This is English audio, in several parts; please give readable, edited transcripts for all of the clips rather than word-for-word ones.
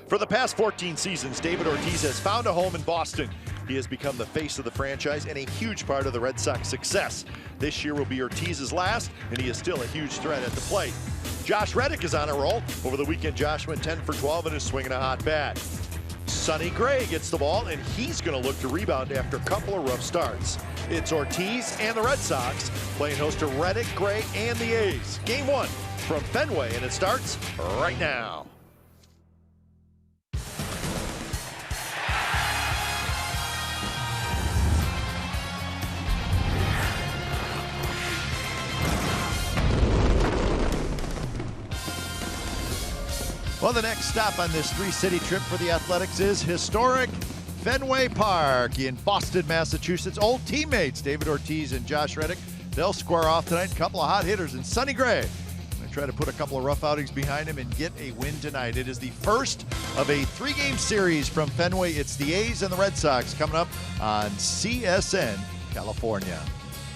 For the past 14 seasons, David Ortiz has found a home in Boston. He has become the face of the franchise and a huge part of the Red Sox success. This year will be Ortiz's last, and he is still a huge threat at the plate. Josh Reddick is on a roll. Over the weekend, Josh went 10 for 12 and is swinging a hot bat. Sonny Gray gets the ball, and he's going to look to rebound after a couple of rough starts. It's Ortiz and the Red Sox playing host to Reddick, Gray, and the A's. Game 1 from Fenway, and it starts right now. Well, the next stop on this three-city trip for the Athletics is historic Fenway Park in Boston, Massachusetts. Old teammates David Ortiz and Josh Reddick. They'll square off tonight. A couple of hot hitters, and Sonny Gray going to try to put a couple of rough outings behind him and get a win tonight. It is the first of a three-game series from Fenway. It's the A's and the Red Sox coming up on CSN California.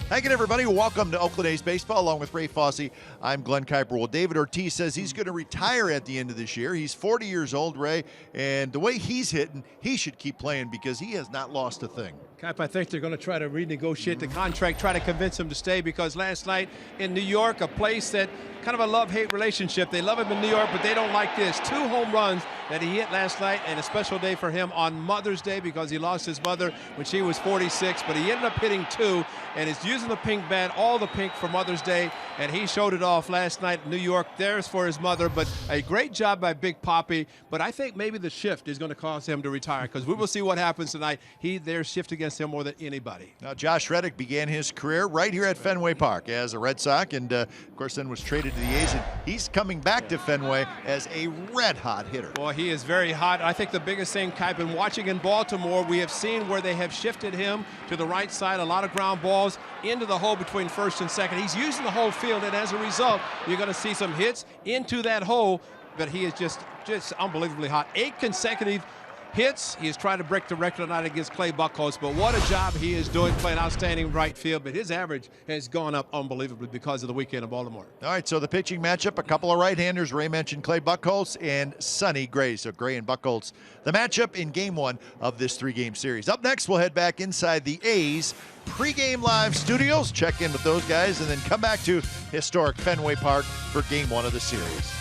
Hi again, everybody. Welcome to Oakland A's Baseball. Along with Ray Fosse, I'm Glenn Kuiper. Well, David Ortiz says he's going to retire at the end of this year. He's 40 years old, Ray, and the way he's hitting, he should keep playing because he has not lost a thing. Cap, I think they're going to try to renegotiate the contract, try to convince him to stay, because last night in New York, a place that kind of a love-hate relationship. They love him in New York, but they don't like this. 2 home runs that he hit last night, and a special day for him on Mother's Day because he lost his mother when she was 46, but he ended up hitting 2 and is using the pink bat, all the pink for Mother's Day, and he showed it off last night in New York. There's for his mother, but a great job by Big Papi, but I think maybe the shift is going to cause him to retire because we will see what happens tonight. There's shift against him more than anybody. Now, Josh Reddick began his career right here at Fenway Park as a Red Sox, and of course then was traded to the A's, and he's coming back to Fenway as a red-hot hitter. Boy, he is very hot. I think the biggest thing, I've been watching in Baltimore, we have seen where they have shifted him to the right side, a lot of ground balls into the hole between first and second. He's using the whole field, and as a result, you're going to see some hits into that hole, but he is just unbelievably hot. 8 consecutive hits. He is trying to break the record tonight against Clay Buchholz, but what a job he is doing, playing outstanding right field. But his average has gone up unbelievably because of the weekend in Baltimore. All right, so the pitching matchup, a couple of right-handers. Ray mentioned Clay Buchholz and Sonny Gray. So Gray and Buchholz, the matchup in Game 1 of this 3-game series. Up next, we'll head back inside the A's pregame live studios, check in with those guys, and then come back to historic Fenway Park for Game 1 of the series.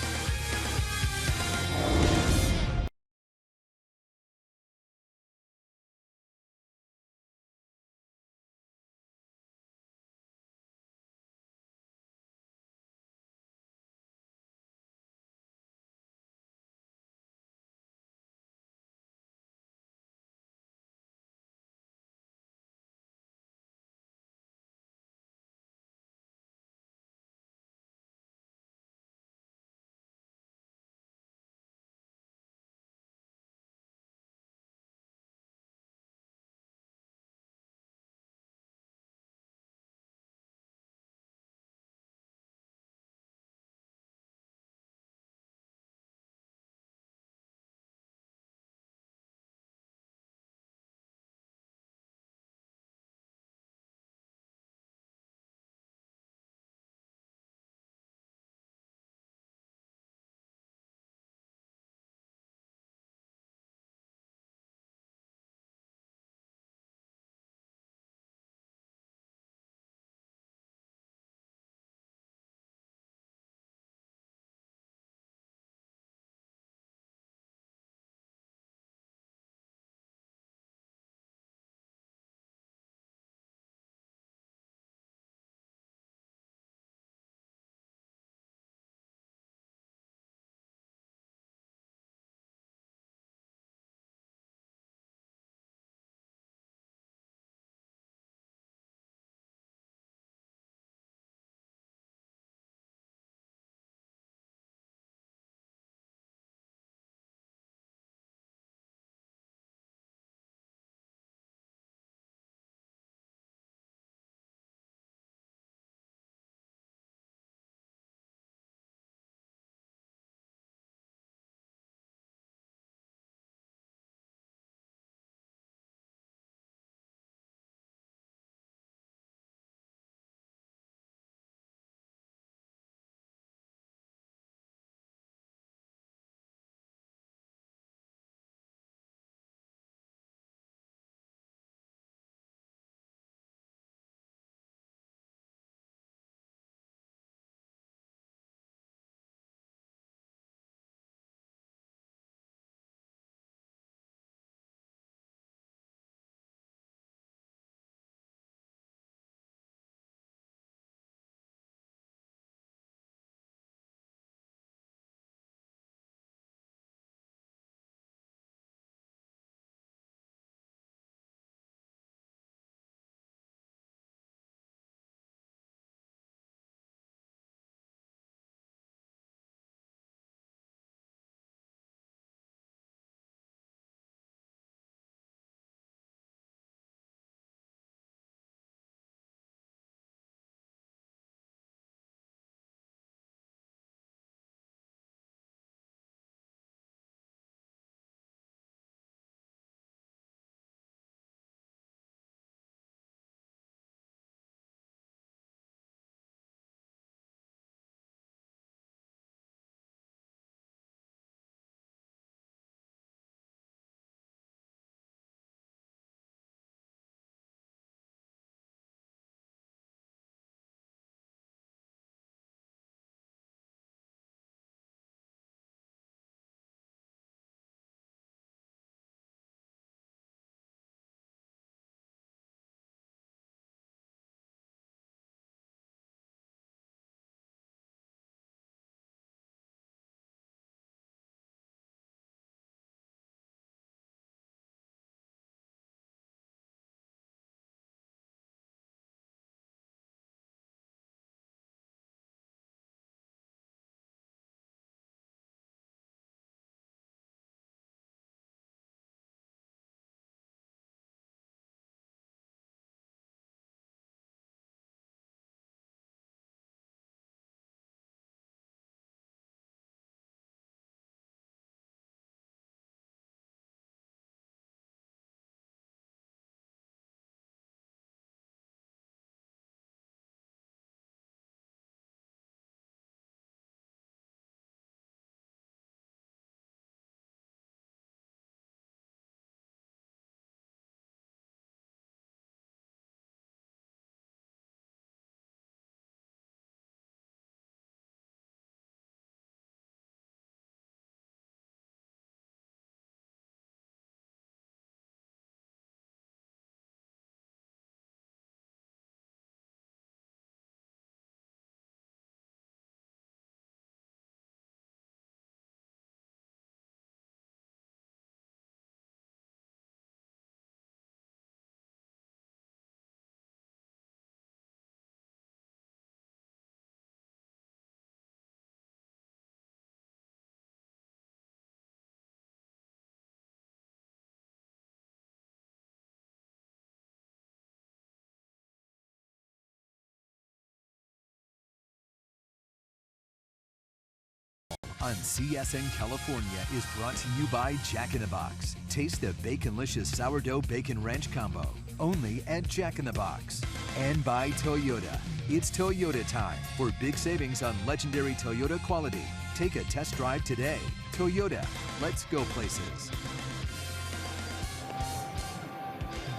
on CSN California is brought to you by Jack in the Box. Taste the Baconlicious Sourdough Bacon Ranch Combo, only at Jack in the Box. And by Toyota. It's Toyota time for big savings on legendary Toyota quality. Take a test drive today. Toyota, let's go places.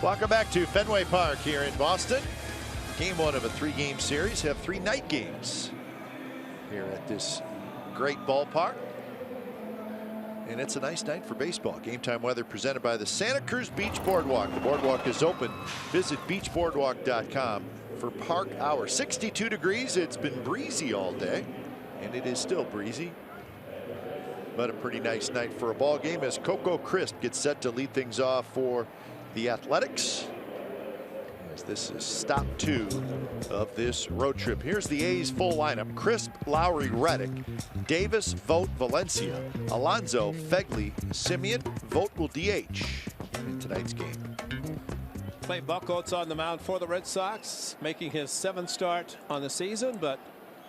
Welcome back to Fenway Park here in Boston. Game one of a 3-game series. Have 3 night games here at this great ballpark. And it's a nice night for baseball. Game time weather presented by the Santa Cruz Beach Boardwalk. The boardwalk is open. Visit beachboardwalk.com for park hour. 62 degrees. It's been breezy all day, and it is still breezy. But a pretty nice night for a ball game as Coco Crisp gets set to lead things off for the Athletics, as this is stop 2 of this road trip. Here's the A's full lineup: Crisp, Lowry, Reddick, Davis, Vogt, Valencia, Alonso, Fegley, Simeon. Vogt will DH in tonight's game. Clay Buchholz on the mound for the Red Sox, making his 7th start on the season, but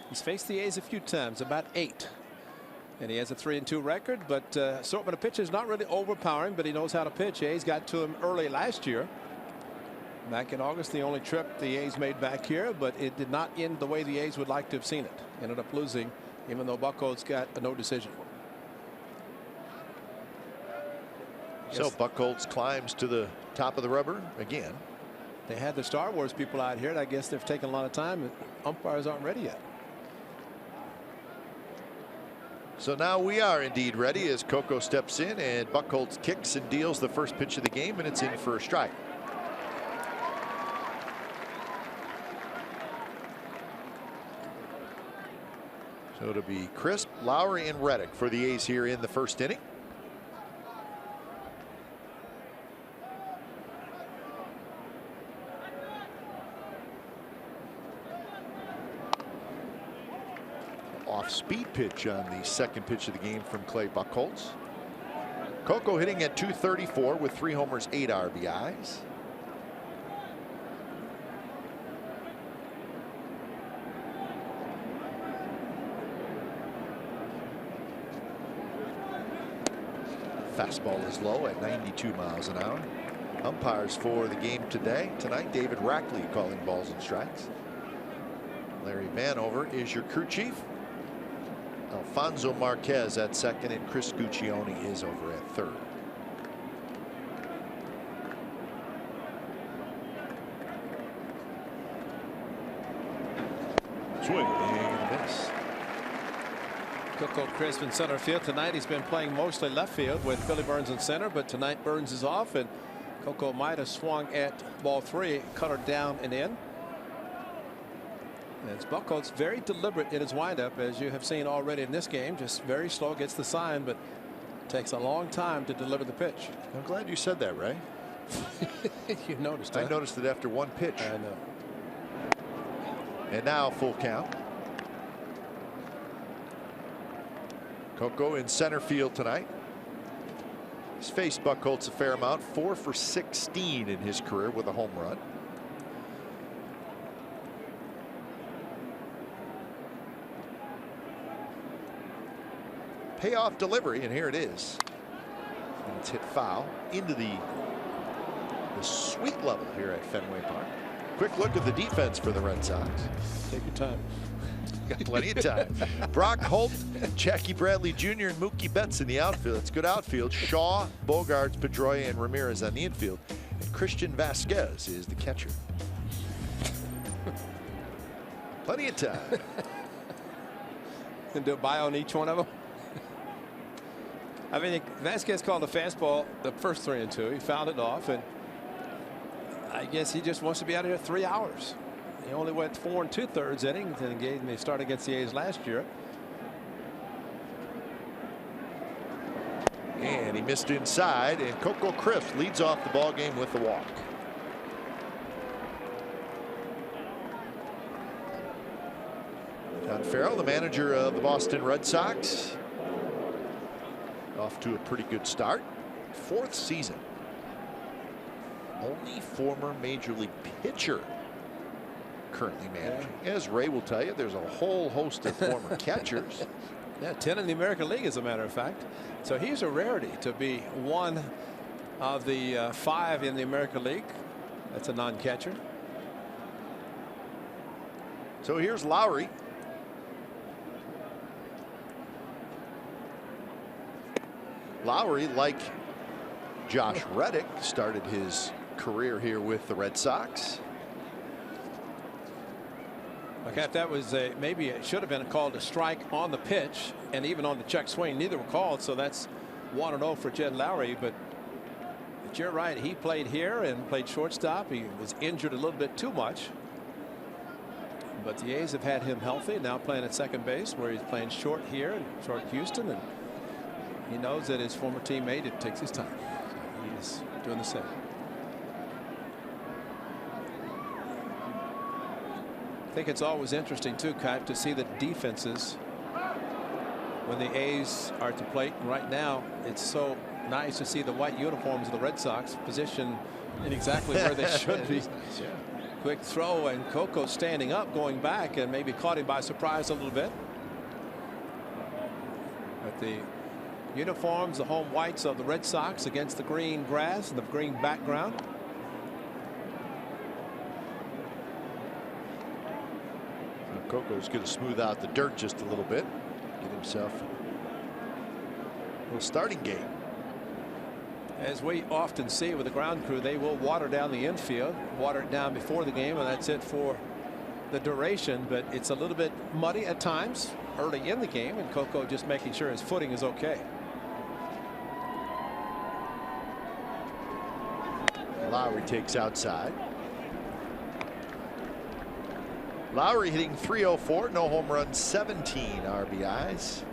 he's faced the A's a few times, about 8. And he has a 3-2 record, but assortment of pitches not really overpowering, but he knows how to pitch. A's got to him early last year. Back in August, the only trip the A's made back here, but it did not end the way the A's would like to have seen it. Ended up losing, even though Buchholz got a no decision. So Buchholz climbs to the top of the rubber again. They had the Star Wars people out here, and I guess they've taken a lot of time, and umpires aren't ready yet. So now we are indeed ready as Coco steps in, and Buchholz kicks and deals the first pitch of the game, and it's in for a strike. So it'll be Crisp, Lowry, and Reddick for the A's here in the first inning. Off-speed pitch on the second pitch of the game from Clay Buchholz. Coco hitting at .234 with 3 homers, 8 RBIs. Fastball is low at 92 miles an hour. Umpires for the game tonight, David Rackley calling balls and strikes. Larry Vanover is your crew chief. Alfonso Marquez at second, and Chris Guccione is over at third. Swing and miss. Coco Crisp in center field tonight. He's been playing mostly left field with Billy Burns in center, but tonight Burns is off, and Coco might have swung at ball 3, cut her down and in. And it's Buchholz very deliberate in his windup, as you have seen already in this game. Just very slow, gets the sign, but takes a long time to deliver the pitch. I'm glad you said that, Ray. You noticed. I noticed it after one pitch. I know. And now full count. Coco in center field tonight. He's faced Buchholz a fair amount, 4 for 16 in his career with a home run. Payoff delivery, and here it is. And it's hit foul into the sweet level here at Fenway Park. Quick look at the defense for the Red Sox. Take your time. Got plenty of time. Brock Holt, Jackie Bradley Jr., and Mookie Betts in the outfield. It's good outfield. Shaw, Bogarts, Pedroia, and Ramirez on the infield. And Christian Vasquez is the catcher. Plenty of time. And do a bio on each one of them. I mean, Vasquez called a fastball the first 3-2. He fouled it off, and I guess he just wants to be out of here 3 hours. He only went 4 2/3 innings in the game they started against the A's last year. And he missed inside, and Coco Crisp leads off the ball game with the walk. John Farrell, the manager of the Boston Red Sox, off to a pretty good start. 4th season. Only former major league pitcher currently managing. As Ray will tell you, there's a whole host of former catchers. Yeah, 10 in the American League, as a matter of fact. So he's a rarity to be one of the 5 in the American League. That's a non-catcher. So here's Lowry. Lowry, like Josh Reddick, started his career here with the Red Sox. Okay, if that was maybe it should have been called a strike on the pitch and even on the check swing. Neither were called, so that's 1-0 for Jed Lowry. But you're right, he played here and played shortstop. He was injured a little bit too much, but the A's have had him healthy, now playing at second base, where he's playing short here and short Houston, and he knows that his former teammate, it takes his time. So he's doing the same. I think it's always interesting too, Kite, to see the defenses when the A's are at the plate. And right now, it's so nice to see the white uniforms of the Red Sox positioned in exactly where they should be. Yeah. Quick throw, and Coco standing up, going back, and maybe caught him by surprise a little bit. But the uniforms, the home whites of the Red Sox against the green grass and the green background. Coco's going to smooth out the dirt just a little bit, get himself a little starting gate. As we often see with the ground crew, they will water down the infield, water it down before the game, and that's it for the duration. But it's a little bit muddy at times early in the game, and Coco just making sure his footing is okay. Lowry takes outside. Lowry hitting .304, no home runs, 17 RBIs.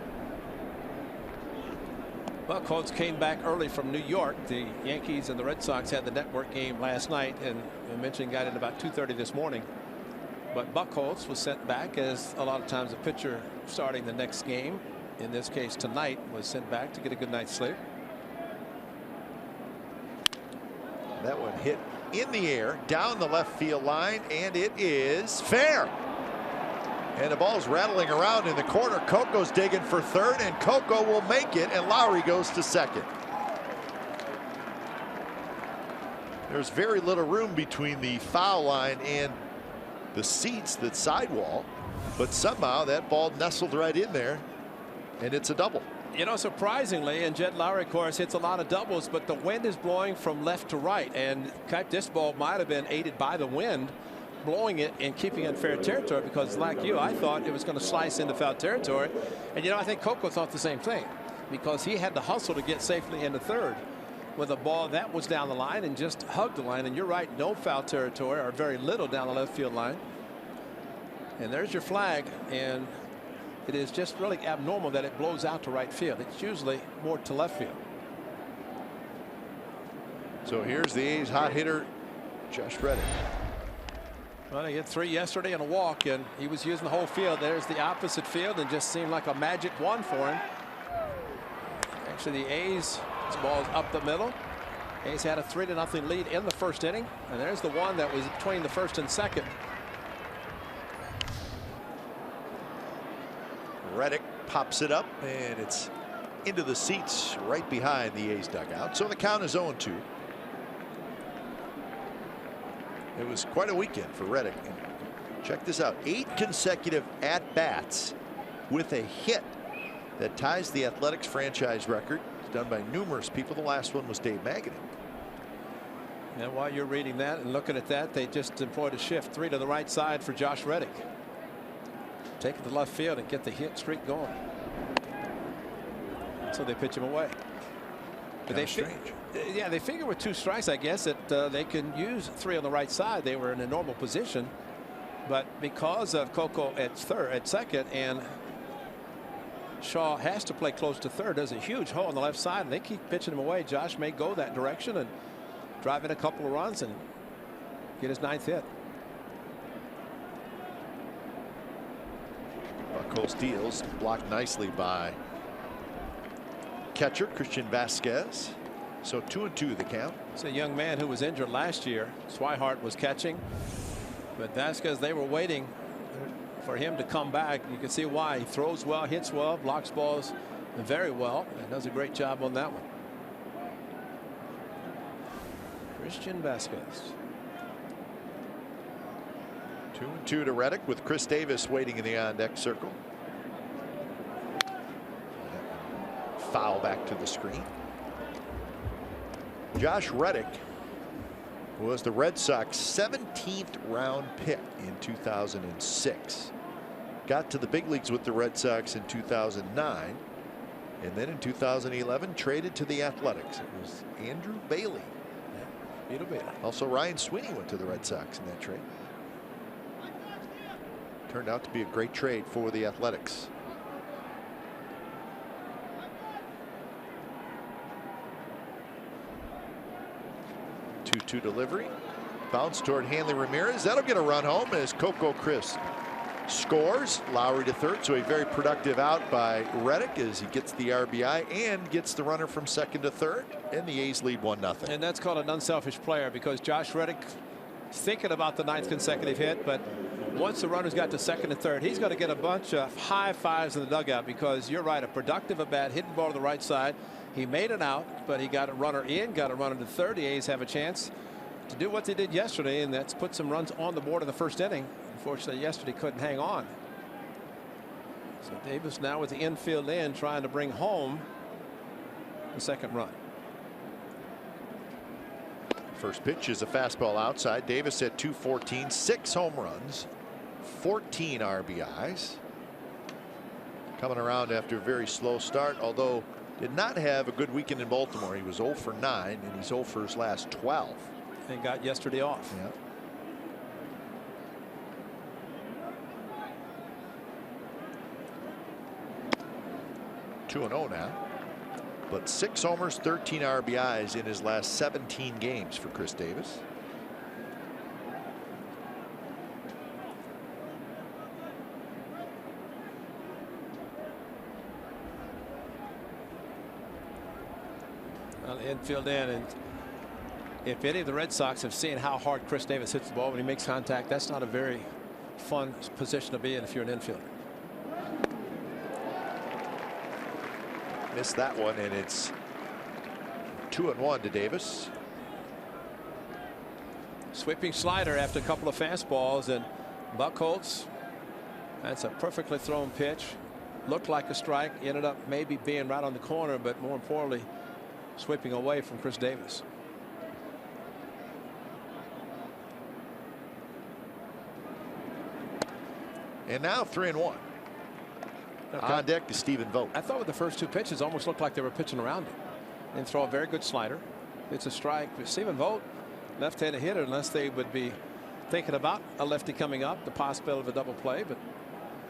Well, Colts came back early from New York. The Yankees and the Red Sox had the network game last night, and I mentioned got it about 2:30 this morning. But Buchholz was sent back, as a lot of times a pitcher starting the next game, in this case tonight, was sent back to get a good night's sleep. That one hit in the air down the left field line, and it is fair. And the ball's rattling around in the corner. Coco's digging for third, and Coco will make it, and Lowry goes to second. There's very little room between the foul line and the seats, that sidewall, but somehow that ball nestled right in there, and it's a double. You know, surprisingly, and Jed Lowry, of course, hits a lot of doubles, but the wind is blowing from left to right, and this ball might have been aided by the wind blowing it and keeping it in fair territory, because like you, I thought it was going to slice into foul territory. And you know, I think Coco thought the same thing, because he had to hustle to get safely into third with a ball that was down the line and just hugged the line. And you're right, no foul territory, or very little down the left field line. And there's your flag, and it is just really abnormal that it blows out to right field. It's usually more to left field. So here's the A's hot hitter, Josh Reddick. Well, he hit 3 yesterday and a walk, and he was using the whole field. There's the opposite field, and just seemed like a magic wand for him. Actually, the A's, this ball's up the middle. A's had a 3-0 lead in the first inning, and there's the one that was between the first and second. Reddick pops it up, and it's into the seats right behind the A's dugout. So the count is 0-2. It was quite a weekend for Reddick. Check this out, 8 consecutive at-bats with a hit that ties the Athletics franchise record. It's done by numerous people. The last one was Dave Magadan. And while you're reading that and looking at that, they just employed a shift 3 to the right side for Josh Reddick. Take it to left field and get the hit streak going. So they pitch him away. But they figure with 2 strikes, I guess, that they can use 3 on the right side. They were in a normal position, but because of Coco at second, and Shaw has to play close to third, there's a huge hole on the left side, and they keep pitching him away. Josh may go that direction and drive in a couple of runs and get his 9th hit. Buchholz deals, blocked nicely by catcher Christian Vasquez. So 2-2 the count. It's a young man who was injured last year. Swihart was catching, but Vasquez, they were waiting for him to come back. You can see why. He throws well, hits well, blocks balls very well, and does a great job on that one. Christian Vasquez. 2-2 to Reddick with Chris Davis waiting in the on-deck circle. Foul back to the screen. Josh Reddick was the Red Sox 17th round pick in 2006. Got to the big leagues with the Red Sox in 2009. And then in 2011 traded to the Athletics. It was Andrew Bailey. Andrew Bailey. Also Ryan Sweeney went to the Red Sox in that trade. Turned out to be a great trade for the Athletics. Two delivery. Bounce toward Hanley Ramirez. That'll get a run home as Coco Chris scores. Lowry to third, so a very productive out by Reddick as he gets the RBI and gets the runner from second to third, and the A's lead 1-0. And that's called an unselfish player, because Josh Reddick thinking about the 9th consecutive hit, but once the runner's got to second and third, he's got to get a bunch of high fives in the dugout, because you're right, a productive at bat, hitting the ball to the right side. He made it out, but he got a runner in, got a runner to third. The A's have a chance to do what they did yesterday, and that's put some runs on the board in the first inning. Unfortunately, yesterday couldn't hang on. So Davis now with the infield in, trying to bring home the second run. First pitch is a fastball outside. Davis at 214, 6 home runs, 14 RBIs. Coming around after a very slow start, although did not have a good weekend in Baltimore. He was 0 for 9, and he's 0 for his last 12. And got yesterday off. Yeah. Two 2-0 now, but 6 homers, 13 RBIs in his last 17 games for Chris Davis. Well, infield in, and if any of the Red Sox have seen how hard Chris Davis hits the ball when he makes contact, that's not a very fun position to be in if you're an infielder. Missed that one, and it's 2-1 to Davis. Sweeping slider after a couple of fastballs, and Buchholz, that's a perfectly thrown pitch. Looked like a strike, ended up maybe being right on the corner, but more importantly, sweeping away from Chris Davis. And now 3-1. On deck to Stephen Vogt. I thought with the first 2 pitches almost looked like they were pitching around him, and throw a very good slider. It's a strike. Stephen Vogt, left-handed hitter, unless they would be thinking about a lefty coming up, the possibility of a double play. But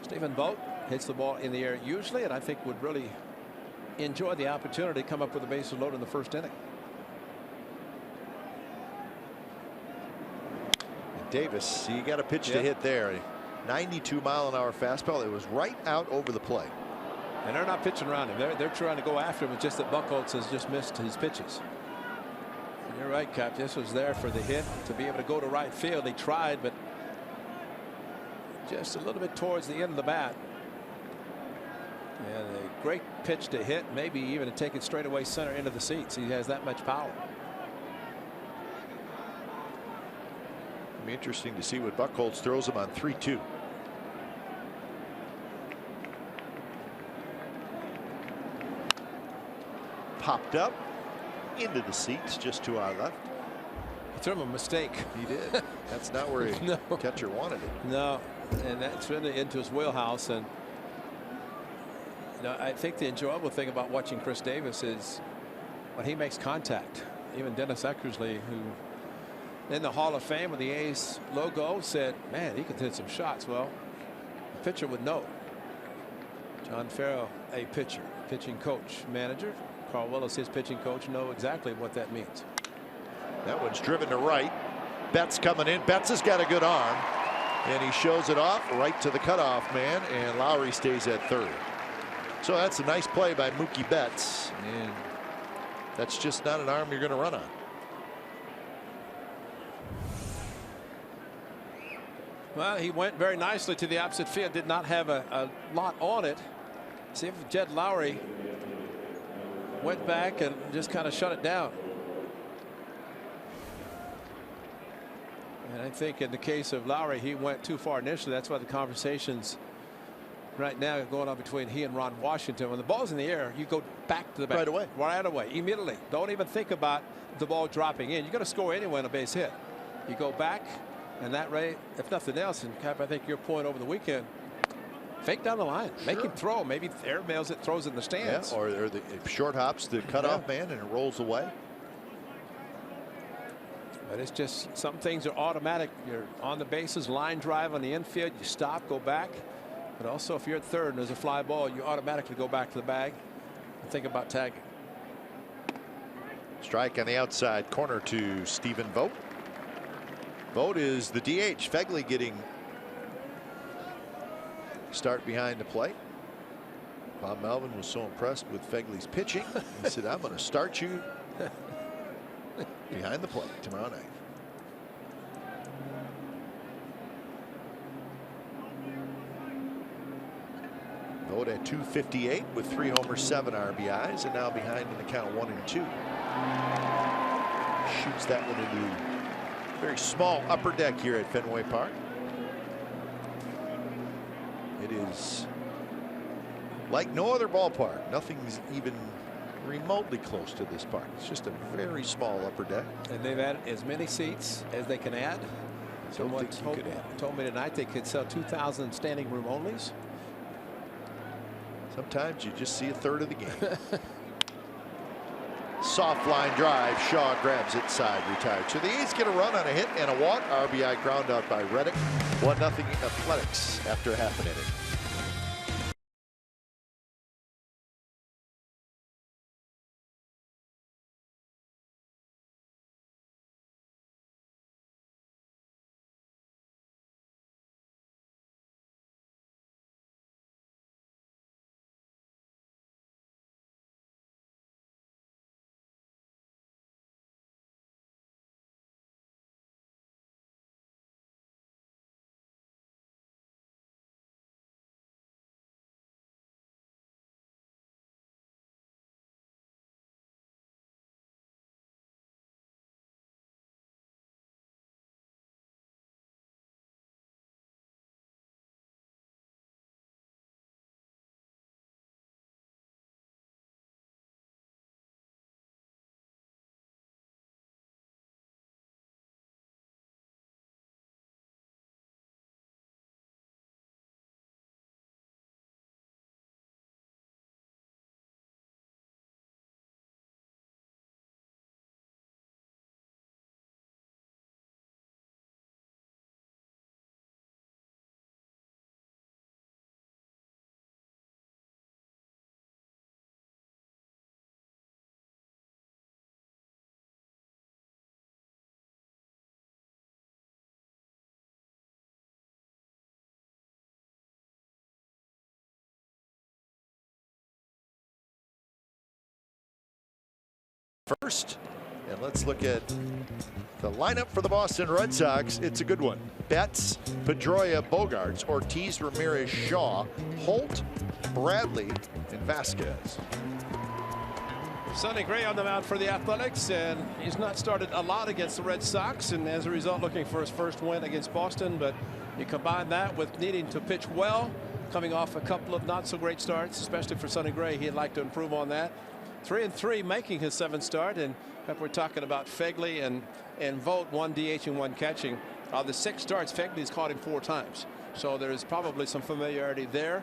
Stephen Vogt hits the ball in the air usually, and I think would really enjoy the opportunity to come up with the bases loaded in the first inning. And Davis, he got a pitch to hit there. 92-mile-an-hour fastball. It was right out over the plate. And they're not pitching around him. They're trying to go after him. It's just that Buchholz has just missed his pitches. And you're right, Cap. This was there for the hit to be able to go to right field. He tried, but just a little bit towards the end of the bat. And a great pitch to hit, maybe even to take it straight away center into the seats. He has that much power. It'll be interesting to see what Buchholz throws him on 3-2. Popped up into the seats just to our left. He threw him a mistake. He did. That's not where the catcher wanted it. No, and that's really into his wheelhouse. And I think the enjoyable thing about watching Chris Davis is when he makes contact. Even Dennis Eckersley, who in the Hall of Fame with the A's logo, said, man, he could hit some shots. Well, the pitcher would know. John Farrell, a pitcher, pitching coach, manager. Carl Willis, his pitching coach, know exactly what that means. That one's driven to right. Betts coming in. Betts has got a good arm, and he shows it off right to the cutoff man, and Lowry stays at third. So that's a nice play by Mookie Betts, and that's just not an arm you're going to run on. Well, he went very nicely to the opposite field. Did not have a lot on it. See if Jed Lowry went back and just kind of shut it down. And I think in the case of Lowry, he went too far initially. That's why the conversations right now are going on between he and Ron Washington. When the ball's in the air, you go back to the bat. Right away. Right away. Immediately. Don't even think about the ball dropping in. You're going to score anyway on a base hit. You go back, and that way, if nothing else, and Cap, I think your point over the weekend, fake down the line. Sure. Make him throw. Maybe airmails it, throws in the stands. Yeah, or the short hops the cutoff man and it rolls away. But it's just some things are automatic. You're on the bases, line drive on the infield. You stop, go back. But also, if you're at third and there's a fly ball, you automatically go back to the bag and think about tagging. Strike on the outside corner to Stephen Vogt. Vogt is the DH. Fegley getting start behind the plate. Bob Melvin was so impressed with Fegley's pitching. He said, I'm going to start you behind the plate tomorrow night. Vogt at 258 with 3 homers, 7 RBIs, and now behind in the count 1-2. Shoots that one into very small upper deck here at Fenway Park. It is like no other ballpark. Nothing's even remotely close to this park. It's just a very small upper deck. And they've added as many seats as they can add. Someone told me tonight they could sell 2,000 standing room onlys. Sometimes you just see a third of the game. Soft line drive. Shaw grabs it side, retired. So the A's get a run on a hit and a walk. RBI ground out by Reddick. 1-0 Athletics after half an inning. First, and let's look at the lineup for the Boston Red Sox. It's a good one. Betts, Pedroia, Bogarts, Ortiz, Ramirez, Shaw, Holt, Bradley, and Vasquez. Sonny Gray on the mound for the Athletics, and he's not started a lot against the Red Sox, and as a result looking for his first win against Boston. But you combine that with needing to pitch well, coming off a couple of not so great starts, especially for Sonny Gray. He'd like to improve on that. 3-3 making his 7th start, and we're talking about Fegley and Vogt, 1 DH and 1 catching. Of the 6 starts, Fegley's caught him 4 times, so there's probably some familiarity there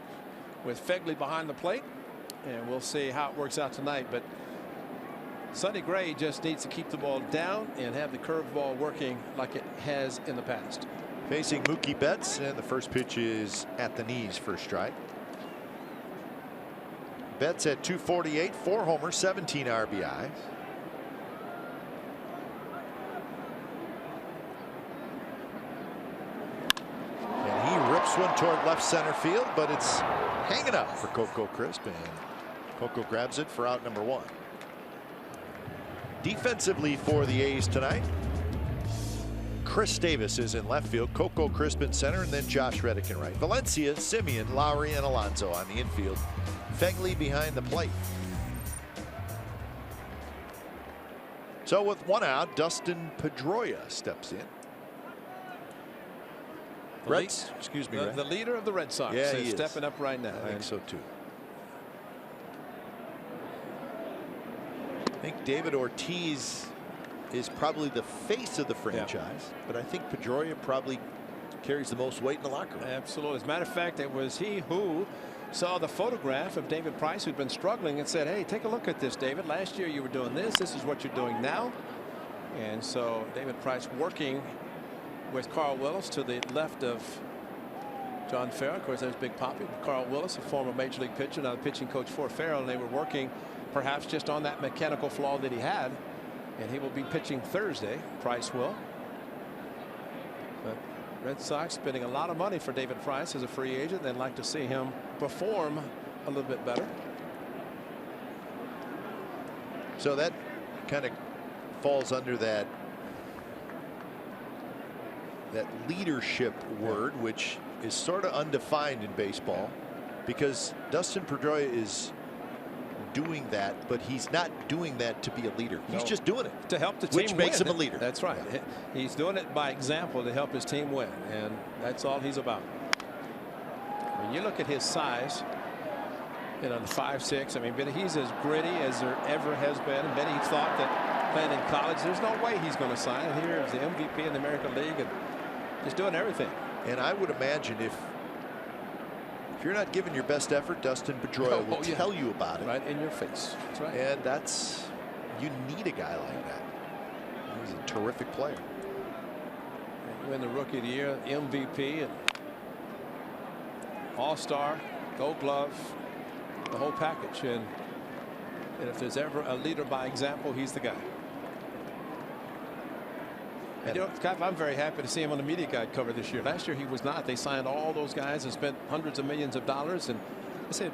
with Fegley behind the plate, and we'll see how it works out tonight. But Sonny Gray just needs to keep the ball down and have the curveball working like it has in the past. Facing Mookie Betts, and the first pitch is at the knees for a strike. Betts at 248, 4 homers, 17 RBIs. And he rips one toward left center field, but it's hanging up for Coco Crisp, and Coco grabs it for out number 1. Defensively for the A's tonight, Chris Davis is in left field, Coco Crisp in center, and then Josh Reddick in right. Valencia, Simeon, Lowry, and Alonso on the infield. Fengley behind the plate. So with one out, Dustin Pedroia steps in. Excuse me. The leader of the Red Sox is stepping up right now. I think so too. I think David Ortiz is probably the face of the franchise, but I think Pedroia probably carries the most weight in the locker room. Absolutely. As a matter of fact, it was he who saw the photograph of David Price, who'd been struggling, and said, hey, take a look at this, David. Last year you were doing this. This is what you're doing now. And so David Price working with Carl Willis to the left of John Farrell. Of course, there's Big Papi. Carl Willis, a former major league pitcher, now the pitching coach for Farrell, and they were working perhaps just on that mechanical flaw that he had. And he will be pitching Thursday. Price will. But Red Sox spending a lot of money for David Price as a free agent. They'd like to see him perform a little bit better. So that kind of falls under that leadership word, which is sort of undefined in baseball, because Dustin Pedroia is doing that, but he's not doing that to be a leader. He's just doing it to help the team which makes him a leader. That's right. Yeah. He's doing it by example to help his team win, and that's all he's about. When you look at his size, you know, the 5'6", I mean, but he's as gritty as there ever has been. And Benny thought that playing in college, there's no way he's going to sign. And here is the MVP in the American League and just doing everything. And I would imagine if you're not giving your best effort, Dustin Pedroia will tell you about it. Right in your face. That's right. And you need a guy like that. He's a terrific player. You win the Rookie of the Year, MVP, and All-Star, Gold Glove, the whole package. And if there's ever a leader by example, he's the guy. And you know, I'm very happy to see him on the media guide cover this year. Last year he was not. They signed all those guys and spent hundreds of millions of dollars. And I said,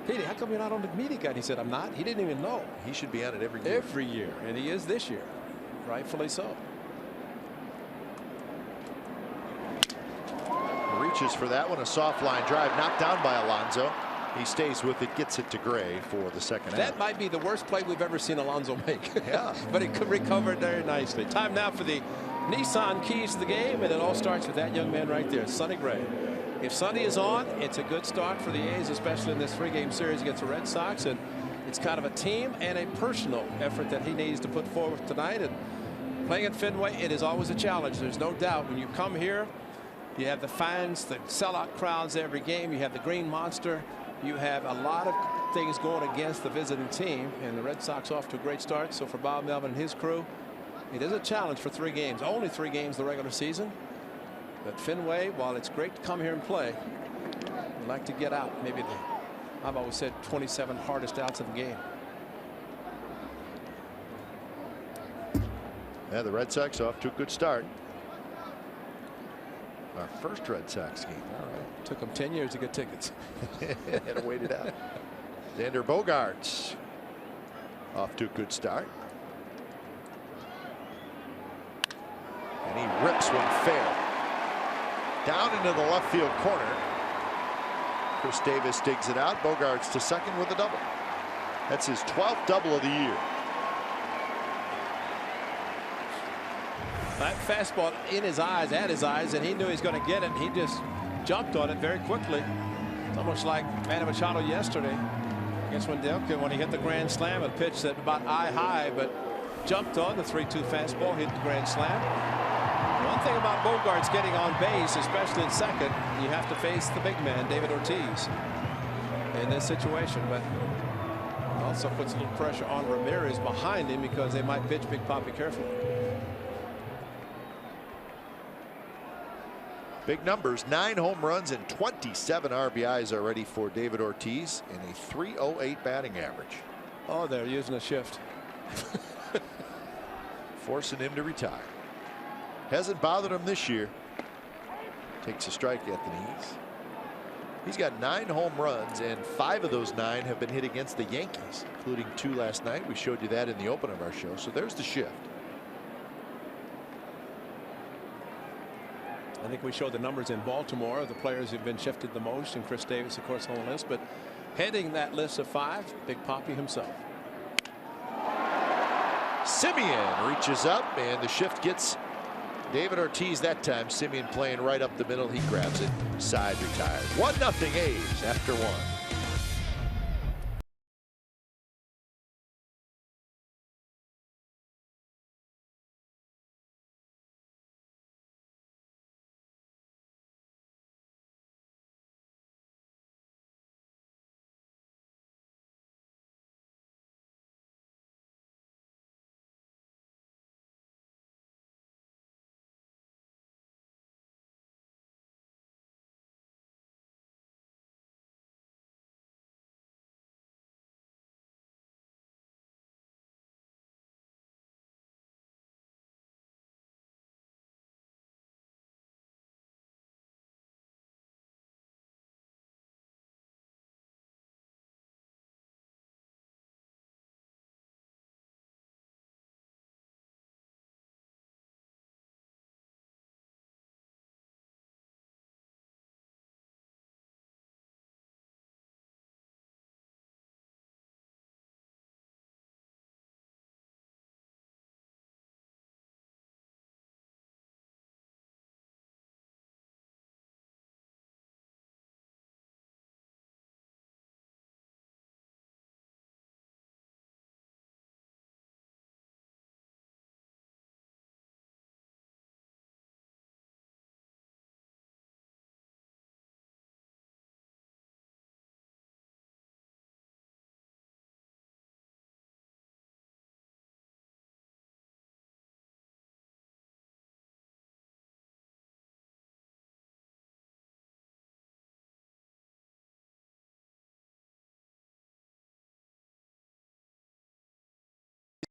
Petey, how come you're not on the media guide? He said, I'm not. He didn't even know. He should be on it every year. Every year. And he is this year. Rightfully so. Reaches for that one. A soft line drive knocked down by Alonso. He stays with it, gets it to Gray for the second out. That might be the worst play we've ever seen Alonso make. Yeah. But he recovered very nicely. Time now for the Nissan keys to the game, and it all starts with that young man right there, Sonny Gray. If Sonny is on, it's a good start for the A's, especially in this 3-game series against the Red Sox. And it's kind of a team and a personal effort that he needs to put forward tonight. And playing at Fenway, it is always a challenge. There's no doubt. When you come here, you have the fans, the sellout crowds every game. You have the Green Monster. You have a lot of things going against the visiting team, and the Red Sox off to a great start. So for Bob Melvin and his crew, it is a challenge for 3 games. Only 3 games the regular season. But Fenway, while it's great to come here and play, we'd like to get out. Maybe I've always said 27 hardest outs of the game. Yeah, the Red Sox off to a good start. Our first Red Sox game. All right. Took them 10 years to get tickets. Had to wait it out. Xander Bogaerts off to a good start. And he rips one fair. Down into the left field corner. Chris Davis digs it out. Bogaerts to second with a double. That's his 12th double of the year. That fastball in his eyes, at his eyes, and he knew he was going to get it. And he just jumped on it very quickly. It's almost like Manny Machado yesterday against Wendelken when he hit the grand slam, a pitch that about eye high, but jumped on the 3-2 fastball, hit the grand slam. One thing about Bogaerts getting on base, especially in second, you have to face the big man, David Ortiz, in this situation. But also puts a little pressure on Ramirez behind him because they might pitch Big Papi carefully. Big numbers, 9 home runs and 27 RBIs already for David Ortiz and a .308 batting average. Oh, they're using a shift. Forcing him to retire. Hasn't bothered him this year. Takes a strike at the knees. He's got 9 home runs, and 5 of those 9 have been hit against the Yankees, including 2 last night. We showed you that in the open of our show. So there's the shift. I think we showed the numbers in Baltimore, the players who've been shifted the most, and Chris Davis, of course, on the list. But heading that list of 5, Big Poppy himself. Simeon reaches up, and the shift gets David Ortiz that time. Simeon playing right up the middle. He grabs it. Side retired. 1-0 A's after 1.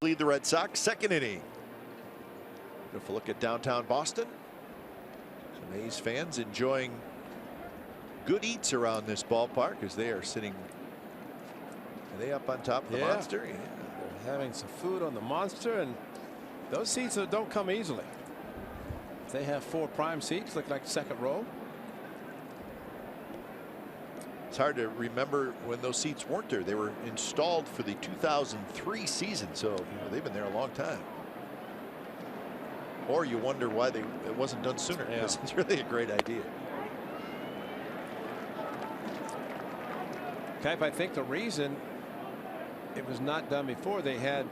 Lead the Red Sox, 2nd inning. Beautiful look at downtown Boston. Some A's fans enjoying good eats around this ballpark as they are sitting. Are they up on top of the monster? Yeah. They're having some food on the monster, and those seats don't come easily. They have 4 prime seats, look like 2nd row. It's hard to remember when those seats weren't there. They were installed for the 2003 season, so they've been there a long time. Or you wonder why it wasn't done sooner. Yeah. It's really a great idea. I think the reason it was not done before, they had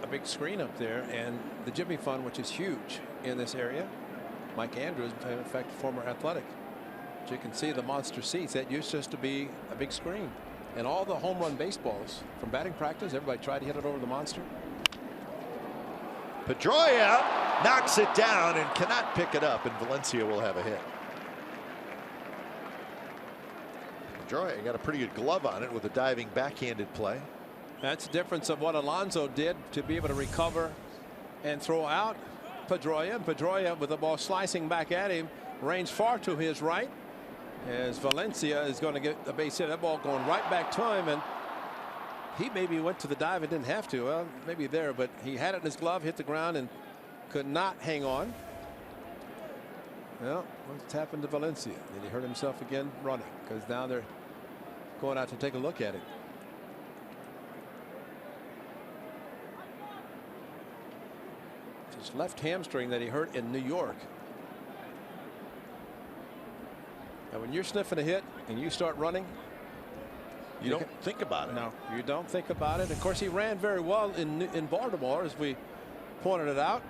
a big screen up there, and the Jimmy Fund, which is huge in this area. Mike Andrews, in fact, former Athletic. But you can see the monster seats. That used just to be a big screen. And all the home run baseballs from batting practice, everybody tried to hit it over the monster. Pedroia knocks it down and cannot pick it up, and Valencia will have a hit. Pedroia got a pretty good glove on it with a diving backhanded play. That's the difference of what Alonso did to be able to recover and throw out Pedroia. Pedroia, with the ball slicing back at him, ranged far to his right, as Valencia is going to get a base hit. That ball going right back to him, and he maybe went to the dive and didn't have to. Well, maybe there, but he had it in his glove, hit the ground, and could not hang on. Well, what's happened to Valencia? Did he hurt himself again running? Because now they're going out to take a look at it. His left hamstring that he hurt in New York. Now, when you're sniffing a hit and you start running, you don't think about it. No, you don't think about it. Of course, he ran very well in Baltimore, as we pointed it out.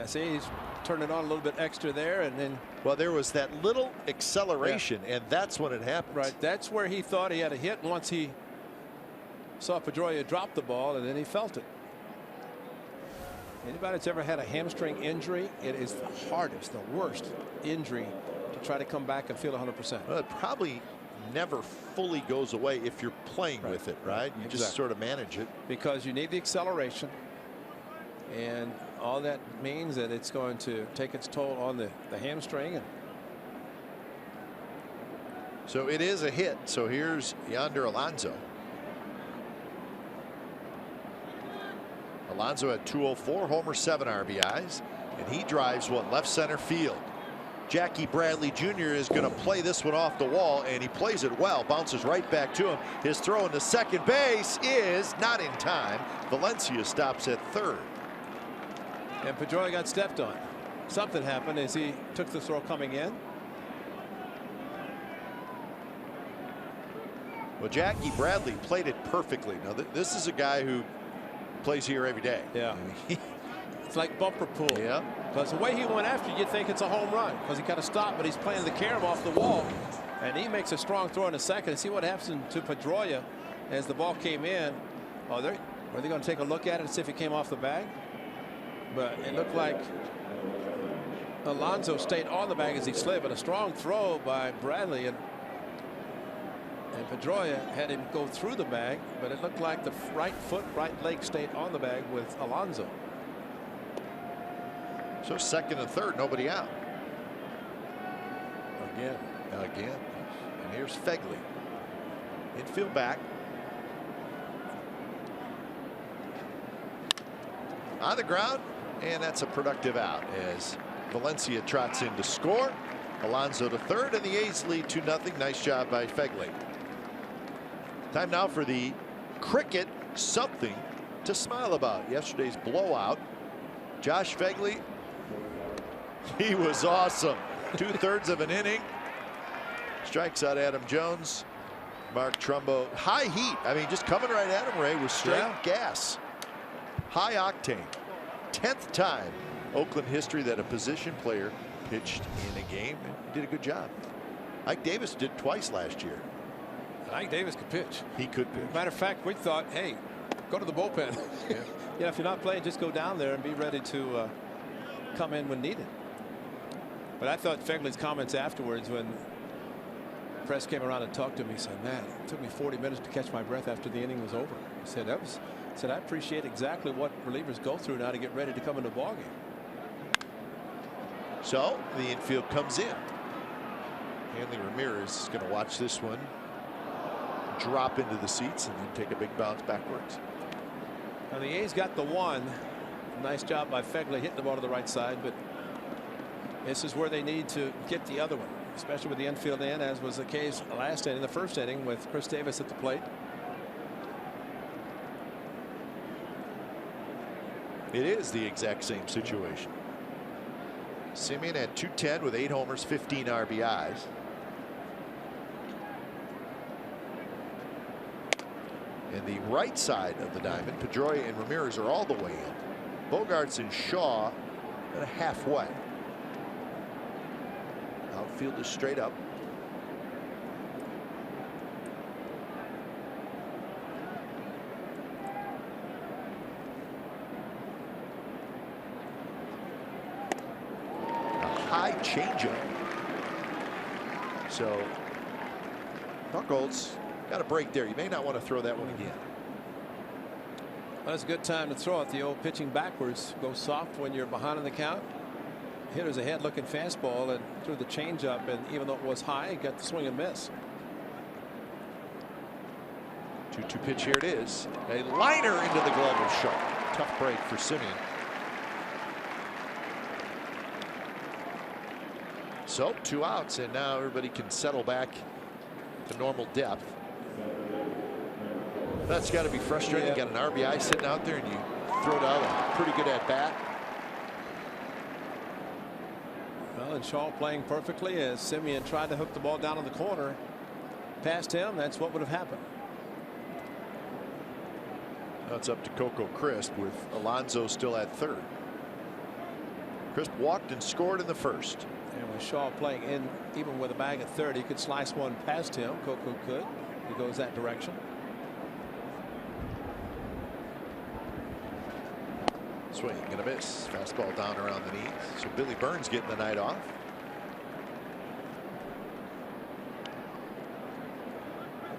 See, he's turning on a little bit extra there, and then. Well, there was that little acceleration, and that's when it happened. Right, that's where he thought he had a hit. Once he saw Pedroia drop the ball, and then he felt it. Anybody that's ever had a hamstring injury, it is the hardest, the worst injury to try to come back and feel 100%. Well, it probably never fully goes away if you're playing with it, right? You just sort of manage it. Because you need the acceleration, and all that means that it's going to take its toll on the hamstring. So it is a hit. So here's Yonder Alonso. Alonso had 204, homer, 7 RBIs, and he drives left center field. Jackie Bradley Jr. is going to play this one off the wall, and he plays it well. Bounces right back to him. His throw into second base is not in time. Valencia stops at third. And Pedroia got stepped on. Something happened as he took the throw coming in. Well, Jackie Bradley played it perfectly. Now, this is a guy who plays here every day. Yeah. It's like bumper pool. Yeah. Because the way he went after you'd think it's a home run because he kind of stopped, but he's playing the carom off the wall. And he makes a strong throw in a second. See what happens to Pedroia as the ball came in. Oh, are they going to take a look at it and see if it came off the bag? But it looked like Alonso stayed on the bag as he slid, but a strong throw by Bradley. And Pedroia had him go through the bag, but it looked like the right foot, right leg stayed on the bag with Alonso. So second and third, nobody out. Again. And here's Fegley. Infield back. On the ground, and that's a productive out as Valencia trots in to score. Alonso to third, and the A's lead 2-0. Nice job by Fegley. Time now for the cricket something to smile about. Yesterday's blowout. Josh Fegley, he was awesome. 2/3 of an inning. Strikes out Adam Jones. Mark Trumbo. High heat. I mean, just coming right at him, Ray, with straight gas. High octane. 10th time Oakland history that a position player pitched in a game and did a good job. Ike Davis did twice last year. Ike Davis could pitch. He could pitch. Matter of fact, we thought, hey, go to the bullpen. Yeah. If you're not playing, just go down there and be ready to come in when needed. But I thought Fegley's comments afterwards when press came around and talked to me, he said, man, it took me 40 minutes to catch my breath after the inning was over. He said, I appreciate exactly what relievers go through now to get ready to come into the ballgame. So the infield comes in. Hanley Ramirez is going to watch this one drop into the seats and then take a big bounce backwards. Now the A's got the one. Nice job by Fegley hitting the ball to the right side, but this is where they need to get the other one, especially with the infield in, as was the case last inning, the first inning with Chris Davis at the plate. It is the exact same situation. Simeon had 210 with 8 homers, 15 RBIs. And the right side of the diamond, Pedroia and Ramirez are all the way in. Bogarts and Shaw at halfway. Outfield is straight up. High changeup. So Buchholz got a break there. You may not want to throw that one again. Well, that's a good time to throw it. The old pitching backwards. Go soft when you're behind in the count. Hitter's ahead looking fastball and threw the changeup, and even though it was high, he got the swing and miss. 2-2 pitch. Here it is. A liner into the glove of Shaw. Tough break for Simeon. So 2 outs, and now everybody can settle back to normal depth. That's got to be frustrating. You got an RBI sitting out there and you throw it out a pretty good at bat. Well, and Shaw playing perfectly as Simeon tried to hook the ball down in the corner past him. That's what would have happened. Now it's up to Coco Crisp with Alonso still at third. Crisp walked and scored in the first. And with Shaw playing in, even with a bag at third, he could slice one past him. Coco could. He goes that direction. Swing and a miss. Fastball down around the knees. So Billy Burns getting the night off.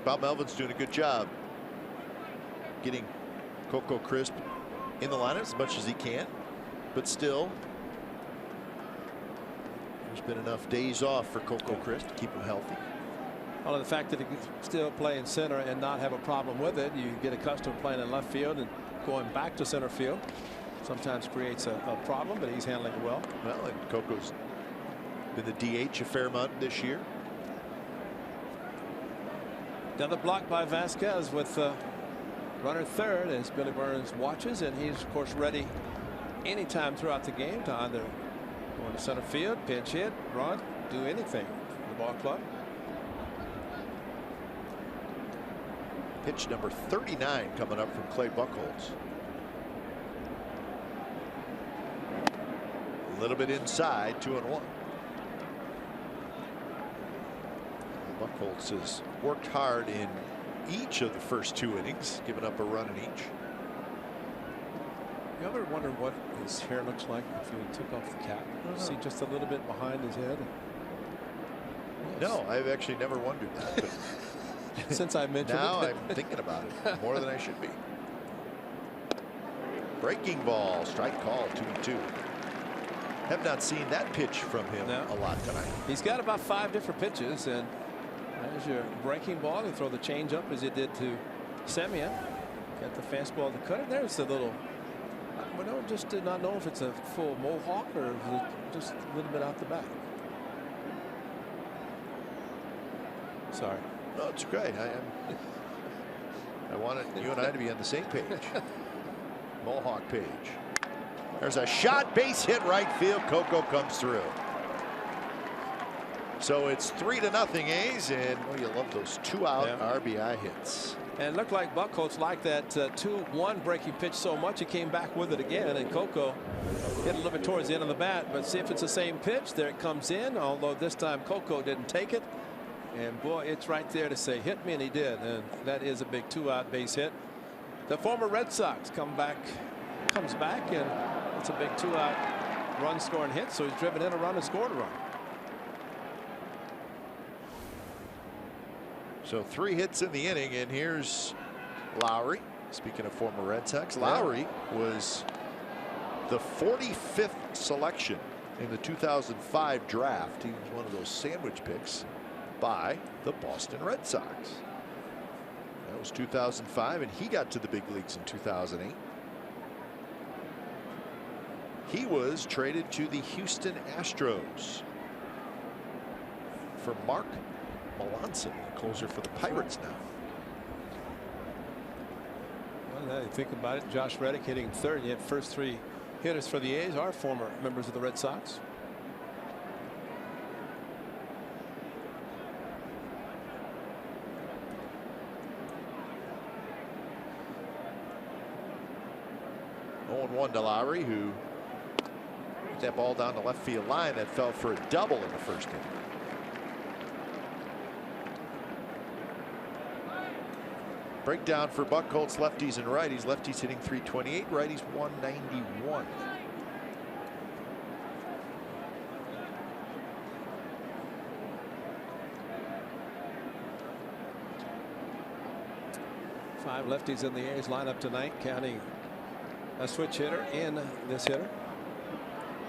Bob Melvin's doing a good job getting Coco Crisp in the lineup as much as he can, but still there's been enough days off for Coco Crisp to keep him healthy. Well, the fact that he can still play in center and not have a problem with it, you get accustomed to playing in left field, and going back to center field sometimes creates a problem, but he's handling it well. Well, and Coco's Been the DH a fair amount this year. Another block by Vasquez with runner third as Billy Burns watches, and he's of course ready anytime throughout the game to either go into center field, pinch hit, run, do anything for the ball club. Pitch number 39 coming up from Clay Buchholz. A little bit inside, 2-1. Buchholz has worked hard in each of the first 2 innings, giving up a run in each. You ever wonder what his hair looks like if he took off the cap? See just a little bit behind his head. No, I've actually never wondered that. But since I mentioned now it. I'm thinking about it more than I should be. Breaking ball, strike call, 2-2. Have not seen that pitch from him a lot tonight. He's got about 5 different pitches, and there's your breaking ball. You throw the changeup as he did to Semien. Got the fastball to cut it. There's the little. I just did not know if it's a full mohawk or if it's just a little bit out the back. Sorry. No, it's great. I wanted you and I to be on the same page. Mohawk page. There's a shot, base hit right field. Coco comes through. So it's 3-0 A's, and oh, you love those 2-out RBI hits. And it looked like Buchholz liked that 2-1 breaking pitch so much he came back with it again, and Coco hit a little bit towards the end of the bat. But see if it's the same pitch. There it comes in, although this time Coco didn't take it. And boy, it's right there to say hit me, and he did. And that is a big 2-out base hit. The former Red Sox comes back, and it's a big 2-out run scoring hit. So he's driven in a run and scored a run. So 3 hits in the inning, and here's Lowry. Speaking of former Red Sox, Lowry was the 45th selection in the 2005 draft. He was one of those sandwich picks by the Boston Red Sox. That was 2005, and he got to the big leagues in 2008. He was traded to the Houston Astros for Mark Melanson, closer for the Pirates now. Well, now you think about it, Josh Reddick hitting third, yet first 3 hitters for the A's are former members of the Red Sox. One to Lowry, who hit that ball down the left field line that fell for a double in the first inning. Breakdown for Buchholz, lefties and righties. Lefties hitting 328, righties 191. Five lefties in the A's lineup tonight, counting a switch hitter and this hitter.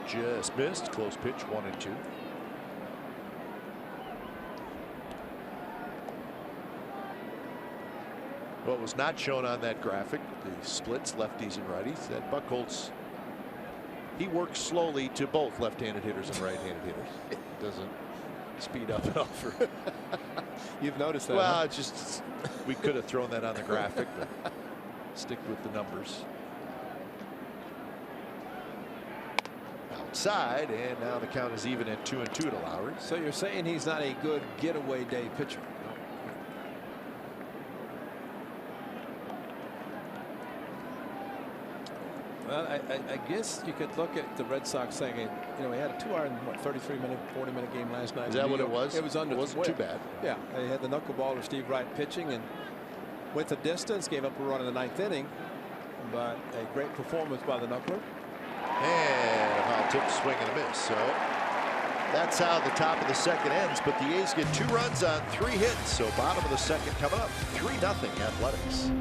Just missed. Close pitch, 1-2. What was not shown on that graphic, the splits, lefties and righties, that Buchholz, he works slowly to both left-handed hitters and right-handed hitters. It doesn't speed up and offer. You've noticed that. Well, huh? it's just we could have thrown that on the graphic, but stick with the numbers. Outside, and now the count is even at 2-2 to Lowry. So you're saying he's not a good getaway day pitcher? Well, I guess you could look at the Red Sox saying, you know, he had a 2-hour, 33-minute, 40-minute game last night. Is that what it was? It was under. It wasn't too bad. Yeah, they had the knuckleballer Steve Wright pitching and went the distance, gave up a run in the 9th inning, but a great performance by the knuckler. And a foul tip, swing and a miss. So that's how the top of the second ends. But the A's get 2 runs on 3 hits. So bottom of the second coming up, 3-0 Athletics.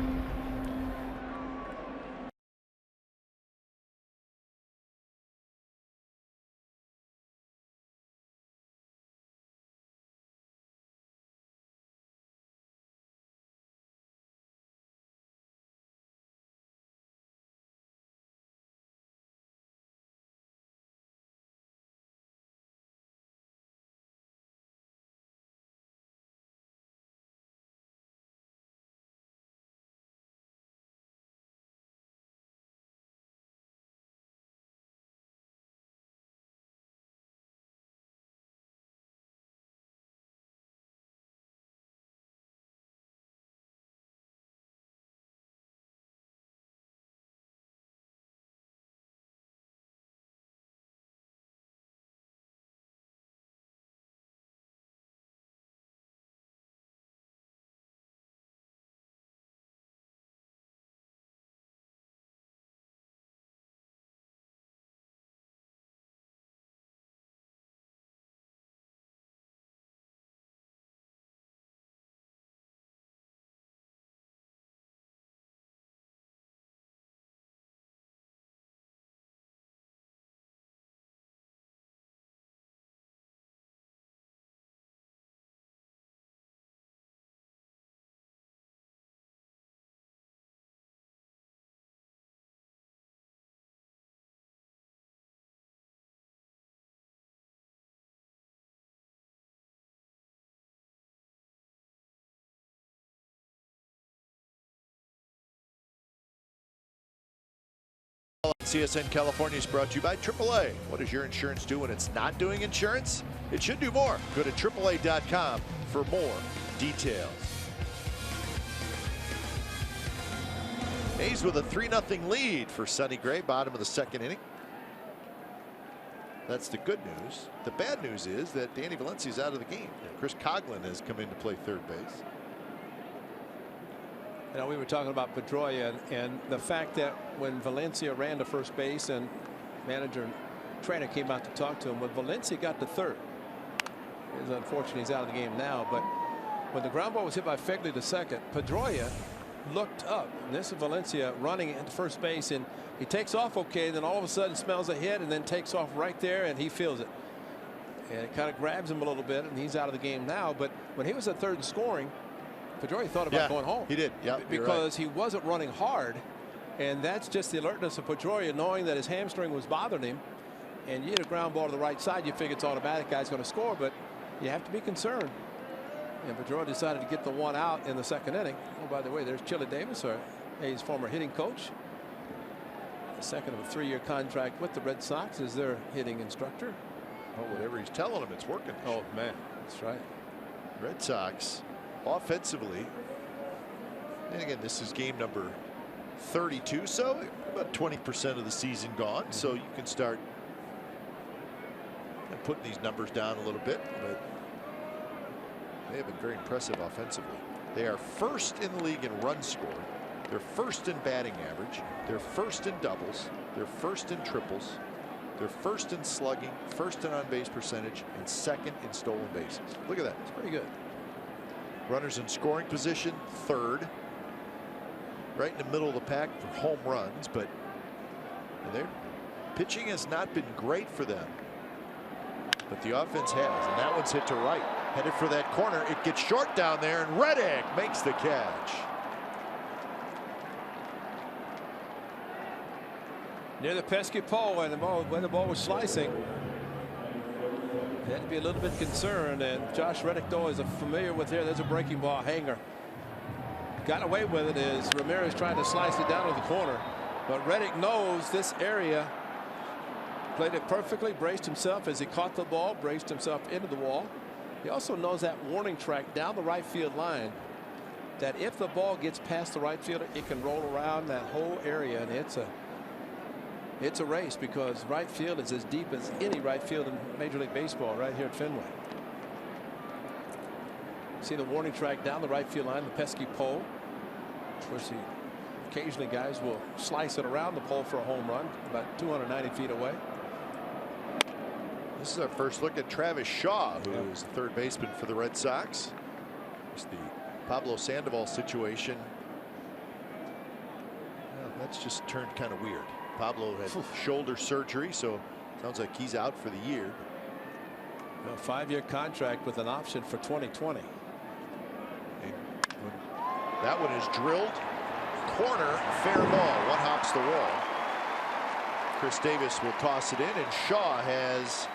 CSN California is brought to you by AAA. What does your insurance do when it's not doing insurance? It should do more. Go to AAA.com for more details. A's with a 3-0 lead for Sonny Gray, bottom of the second inning. That's the good news. The bad news is that Danny Valencia's out of the game. Chris Coughlin has come in to play third base. You know, we were talking about Pedroia and the fact that when Valencia ran to first base and manager and trainer came out to talk to him, when Valencia got to third, it's unfortunate he's out of the game now, but when the ground ball was hit by Fegley to second, Pedroia looked up, and this is Valencia running into first base, and he takes off okay, and then all of a sudden smells a hit and then takes off right there, and he feels it, and it kind of grabs him a little bit, and he's out of the game now. But when he was at third and scoring, Pedroia thought about going home. He did, yeah, because he wasn't running hard, and that's just the alertness of Pedroia, knowing that his hamstring was bothering him, and you hit a ground ball to the right side, you figure it's automatic, guy's going to score, but you have to be concerned. And Pedroia decided to get the one out in the second inning. Oh, by the way, there's Chili Davis, A's former hitting coach. The second of a 3-year contract with the Red Sox as their hitting instructor. Oh, whatever he's telling him, it's working. Oh, man, that's right. Red Sox offensively, and again, this is game number 32, so about 20% of the season gone. So you can start putting these numbers down a little bit, but they have been very impressive offensively. They are first in the league in runs scored. They're first in batting average. They're first in doubles. They're first in triples. They're first in slugging, first in on-base percentage, and second in stolen bases. Look at that. It's pretty good. Runners in scoring position, third. Right in the middle of the pack for home runs, but their pitching has not been great for them. But the offense has, and that one's hit to right. Headed for that corner. It gets short down there, and Reddick makes the catch. Near the pesky pole when the ball was slicing. They had to be a little bit concerned, and Josh Reddick, though, is familiar with here. There's a breaking ball hanger. Got away with it as Ramirez trying to slice it down to the corner. But Reddick knows this area. Played it perfectly, braced himself as he caught the ball, braced himself into the wall. He also knows that warning track down the right field line, that if the ball gets past the right fielder, it can roll around that whole area, and it's a race because right field is as deep as any right field in Major League Baseball right here at Fenway. See the warning track down the right field line, the pesky pole. Of course, occasionally guys will slice it around the pole for a home run about 290 feet away. This is our first look at Travis Shaw, who is the third baseman for the Red Sox. It's the Pablo Sandoval situation. Well, that's just turned kind of weird. Pablo had shoulder surgery, so sounds like he's out for the year. A 5-year contract with an option for 2020. That one is drilled. Corner, fair ball. One hops the wall. Chris Davis will toss it in, and Shaw has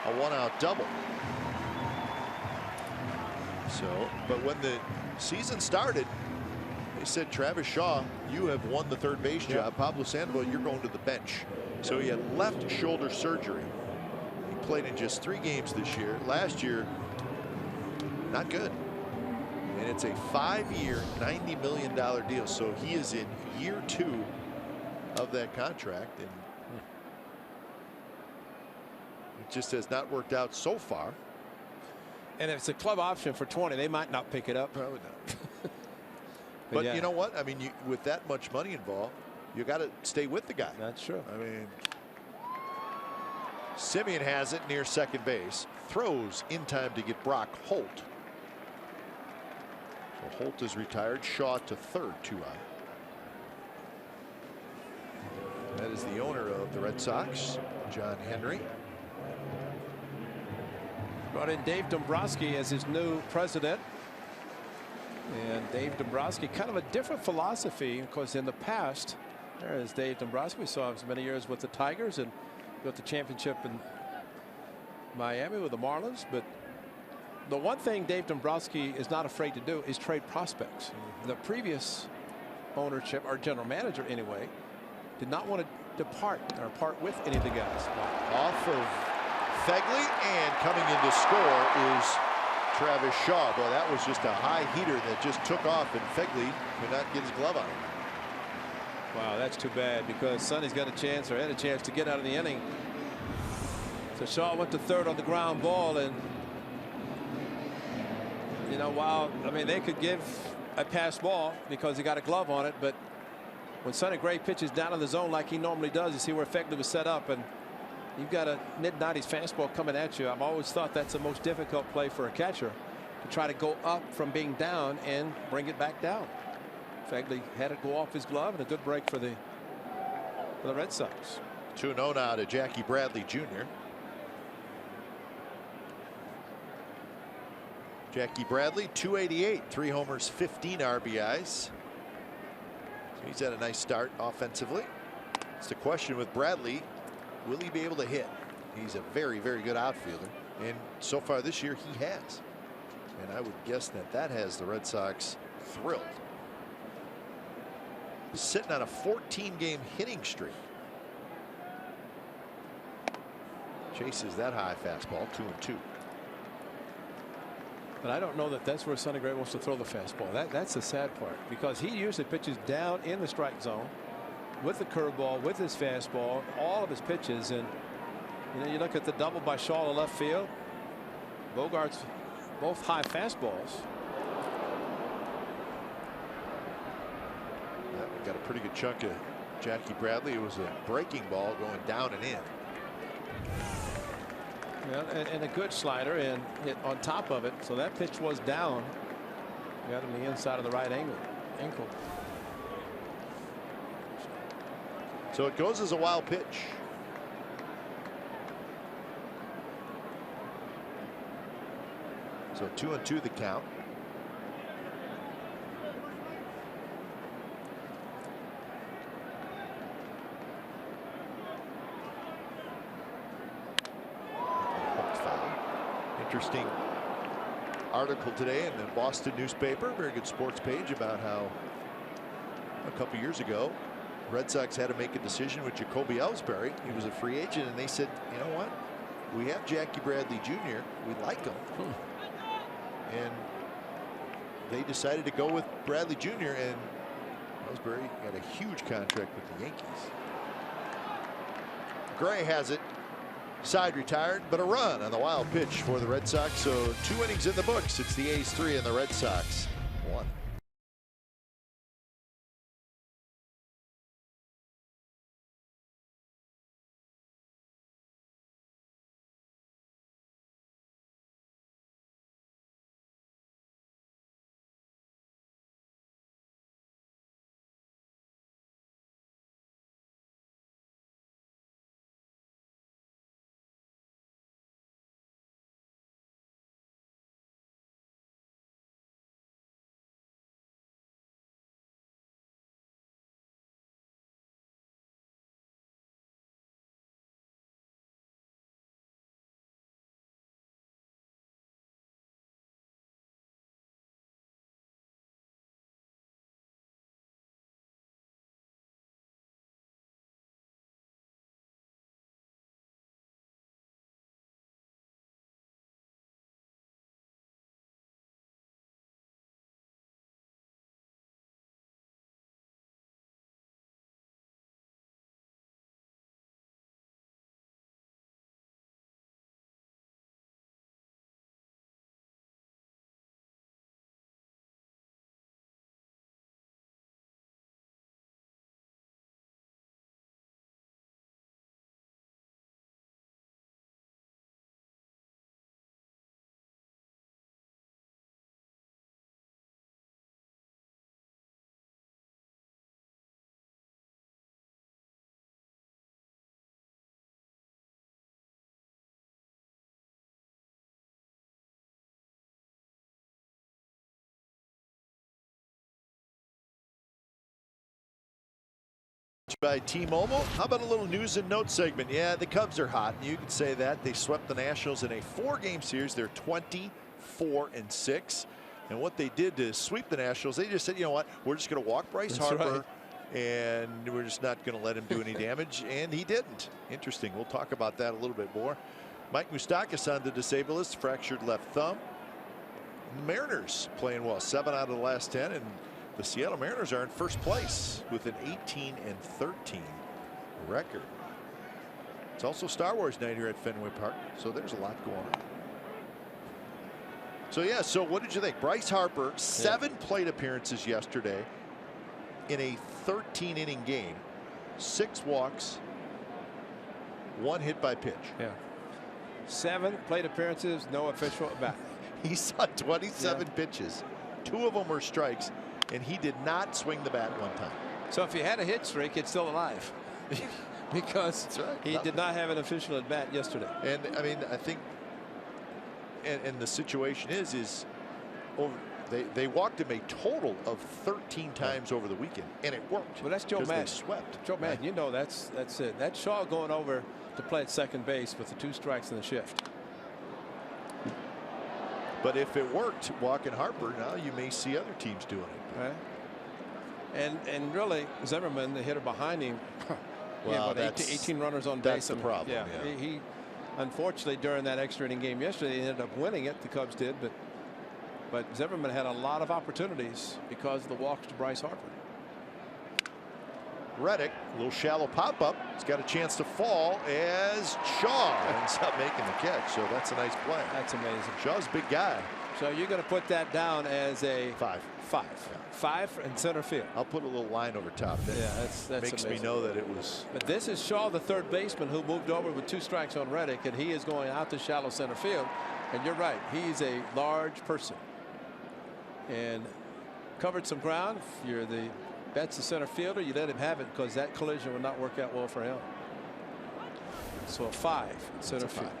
a 1-out double. So, but when the season started, they said, Travis Shaw, you have won the third base job. Pablo Sandoval, you're going to the bench. So he had left shoulder surgery. He played in just 3 games this year. Last year, not good. And it's a 5-year, $90 million deal. So he is in year 2 of that contract. And it just has not worked out so far. And if it's a club option for 20, they might not pick it up. Probably not. But yeah, you know what? I mean, with that much money involved, you got to stay with the guy. That's true. I mean, Simeon has it near second base. Throws in time to get Brock Holt. So Holt is retired. Shaw to third, 2-out. That is the owner of the Red Sox, John Henry. Brought in Dave Dombrowski as his new president. And Dave Dombrowski, kind of a different philosophy, because in the past, there is Dave Dombrowski. We saw him for many years with the Tigers and built the championship in Miami with the Marlins. But the one thing Dave Dombrowski is not afraid to do is trade prospects. The previous ownership, or general manager anyway, did not want to to part with any of the guys. Off of Fegley, and coming in to score is Travis Shaw. Boy, that was just a high heater that just took off, and Fegley could not get his glove on it. Wow, that's too bad, because Sonny's got a chance, or had a chance, to get out of the inning. So Shaw went to third on the ground ball, and you know, while I mean they could give a pass ball because he got a glove on it, but when Sonny Gray pitches down in the zone like he normally does, you see where Fegley was set up, and you've got a mid-90s fastball coming at you. I've always thought that's the most difficult play for a catcher, to try to go up from being down and bring it back down. Fegley had it go off his glove, and a good break for the Red Sox. 2-0 now to Jackie Bradley Jr. Jackie Bradley, 288, 3 homers, 15 RBIs. So he's had a nice start offensively. It's the question with Bradley, will he be able to hit? He's a very, very good outfielder, and so far this year he has. And I would guess that has the Red Sox thrilled. He's sitting on a 14-game hitting streak. Chases that high fastball, 2-2. But I don't know that that's where Sonny Gray wants to throw the fastball. That's the sad part, because he usually pitches down in the strike zone with the curveball, with his fastball, all of his pitches. And you know, you look at the double by Shaw to left field. Bogart's both high fastballs. Yeah, we got a pretty good chunk of Jackie Bradley. It was a breaking ball going down and in. Yeah, and a good slider, and hit on top of it. So that pitch was down. Got him the inside of the right ankle. So it goes as a wild pitch. So 2-2 the count. Interesting article today in the Boston newspaper, very good sports page, about how a couple years ago Red Sox had to make a decision with Jacoby Ellsbury. He was a free agent, and they said, you know what, we have Jackie Bradley Jr. We like him. And they decided to go with Bradley Jr. and Ellsbury got a huge contract with the Yankees. Gray has it. Side retired, but a run on the wild pitch for the Red Sox. So 2 innings in the books. It's the A's 3 and the Red Sox 1. By T-Mobile. How about a little news and notes segment? Yeah, the Cubs are hot. You could say that. They swept the Nationals in a 4-game series. They're 24-6. And what they did to sweep the Nationals, they just said, you know what, we're just going to walk Bryce Harper and we're just not going to let him do any damage, and he didn't. Interesting. We'll talk about that a little bit more. Mike Moustakas on the disabled list, fractured left thumb. The Mariners playing well, 7 out of the last 10, and the Seattle Mariners are in first place with an 18-13 record. It's also Star Wars night here at Fenway Park, so there's a lot going on. So yeah, so what did you think? Bryce Harper, 7 plate appearances yesterday in a 13-inning game, 6 walks, 1 hit by pitch. Yeah. 7 plate appearances, no official at bat. He saw 27 pitches. 2 of them were strikes, and he did not swing the bat one time. So if he had a hit streak, it's still alive. Because he did not have an official at bat yesterday. And I mean, I think, and the situation is over. They walked him a total of 13 times over the weekend, and it worked. Well, that's Joe Madden. They swept. Joe Madden, you know that's it. That's Shaw going over to play at second base with the 2 strikes in the shift. But if it worked, walking Harper, now you may see other teams doing it. Right. And really, Zimmerman, the hitter behind him, well, that's 18 runners on base. That's the problem. Yeah. He unfortunately during that extra inning game yesterday, he ended up winning it. The Cubs did, but Zimmerman had a lot of opportunities because of the walks to Bryce Harper. Reddick, a little shallow pop up. He's got a chance to fall as Shaw ends up making the catch. So that's a nice play. That's amazing. Shaw's a big guy. So you're going to put that down as a 5. 5. 5 in center field. I'll put a little line over top. That makes amazing. me know that it was. But this is Shaw, the third baseman, who moved over with 2 strikes on Reddick, and he is going out to shallow center field. And you're right, he's a large person and covered some ground. If you're the Betts the center fielder, you let him have it because that collision will not work out well for him. So a 5 in center field.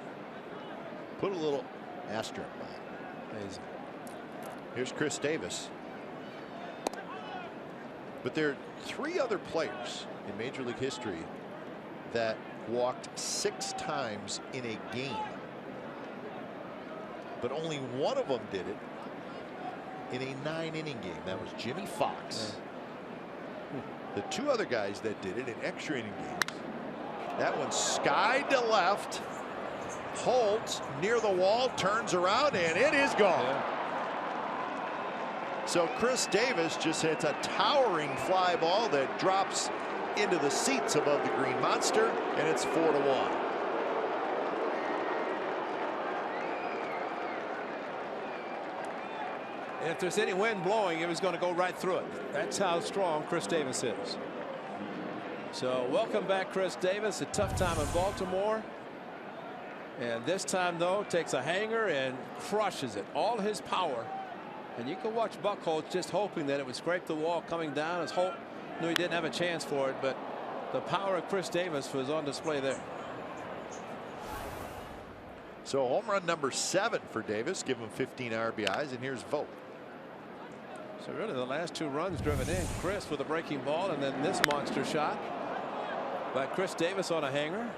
Put a little asterisk by it. Amazing. Here's Chris Davis. But there are 3 other players in Major League history that walked 6 times in a game. But only one of them did it in a 9-inning game. That was Jimmy Fox. The 2 other guys that did it in extra inning games. That one skied to left. Holds near the wall, turns around, and it is gone. Yeah. So Chris Davis just hits a towering fly ball that drops into the seats above the Green Monster, and it's 4-1. And if there's any wind blowing, it was going to go right through it. That's how strong Chris Davis is. So welcome back, Chris Davis. A tough time in Baltimore. And this time, though, takes a hanger and crushes it. All his power. And you can watch Buchholz just hoping that it would scrape the wall coming down. As Holt knew he didn't have a chance for it, but the power of Chris Davis was on display there. So home run number 7 for Davis, give him 15 RBIs, and here's Vogt. So really the last 2 runs driven in. Chris with a breaking ball, and then this monster shot by Chris Davis on a hanger.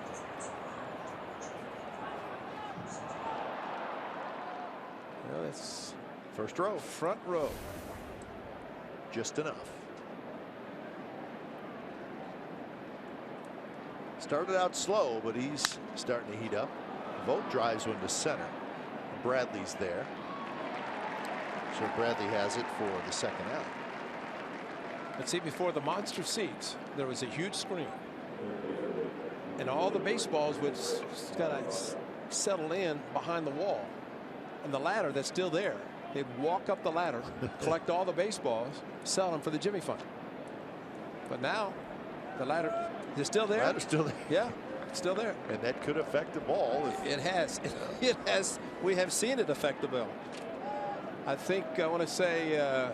Well, it's first row. Front row. Just enough. Started out slow, but he's starting to heat up. Vogt drives one to center. Bradley's there. So Bradley has it for the second out. Let's see, before the monster seats, there was a huge screen. And all the baseballs would kind of settle in behind the wall. And the ladder that's still there, they'd walk up the ladder, collect all the baseballs, sell them for the Jimmy Fund. But now the ladder is still there. Ladder's still there. Yeah, it's still there. And that could affect the ball. It has. It has. We have seen it affect the ball. I think I want to say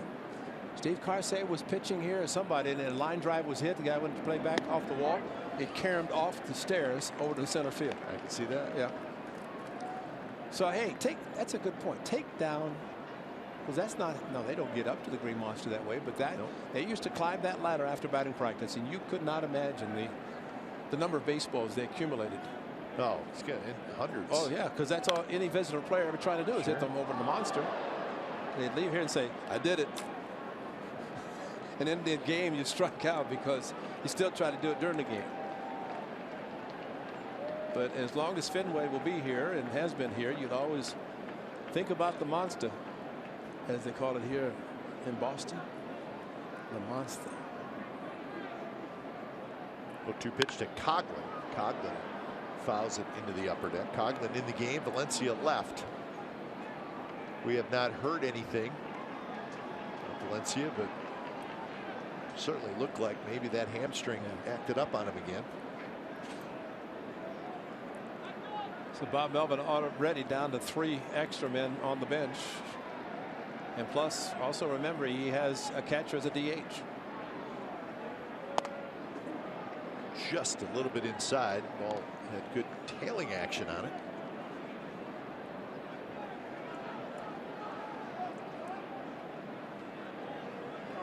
Steve Carsey was pitching here, or somebody, and a line drive was hit. The guy went to play back off the wall. It caromed off the stairs over to the center field. I can see that. Yeah. So hey, that's a good point. Take down, because that's not, no, they don't get up to the Green Monster that way, but that they used to climb that ladder after batting practice, and you could not imagine the number of baseballs they accumulated. Oh, it's good. Hundreds. Oh yeah, because that's all any visitor player ever trying to do is hit them over the Monster. They'd leave here and say, I did it. And in the game, you strike out because you still try to do it during the game. But as long as Fenway will be here and has been here, you'd always think about the monster, as they call it here in Boston. The monster. 0-2 pitch to Coghlan. Coghlan fouls it into the upper deck. Coghlan in the game. Valencia left. We have not heard anything of Valencia, but certainly looked like maybe that hamstring acted up on him again. So Bob Melvin already down to 3 extra men on the bench. And plus, also remember, he has a catcher as a DH. Just a little bit inside. Ball had good tailing action on it.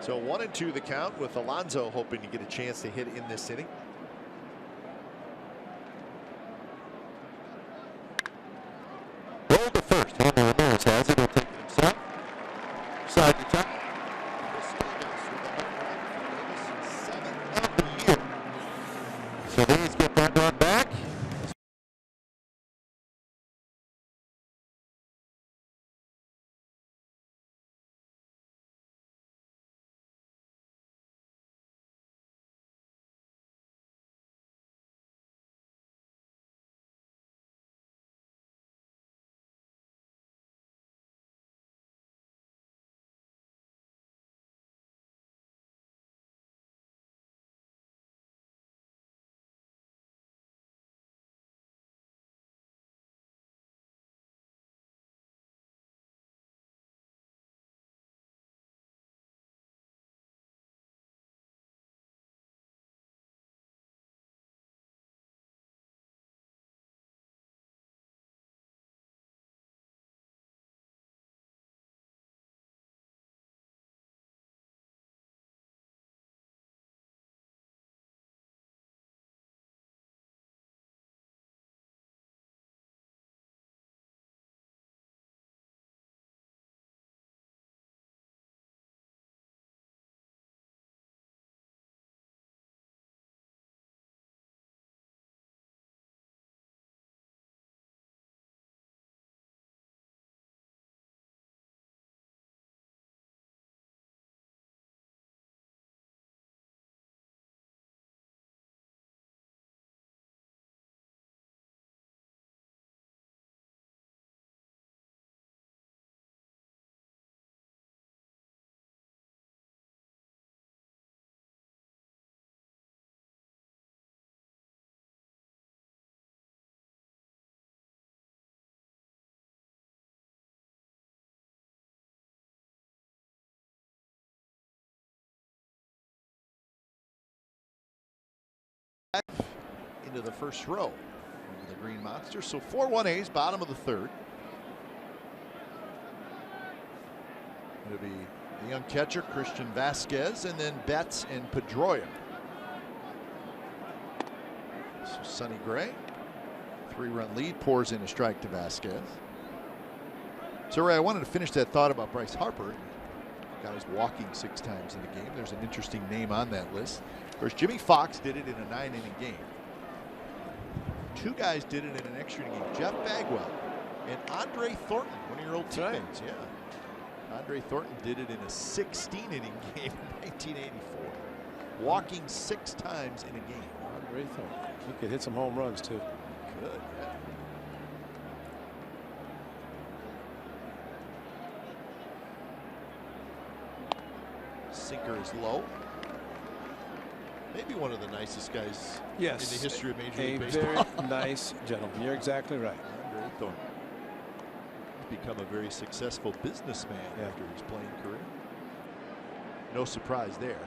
So 1-2 the count, with Alonso hoping to get a chance to hit in this inning. Roll to first. Henry Ramirez has it. He'll take it himself. Side to top. Seventh of the year. So these get that dog back. Into the first row of the Green Monster. So 4-1 A's, bottom of the third. It'll be the young catcher Christian Vasquez, and then Betts and Pedroia. So Sonny Gray, 3-run lead, pours in a strike to Vasquez. So Ray, I wanted to finish that thought about Bryce Harper. The guy's walking 6 times in the game. There's an interesting name on that list. Of course, Jimmy Fox did it in a 9-inning game. 2 guys did it in an extra inning game. Jeff Bagwell and Andre Thornton, one of your old teammates. Right. Yeah. Andre Thornton did it in a 16-inning game in 1984. Walking 6 times in a game. Andre Thornton. He could hit some home runs too. Good. Yeah. Sinker is low. Maybe one of the nicest guys in the history of Major League Baseball. A very nice gentleman. You're exactly right. Andre Thornton. He's become a very successful businessman after his playing career. No surprise there.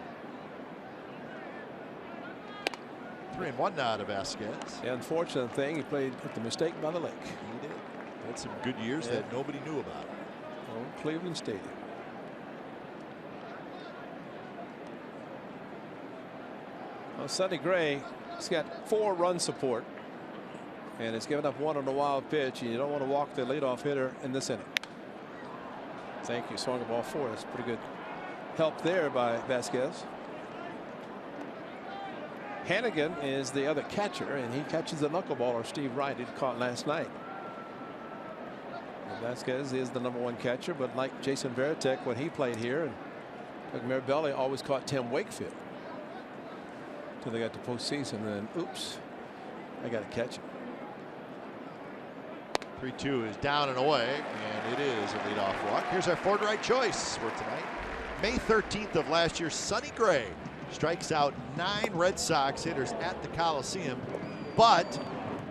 3-1 now to Vasquez. The unfortunate thing, he played at the Mistake by the Lake. He did. Had some good years that nobody knew about. Oh, Cleveland Stadium. Well, Sonny Gray, he's got 4 run support, and it's given up 1 on a wild pitch, and you don't want to walk the leadoff hitter in this inning. Thank you. Swung a ball 4. That's pretty good help there by Vasquez. Hannigan is the other catcher, and he catches the knuckleballer Steve Wright had caught last night. And Vasquez is the #1 catcher, but like Jason Varitek when he played here, and Doug Mirabelli always caught Tim Wakefield until they got to postseason, and then oops, I got to catch him. 3-2 is down and away, and it is a leadoff walk. Here's our Ford right choice for tonight. May 13th of last year, Sonny Gray strikes out 9 Red Sox hitters at the Coliseum, but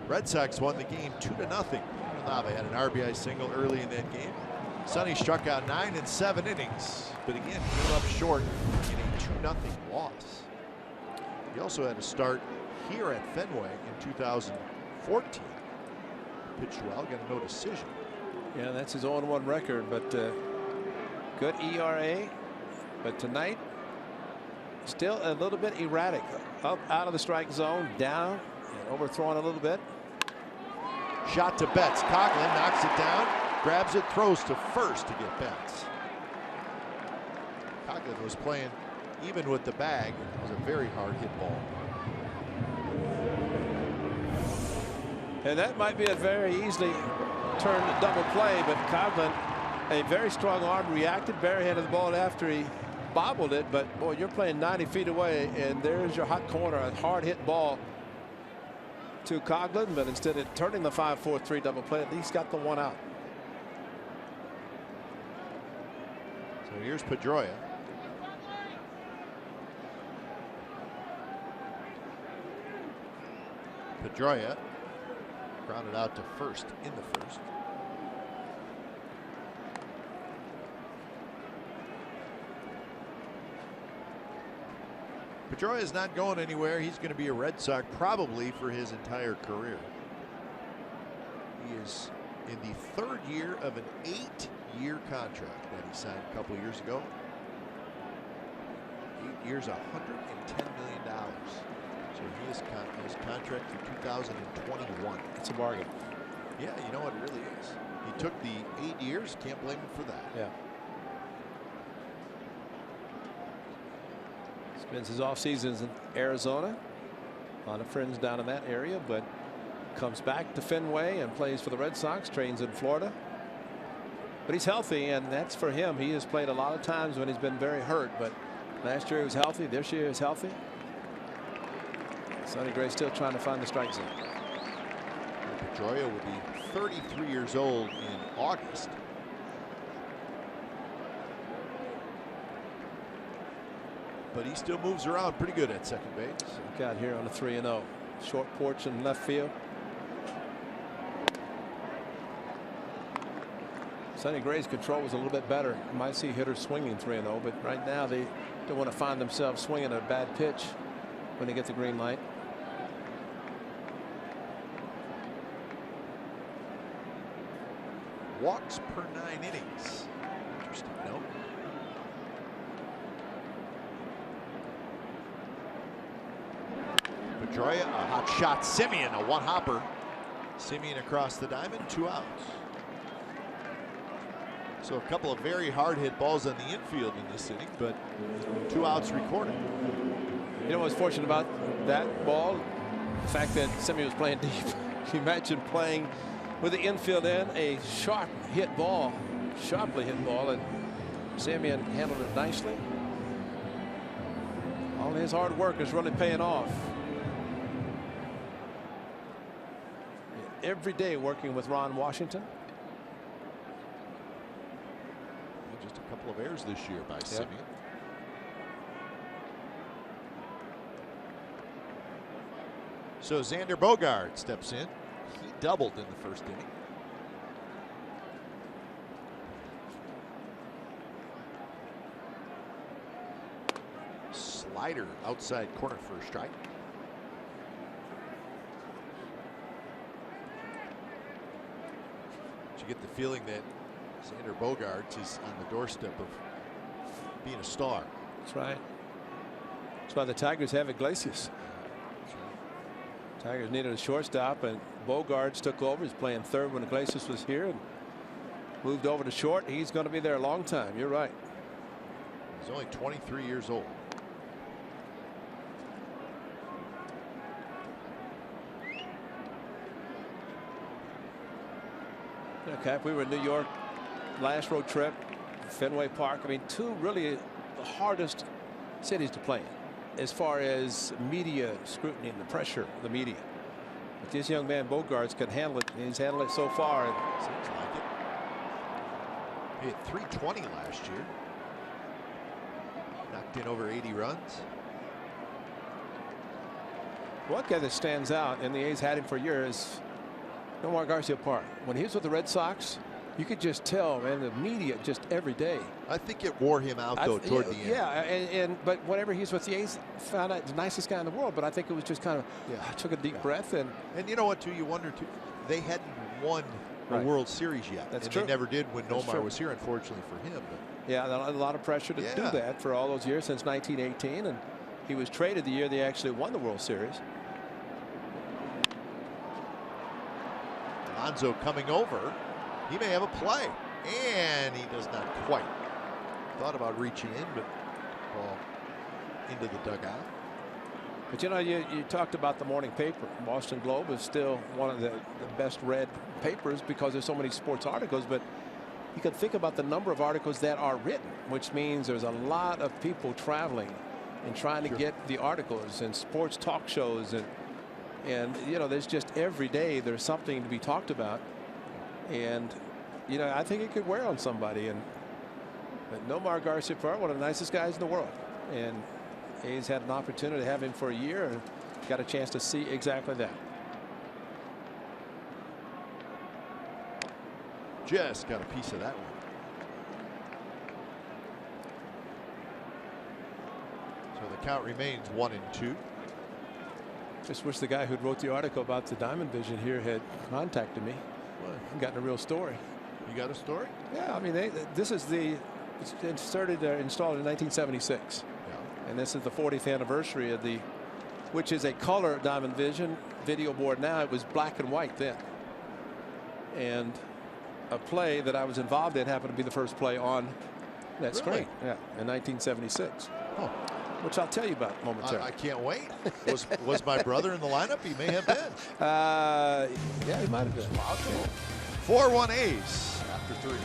Red Sox won the game 2-0. Nava had an RBI single early in that game. Sonny struck out 9 in 7 innings, but again came up short in a 2-0 loss. He also had a start here at Fenway in 2014. Pitched well, got a no decision. Yeah, that's his 0-1 record, but good ERA. But tonight, still a little bit erratic. Up out of the strike zone, down, and overthrown a little bit. Shot to Betts. Coughlin knocks it down, grabs it, throws to first to get Betts. Coughlin was playing even with the bag. It was a very hard hit ball. And that might be a very easily turned double play, but Coughlin, a very strong arm, reacted barehanded the ball after he bobbled it, but boy, you're playing 90 feet away, and there's your hot corner, a hard hit ball to Coughlin, but instead of turning the 5-4-3 double play, at least got the 1 out. So here's Pedroia. Pedroia grounded out to first in the first. Pedroia is not going anywhere. He's going to be a Red Sox probably for his entire career. He is in the 3rd year of an 8-year contract that he signed a couple years ago. 8 years, $110 million. So his contract through 2021. It's a bargain. Yeah, you know what, it really is. He took the 8 years. Can't blame him for that. Yeah. Spends his off seasons in Arizona. A lot of friends down in that area, but comes back to Fenway and plays for the Red Sox. Trains in Florida. But he's healthy, and that's for him. He has played a lot of times when he's been very hurt, but last year he was healthy. This year he's healthy. Sonny Gray still trying to find the strike zone. Pedroia will be 33 years old in August. But he still moves around pretty good at second base. Got here on a 3-0. Short porch in left field. Sonny Gray's control was a little bit better. You might see hitters swinging 3-0, but right now they don't want to find themselves swinging a bad pitch when they get the green light. Walks per 9 innings. Interesting note. Pedroia, a hot shot. Simeon, a one-hopper. Simeon across the diamond, 2 outs. So a couple of very hard hit balls on the infield in this inning, but 2 outs recorded. You know what's fortunate about that ball? The fact that Simeon was playing deep. Can you imagine playing with the infield in a sharp hit ball, sharply hit ball, and Simeon handled it nicely. All his hard work is really paying off. Every day working with Ron Washington. Just a couple of errors this year by Simeon. So Xander Bogaerts steps in. He doubled in the first inning. Slider outside corner for a strike. But you get the feeling that Xander Bogaerts is on the doorstep of being a star. That's right. That's why the Tigers have Iglesias. Tigers needed a shortstop, and Bogaerts took over. He's playing third when Iglesias was here and moved over to short. He's going to be there a long time. You're right. He's only 23 years old. Okay, if we were in New York, last road trip, Fenway Park, I mean, two really the hardest cities to play in as far as media scrutiny and the pressure of the media. But this young man Bogarts can handle it, and he's handled it so far. Seems like it. He hit 320 last year. Knocked in over 80 runs. One guy that stands out, and the A's had him for years, Nomar Garcia Park. When he was with the Red Sox, you could just tell, man, the media just every day. I think it wore him out, though, toward the end. Yeah, but whenever he's with the A's, found out the nicest guy in the world. But I think it was just kind of, took a deep breath. And you know what, too? You wonder, too, they hadn't won a World Series yet. That's and true. They never did when Nomar was here, unfortunately for him. But. Yeah, a lot of pressure to do that for all those years since 1918. And he was traded the year they actually won the World Series. Alonso coming over. He may have a play. And he does not quite. Thought about reaching in, but ball into the dugout. But you know, you talked about the morning paper. Boston Globe is still one of the best read papers because there's so many sports articles. But you can think about the number of articles that are written, which means there's a lot of people traveling and trying to get the articles, and sports talk shows, and you know, there's just every day there's something to be talked about. And you know, I think it could wear on somebody. But Nomar Garcia Park, one of the nicest guys in the world, and A's had an opportunity to have him for a year and got a chance to see exactly that. Just got a piece of that one. So the count remains 1-2. Just wish the guy who wrote the article about the Diamond Vision here had contacted me. Well, gotten a real story. You got a story? Yeah, I mean, this is it's installed in 1976. Yeah. And this is the 40th anniversary of which is a color Diamond Vision video board now. It was black and white then. And a play that I was involved in happened to be the first play on that screen. Yeah, in 1976. Oh. Which I'll tell you about momentarily. I can't wait. Was my brother in the lineup? He may have been. Yeah, he might have been. 4-1 A's after 3.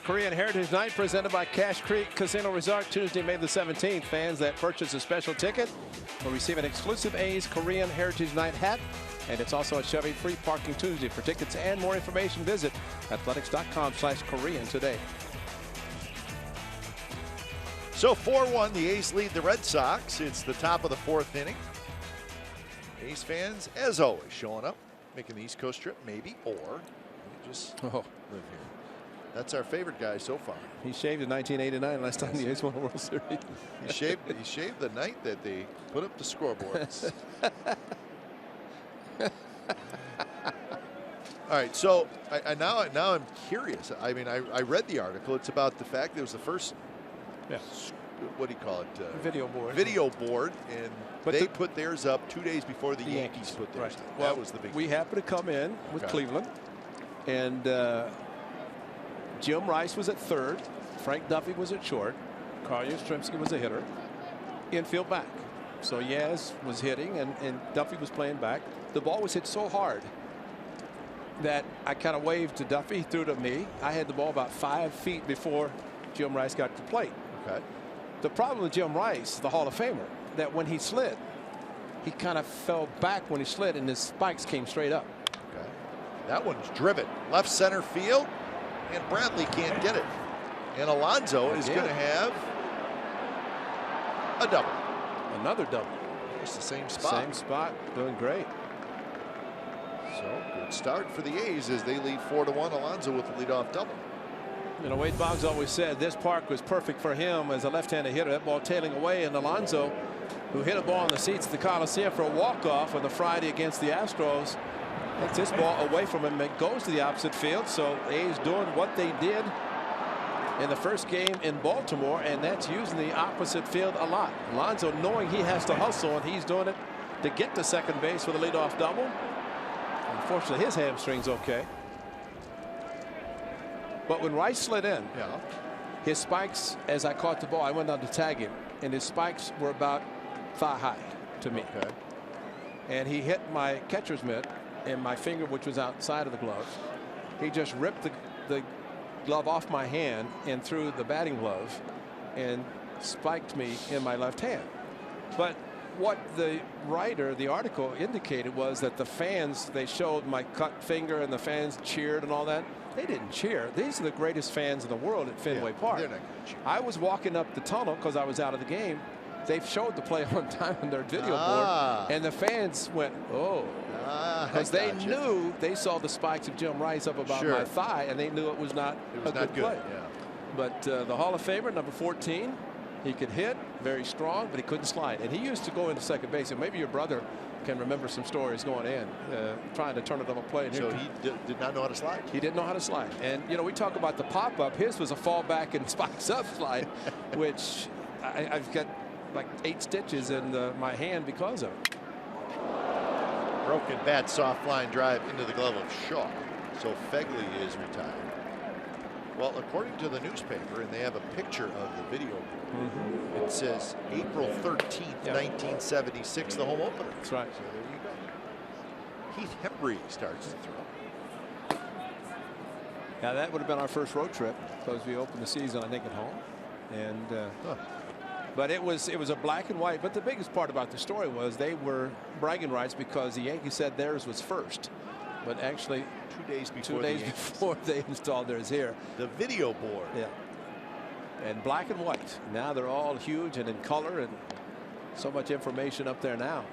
Korean Heritage Night presented by Cache Creek Casino Resort, Tuesday, May the 17th. Fans that purchase a special ticket will receive an exclusive A's Korean Heritage Night hat, and it's also a Chevy free parking Tuesday. For tickets and more information, visit athletics.com/Korean today. So 4-1, the A's lead the Red Sox. It's the top of the 4th inning. A's fans, as always, showing up, making the East Coast trip, maybe, or just live here. That's our favorite guy so far. He shaved in 1989, last time the A's won a World Series. He shaved the night that they put up the scoreboards. All right, so now I'm curious. I mean, I read the article. It's about the fact that it was the first, what do you call it? Video board. Video board, and they put theirs up 2 days before the Yankees put theirs up. Well, that was the big we happened to come in with Cleveland, and Jim Rice was at third. Frank Duffy was at short. Carl Yastrzemski was a hitter. Infield back. So Yaz was hitting, and Duffy was playing back. The ball was hit so hard that I kind of waved to Duffy, threw to me. I had the ball about 5 feet before Jim Rice got to the plate. Okay. The problem with Jim Rice, the Hall of Famer, that when he slid, he kind of fell back when he slid, and his spikes came straight up. Okay. That one's driven left center field, and Bradley can't get it. And Alonso is going to have a double. Another double. It's the same spot. Same spot. Doing great. So good start for the A's as they lead 4-1. Alonso with the leadoff double. You know, Wade Boggs always said this park was perfect for him as a left-handed hitter. That ball tailing away, and Alonso, who hit a ball on the seats at the Coliseum for a walk-off on the Friday against the Astros, takes this ball away from him and goes to the opposite field. So the A's doing what they did in the first game in Baltimore, and that's using the opposite field a lot. Alonso, knowing he has to hustle, and he's doing it to get to second base with a leadoff double. Unfortunately, his hamstring's okay. But when Rice slid in, his spikes, as I caught the ball, I went down to tag him, and his spikes were about thigh high to me. Okay. And he hit my catcher's mitt and my finger, which was outside of the glove. He just ripped the glove off my hand and threw the batting glove and spiked me in my left hand. But what the writer, the article indicated was that the fans, they showed my cut finger and the fans cheered and all that. They didn't cheer. These are the greatest fans in the world at Fenway Park. They're not gonna cheer. I was walking up the tunnel because I was out of the game. They showed the play on time on their video board, and the fans went, oh, because they knew, they saw the spikes of Jim Rice up about my thigh, and they knew it was not a good play. But the Hall of Famer, number 14, he could hit, very strong, but he couldn't slide. And he used to go into second base, and maybe your brother can remember some stories going in, trying to turn it on a play. So he did not know how to slide? He didn't know how to slide. And, you know, we talk about the pop-up. His was a fall back and spikes up slide, which I've got like 8 stitches in my hand because of it. Broken bat, soft line drive into the glove of Shaw. So Fegley is retired. Well, according to the newspaper, and they have a picture of the video, it says April 13th, 1976, the home opener. That's right. So there you go. Heath Hembree starts to throw. Now that would have been our first road trip because we opened the season, I think, at home. And but it was a black and white. But the biggest part about the story was they were bragging rights because the Yankees said theirs was first. But actually, 2 days before, before they installed theirs here. The video board. Yeah. And black and white. Now they're all huge and in color, and so much information up there now.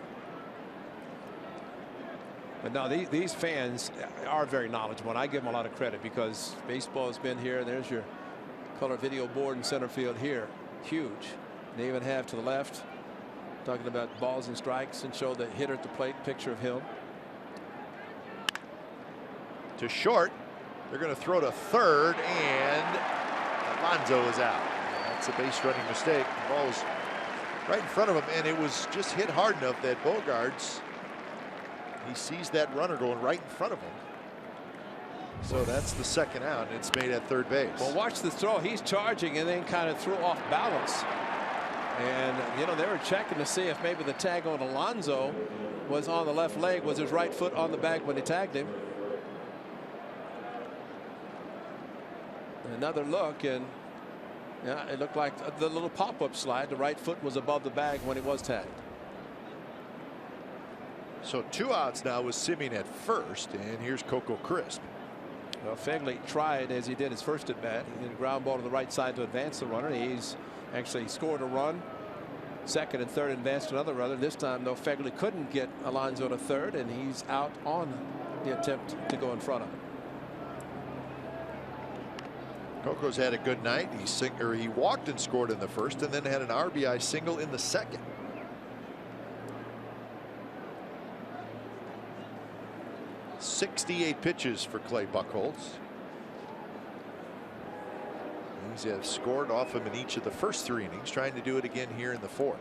But no, these fans are very knowledgeable, and I give them a lot of credit because baseball has been here. There's your color video board in center field here. Huge. They even have to the left, talking about balls and strikes, and show the hitter at the plate, picture of him. To short. They're going to throw to third, and Alonso is out. That's a base running mistake. The ball's right in front of him, and it was just hit hard enough that Bogaerts, he sees that runner going right in front of him. So that's the second out, and it's made at third base. Well, watch the throw. He's charging and then kind of threw off balance. And, you know, they were checking to see if maybe the tag on Alonso was on the left leg. Was his right foot on the bag when he tagged him? Another look, and yeah, it looked like the little pop-up slide. The right foot was above the bag when he was tagged. So 2 outs now with Simeon at first, and here's Coco Crisp. Well, Fegley tried, as he did his first at bat, and then ground ball to the right side to advance the runner. He's actually scored a run. Second and third advanced another runner. This time, though, Fegley couldn't get Alonso to third, and he's out on the attempt to go in front of him. Coco's had a good night. He walked and scored in the first, and then had an RBI single in the second. .68 pitches for Clay Buchholz. He's scored off him in each of the first 3 innings, trying to do it again here in the 4th.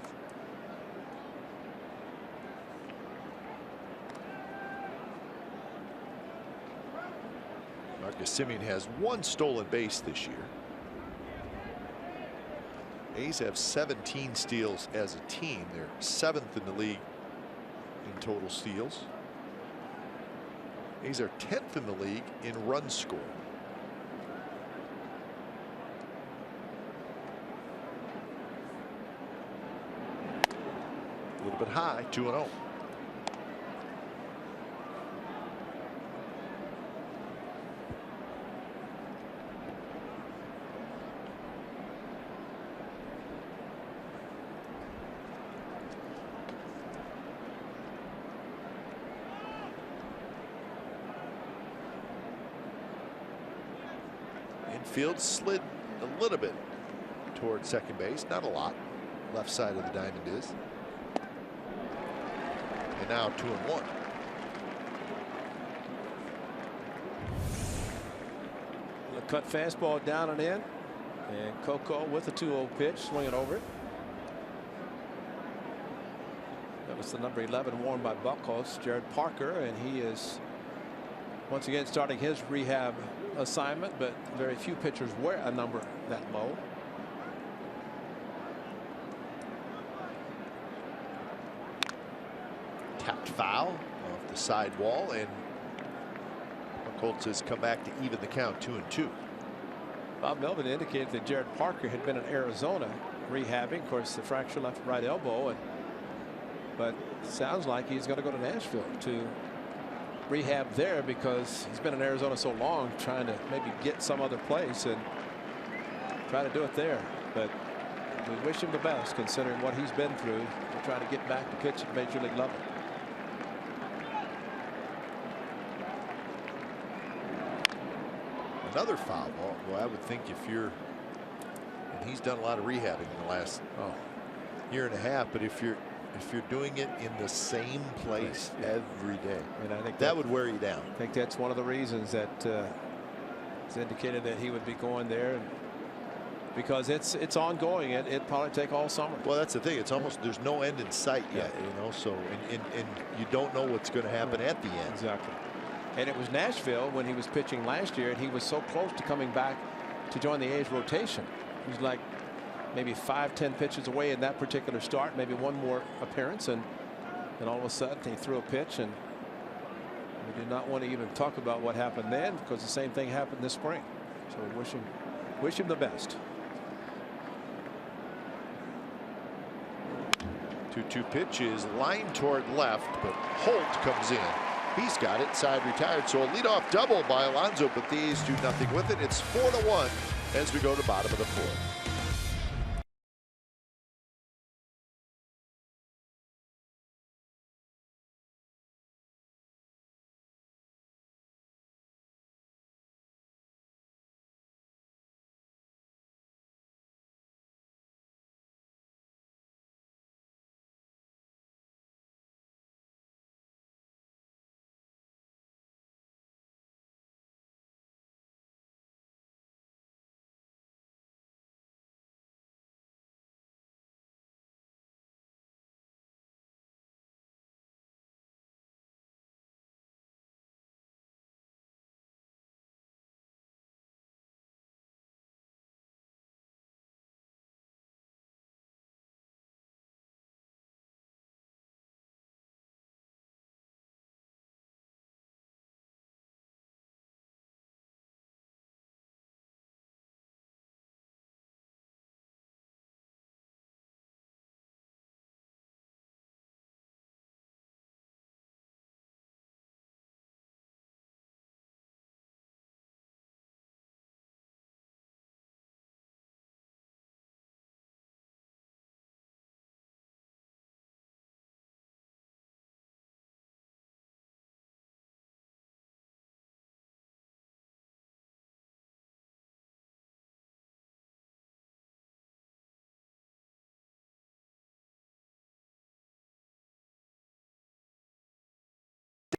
Marcus Semien has 1 stolen base this year. A's have 17 steals as a team. They're 7th in the league in total steals. A's are 10th in the league in runs scored. A little bit high, 2-0. Infield slid a little bit toward second base, not a lot. Left side of the diamond is. And now 2-1. A cut fastball down and in, and Coco with a 2-0 pitch, swinging over it. That was the number 11 worn by Buchholz, Jared Parker, and he is once again starting his rehab assignment, but very few pitchers wear a number that low. Tapped foul off the side wall, and Buchholz has come back to even the count, 2-2. Bob Melvin indicated that Jared Parker had been in Arizona rehabbing, of course, the fracture left right elbow, but sounds like he's going to go to Nashville to rehab there because he's been in Arizona so long, trying to maybe get some other place and try to do it there. But we wish him the best, considering what he's been through, to try to get back to pitch at Major League level. Another foul ball. Well, I would think if you're, and he's done a lot of rehabbing in the last year and a half, but if you're doing it in the same place every day, and I think that would wear you down. I think that's one of the reasons that it's indicated that he would be going there, because it's ongoing. It probably take all summer. Well, that's the thing. It's almost, there's no end in sight yet, you know. So and you don't know what's going to happen at the end. Exactly. And it was Nashville when he was pitching last year, and he was so close to coming back to join the A's rotation. He was like maybe 5-10 pitches away in that particular start, maybe one more appearance, and all of a sudden he threw a pitch, and we did not want to even talk about what happened then, because the same thing happened this spring. So we wish him the best. 2-2 pitch is lined toward left, but Holt comes in. He's got it, side retired. So a leadoff double by Alonso, but the A's do nothing with it. It's 4-1 as we go to bottom of the 4th.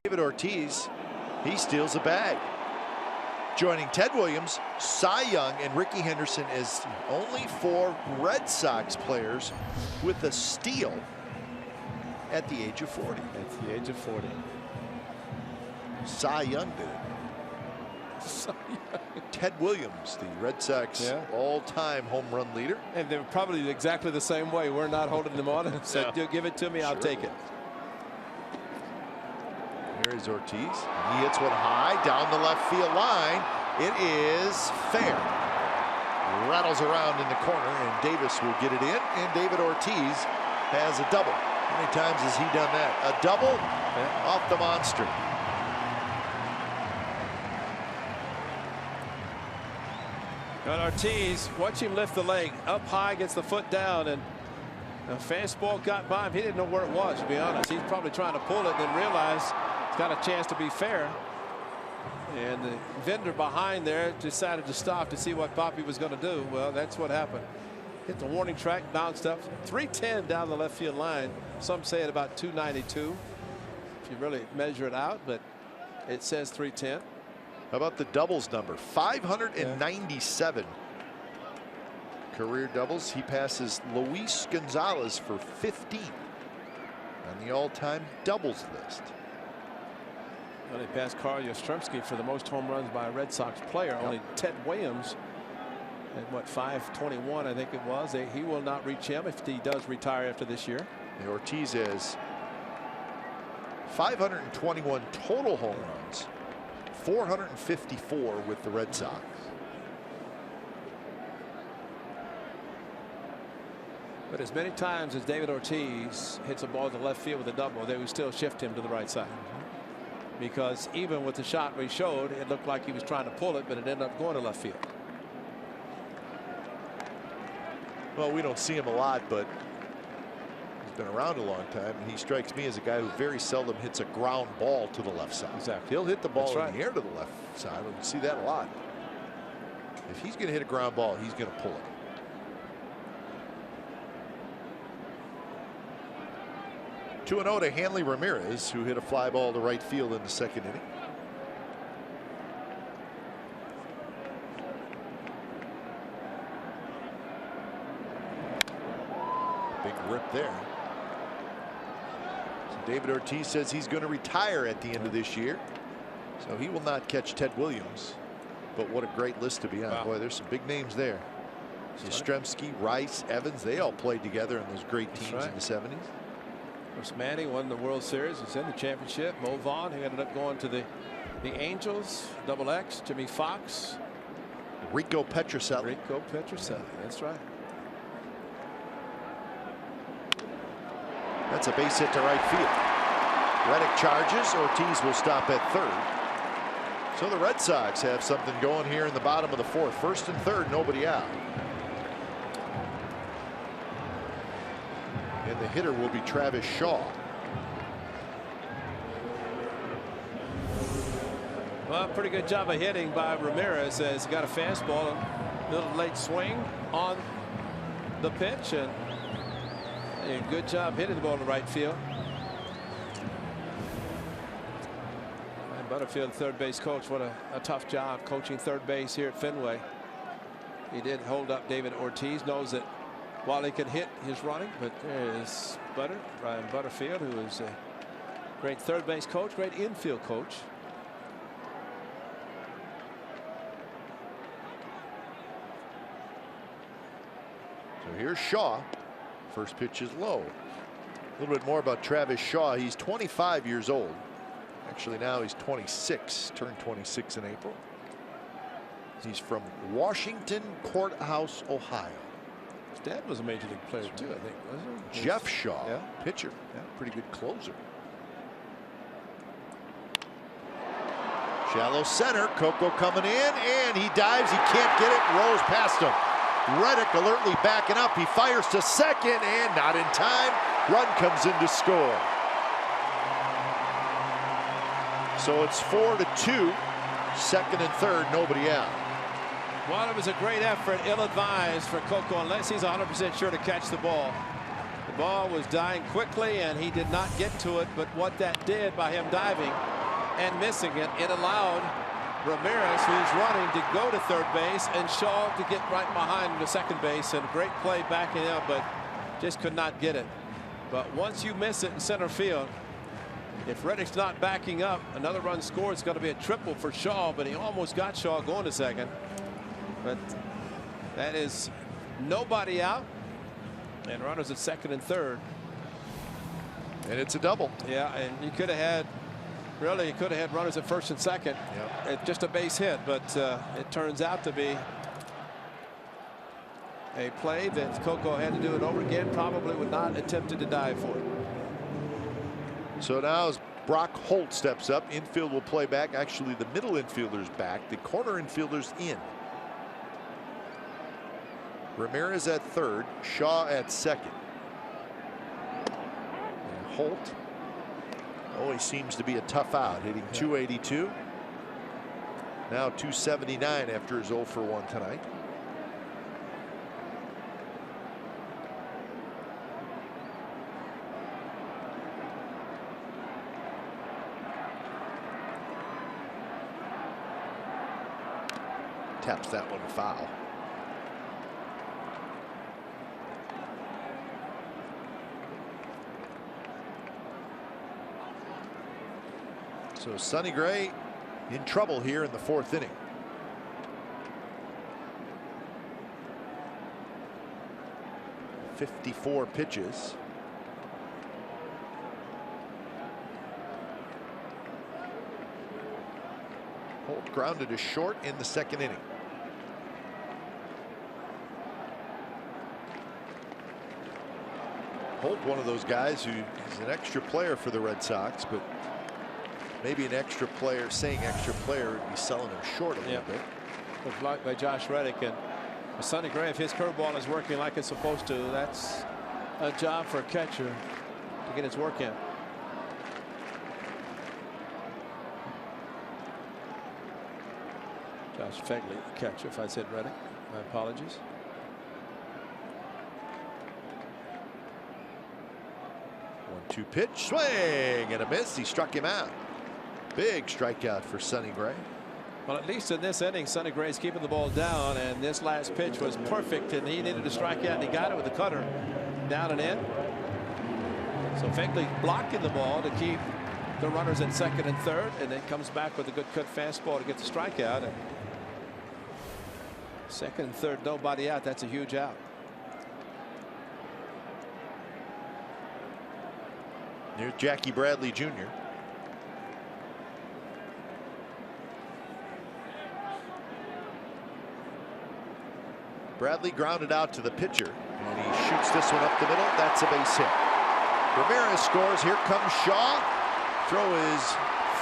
David Ortiz, he steals a bag. Joining Ted Williams, Cy Young, and Ricky Henderson as only 4 Red Sox players with a steal at the age of 40. At the age of 40. Cy Young did it. Ted Williams, the Red Sox all-time home run leader. And they were probably exactly the same way. We're not holding them on. So give it to me, I'll take it. Here is Ortiz. He hits one high down the left field line. It is fair. Rattles around in the corner, and Davis will get it in. And David Ortiz has a double. How many times has he done that? A double off the monster. And Ortiz, watch him lift the leg up high, gets the foot down, and a fastball got by him. He didn't know where it was, to be honest. He's probably trying to pull it and then realize he's got a chance to be fair. And the vendor behind there decided to stop to see what Poppy was going to do. Well, that's what happened. Hit the warning track, bounced up 310 down the left field line. Some say at about 292 if you really measure it out, but it says 310. How about the doubles number? 597 career doubles. He passes Luis Gonzalez for 15 on the all-time doubles list. Well, he passed Carl Yastrzemski for the most home runs by a Red Sox player. Only Ted Williams at what, 521 I think it was. He will not reach him if he does retire after this year. And Ortiz has 521 total home runs. 454 with the Red Sox. But as many times as David Ortiz hits a ball to left field with a double, they would still shift him to the right side. Because even with the shot we showed, it looked like he was trying to pull it, but it ended up going to left field. Well, we don't see him a lot, but he's been around a long time, and he strikes me as a guy who very seldom hits a ground ball to the left side. Exactly. He'll hit the ball That's right. in the air to the left side. We see that a lot. If he's going to hit a ground ball, he's going to pull it. Two 2-0 to Hanley Ramirez, who hit a fly ball to right field in the second inning. Big rip there. So David Ortiz says he's going to retire at the end of this year. So he will not catch Ted Williams. But what a great list to be on. Wow. Boy, there's some big names there. Yastrzemski, Rice, Evans, they all played together in those great teams in the 70s. Of course, Manny won the World Series. He's in the championship. Mo Vaughn, who ended up going to the Angels. Double X, Jimmy Fox. Rico Petrocelli. Rico Petrocelli, that's right. That's a base hit to right field. Reddick charges. Ortiz will stop at third. So the Red Sox have something going here in the bottom of the fourth. First and third, nobody out. And the hitter will be Travis Shaw. Well, pretty good job of hitting by Ramirez. As he got a fastball, a little late swing on the pitch, and a good job hitting the ball to right field. And Butterfield, third base coach, what a tough job coaching third base here at Fenway. He did hold up David Ortiz. Knows that while he can hit his running, but there is Brian Butterfield, who is a great third base coach, great infield coach. So here's Shaw. First pitch is low. A little bit more about Travis Shaw. He's 25 years old. Actually, now he's 26. Turned 26 in April. He's from Washington Courthouse, Ohio. His dad was a major league player too, I think, wasn't he? Jeff Shaw, pitcher. Pretty good closer. Shallow center. Coco coming in, and he dives. He can't get it. Rolls past him. Reddick alertly backing up. He fires to second, and not in time. Run comes in to score. So it's 4-2. Second and third, nobody out. Well, it was a great effort, ill-advised for Coco, unless he's 100% sure to catch the ball. The ball was dying quickly, and he did not get to it. But what that did by him diving and missing it, it allowed Ramirez, who's running, to go to third base, and Shaw to get right behind him to second base. And a great play backing up, but just could not get it. But once you miss it in center field, if Reddick's not backing up, another run scored. It's going to be a triple for Shaw, but he almost got Shaw going to second. But that is nobody out, and runners at second and third. And it's a double. Yeah, and you could have had, really, you could have had runners at first and second. Yep. Just a base hit, but it turns out to be a play that Coco had to do it over again. Probably would not attempted to dive for it. So now as Brock Holt steps up, infield will play back. Actually, the middle infielder's back, the corner infielder's in. Ramirez at third, Shaw at second. And Holt always seems to be a tough out, hitting .282. Now .279 after his 0 for 1 tonight. Taps that one foul. So Sonny Gray in trouble here in the 4th inning. .54 pitches. Holt grounded to short in the 2nd inning. Holt, one of those guys who is an extra player for the Red Sox, but maybe an extra player, saying extra player, would be selling him short a little bit. Was blocked by Josh Reddick, and Sonny Gray, if his curveball is working like it's supposed to, that's a job for a catcher to get its work in. Josh Fegley, catcher. If I said Reddick, my apologies. One-two pitch, swing and a miss. He struck him out. Big strikeout for Sonny Gray. Well, at least in this inning, Sonny Gray's keeping the ball down, and this last pitch was perfect, and he needed to strike out, and he got it with the cutter down and in. So Fegley blocking the ball to keep the runners at second and third, and then comes back with a good cut fastball to get the strikeout. And second and third, nobody out. That's a huge out. Here's Jackie Bradley Jr. Bradley grounded out to the pitcher, and he shoots this one up the middle. That's a base hit. Ramirez scores. Here comes Shaw. Throw is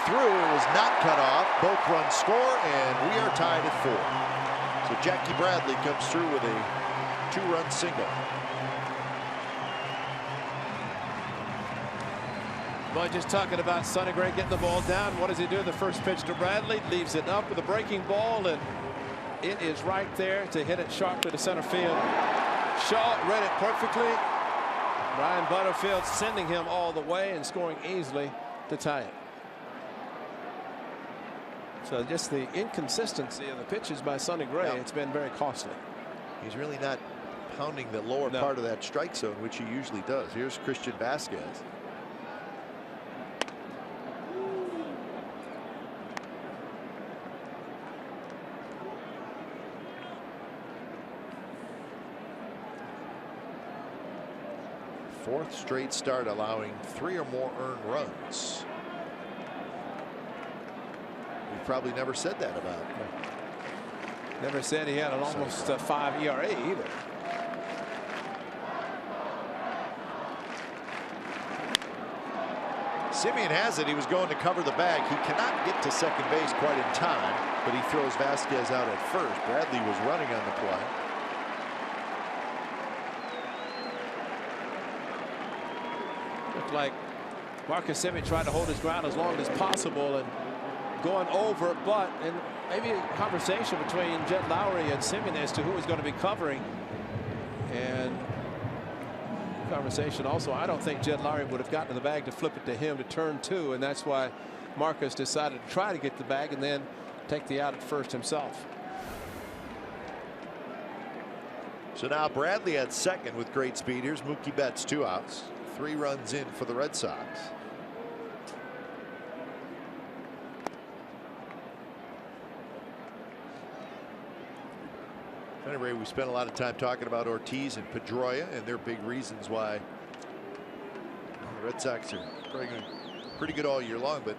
through. It was not cut off. Both runs score, and we are tied at 4. So Jackie Bradley comes through with a 2-run single. Well, just talking about Sonny Gray getting the ball down. What does he do? The first pitch to Bradley, leaves it up with a breaking ball, and it is right there to hit it sharply to center field. Shaw read it perfectly. Brian Butterfield sending him all the way and scoring easily to tie it. So just the inconsistency of the pitches by Sonny Gray, it's been very costly. He's really not pounding the lower part of that strike zone, which he usually does. Here's Christian Vasquez. Fourth straight start allowing 3 or more earned runs. We've probably never said that about him. Never said he had an almost 5 ERA either. Simeon has it. He was going to cover the bag. He cannot get to second base quite in time, but he throws Vasquez out at first. Bradley was running on the play. Looked like Marcus Semien tried to hold his ground as long as possible and going over, but and maybe a conversation between Jet Lowry and Semien as to who was going to be covering. And conversation also, I don't think Jed Lowry would have gotten to the bag to flip it to him to turn two, and that's why Marcus decided to try to get the bag and then take the out at first himself. So now Bradley at second with great speed. Here's Mookie Betts, 2 outs, 3 runs in for the Red Sox. Anyway, we spent a lot of time talking about Ortiz and Pedroia and their big reasons why the Red Sox are pretty good all year long, but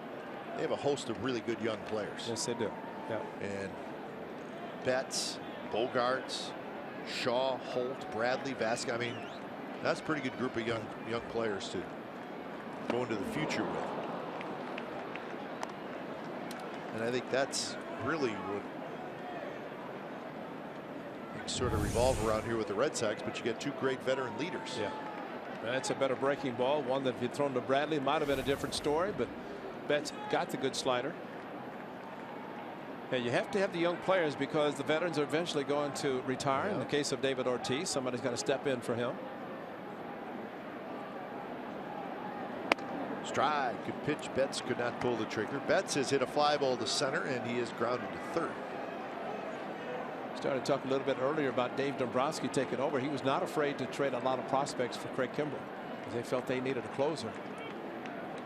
they have a host of really good young players. Yes, they do. Yeah. And Betts, Bogarts, Shaw, Holt, Bradley, Vasquez. I mean, that's a pretty good group of young players to go into the future with. And I think that's really what you sort of revolve around here with the Red Sox, but you get 2 great veteran leaders. Yeah. That's a better breaking ball. One that if you'd thrown to Bradley might have been a different story, but Betts got the good slider. And you have to have the young players because the veterans are eventually going to retire. In the case of David Ortiz, somebody's got to step in for him. Stride, good pitch. Betts could not pull the trigger. Betts has hit a fly ball to center, and he is grounded to third. Started talking a little bit earlier about Dave Dombrowski taking over. He was not afraid to trade a lot of prospects for Craig Kimbrell because they felt they needed a closer.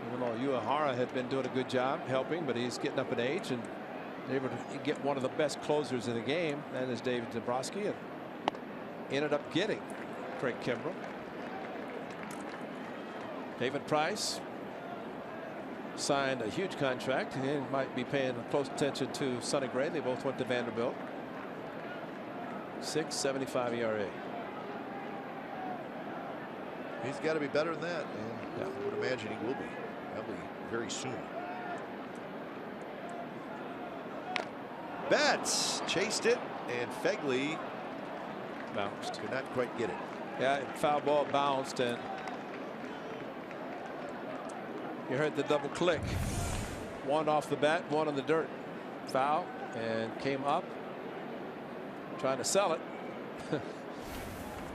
Even though Uehara had been doing a good job helping, but he's getting up in age and able to get one of the best closers in the game. That is David Dombrowski, and ended up getting Craig Kimbrell. David Price signed a huge contract. He might be paying close attention to Sonny Gray. They both went to Vanderbilt. 6.75 ERA. He's got to be better than that. And I would imagine he will be. Probably very soon. Betts chased it, and Fegley bounced. Could not quite get it. Yeah, foul ball bounced, and you heard the double click. One off the bat, one on the dirt. Foul, and came up, trying to sell it.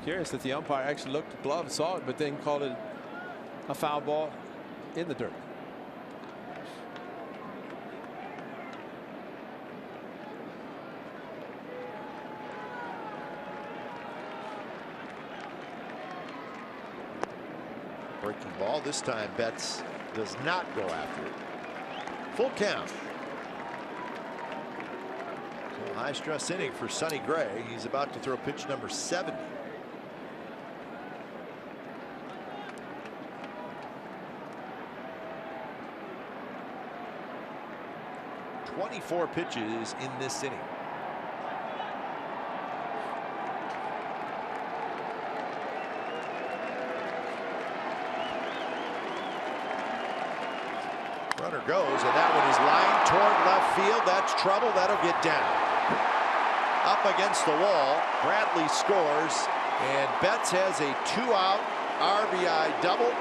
Curious that the umpire actually looked at the glove, saw it, but then called it a foul ball in the dirt. Breaking ball. This time Betts does not go after it. Full count. So high stress inning for Sonny Gray. He's about to throw pitch number 70. .24 pitches in this inning. Runner goes, and that one is lined toward left field. That's trouble. That'll get down. Up against the wall. Bradley scores, and Betts has a 2-out RBI double,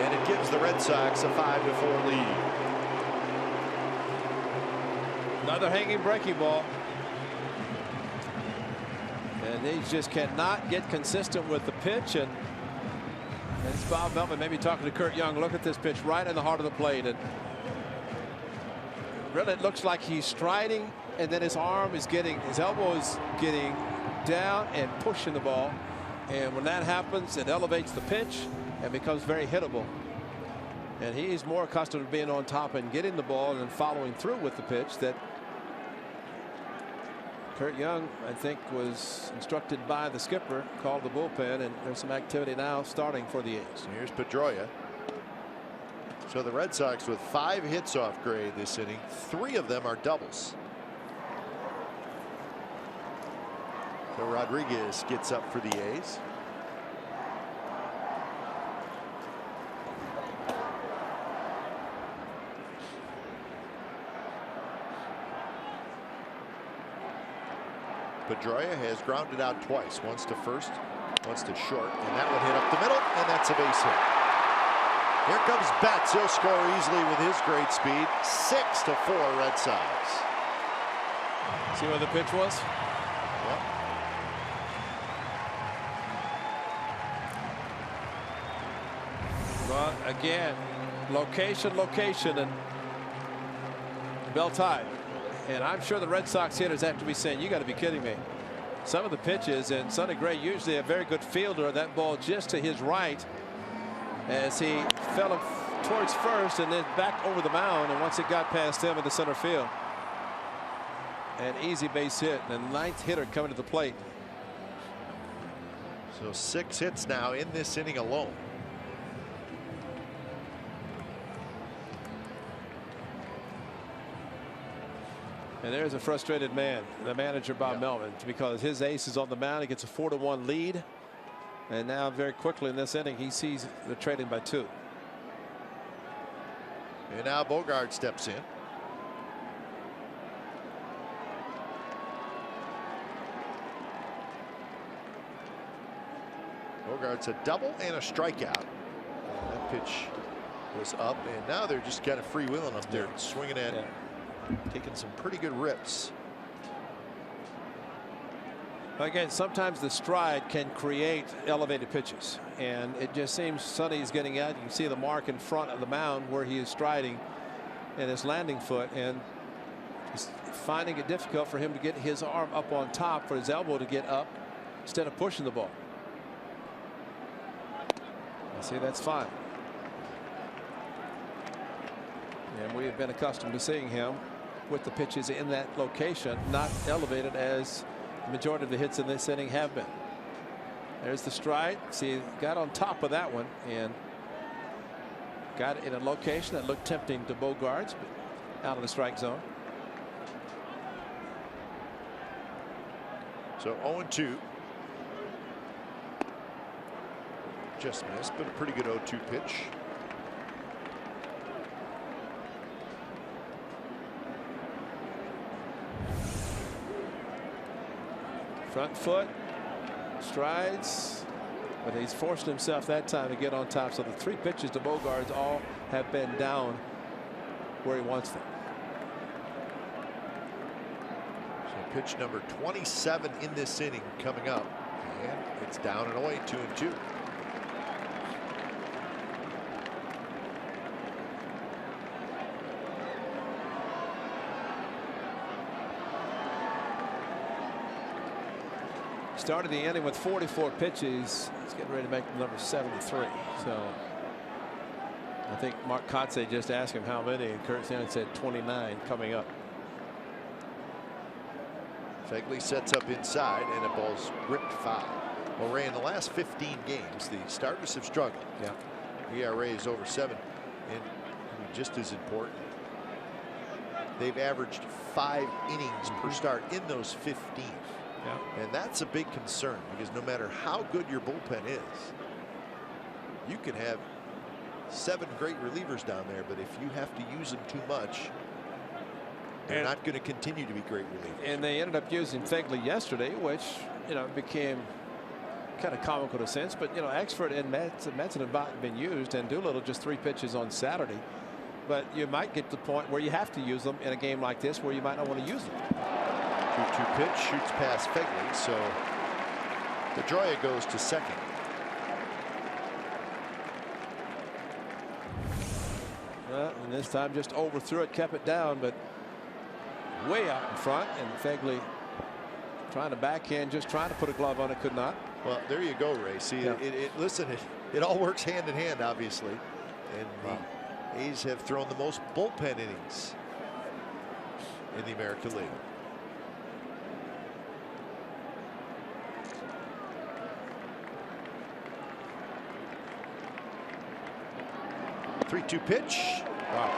and it gives the Red Sox a 5-4 lead. Another hanging breaking ball. And they just cannot get consistent with the pitch. And it's Bob Melvin maybe talking to Kurt Young. Look at this pitch right in the heart of the plate. And really it looks like he's striding, and then his arm is getting, his elbow is getting down and pushing the ball. And when that happens, it elevates the pitch and becomes very hittable. And he's more accustomed to being on top and getting the ball and then following through with the pitch that Kurt Young, I think, was instructed by the skipper, called the bullpen, and there's some activity now starting for the A's. Here's Pedroia. So the Red Sox with 5 hits off Gray this inning. 3 of them are doubles. So Rodriguez gets up for the A's. Pedroia has grounded out twice, once to first, once to short, and that one hit up the middle, and that's a base hit. Here comes Betts. He'll score easily with his great speed. 6-4 Red Sox. See where the pitch was? Yep. Well, again, location, and belt high. And I'm sure the Red Sox hitters have to be saying, you got to be kidding me. Some of the pitches, and Sonny Gray, usually a very good fielder, that ball just to his right as he fell towards first and then back over the mound, and once it got past him in the center field, an easy base hit, and the ninth hitter coming to the plate. So 6 hits now in this inning alone. And there's a frustrated man, the manager, Bob Melvin, because his ace is on the mound. He gets a 4-1 lead. And now very quickly in this inning, he sees they're trailing by 2. And now Bogart steps in. Bogart's a double and a strikeout. That pitch was up, and now they're just kind of freewheeling up there, swinging at, taking some pretty good rips. Again, sometimes the stride can create elevated pitches, and it just seems Sonny's getting out. You can see the mark in front of the mound where he is striding in his landing foot, and he's finding it difficult for him to get his arm up on top, for his elbow to get up instead of pushing the ball. See, that's fine. And we have been accustomed to seeing him with the pitches in that location, not elevated as the majority of the hits in this inning have been. There's the stride. See, got on top of that one and got it in a location that looked tempting to Bogarts, but out of the strike zone. So 0-2. Just missed, but a pretty good 0-2 pitch. Front foot, strides, but he's forced himself that time to get on top. So the 3 pitches to Bogarts all have been down where he wants them. So pitch number 27 in this inning coming up, and it's down and away, 2-2. Started the inning with 44 pitches. He's getting ready to make number 73. So I think Mark Kotze just asked him how many, and Kurt Sanders said 29 coming up. Fegley sets up inside, and the ball's ripped foul. Well, Ray, in the last 15 games, the starters have struggled. Yeah. ERA is over 7, and just as important, they've averaged 5 innings per start in those 15. Yeah. And that's a big concern, because no matter how good your bullpen is, you can have 7 great relievers down there, but if you have to use them too much, they're not going to continue to be great relievers. And they ended up using Fegley yesterday, which, you know, became kind of comical in a sense. But, you know, Exford and Metzen have not been used, and Doolittle just 3 pitches on Saturday. But you might get to the point where you have to use them in a game like this, where you might not want to use them. 2-2 pitch, shoots past Fegley, so Pedroia goes to second. And this time just overthrew it, kept it down, but way out in front, and Fegley trying to backhand, just trying to put a glove on it, could not. Well, there you go, Ray. See, listen, it all works hand in hand, obviously, and the A's have thrown the most bullpen innings in the American League. Three-two pitch. Wow.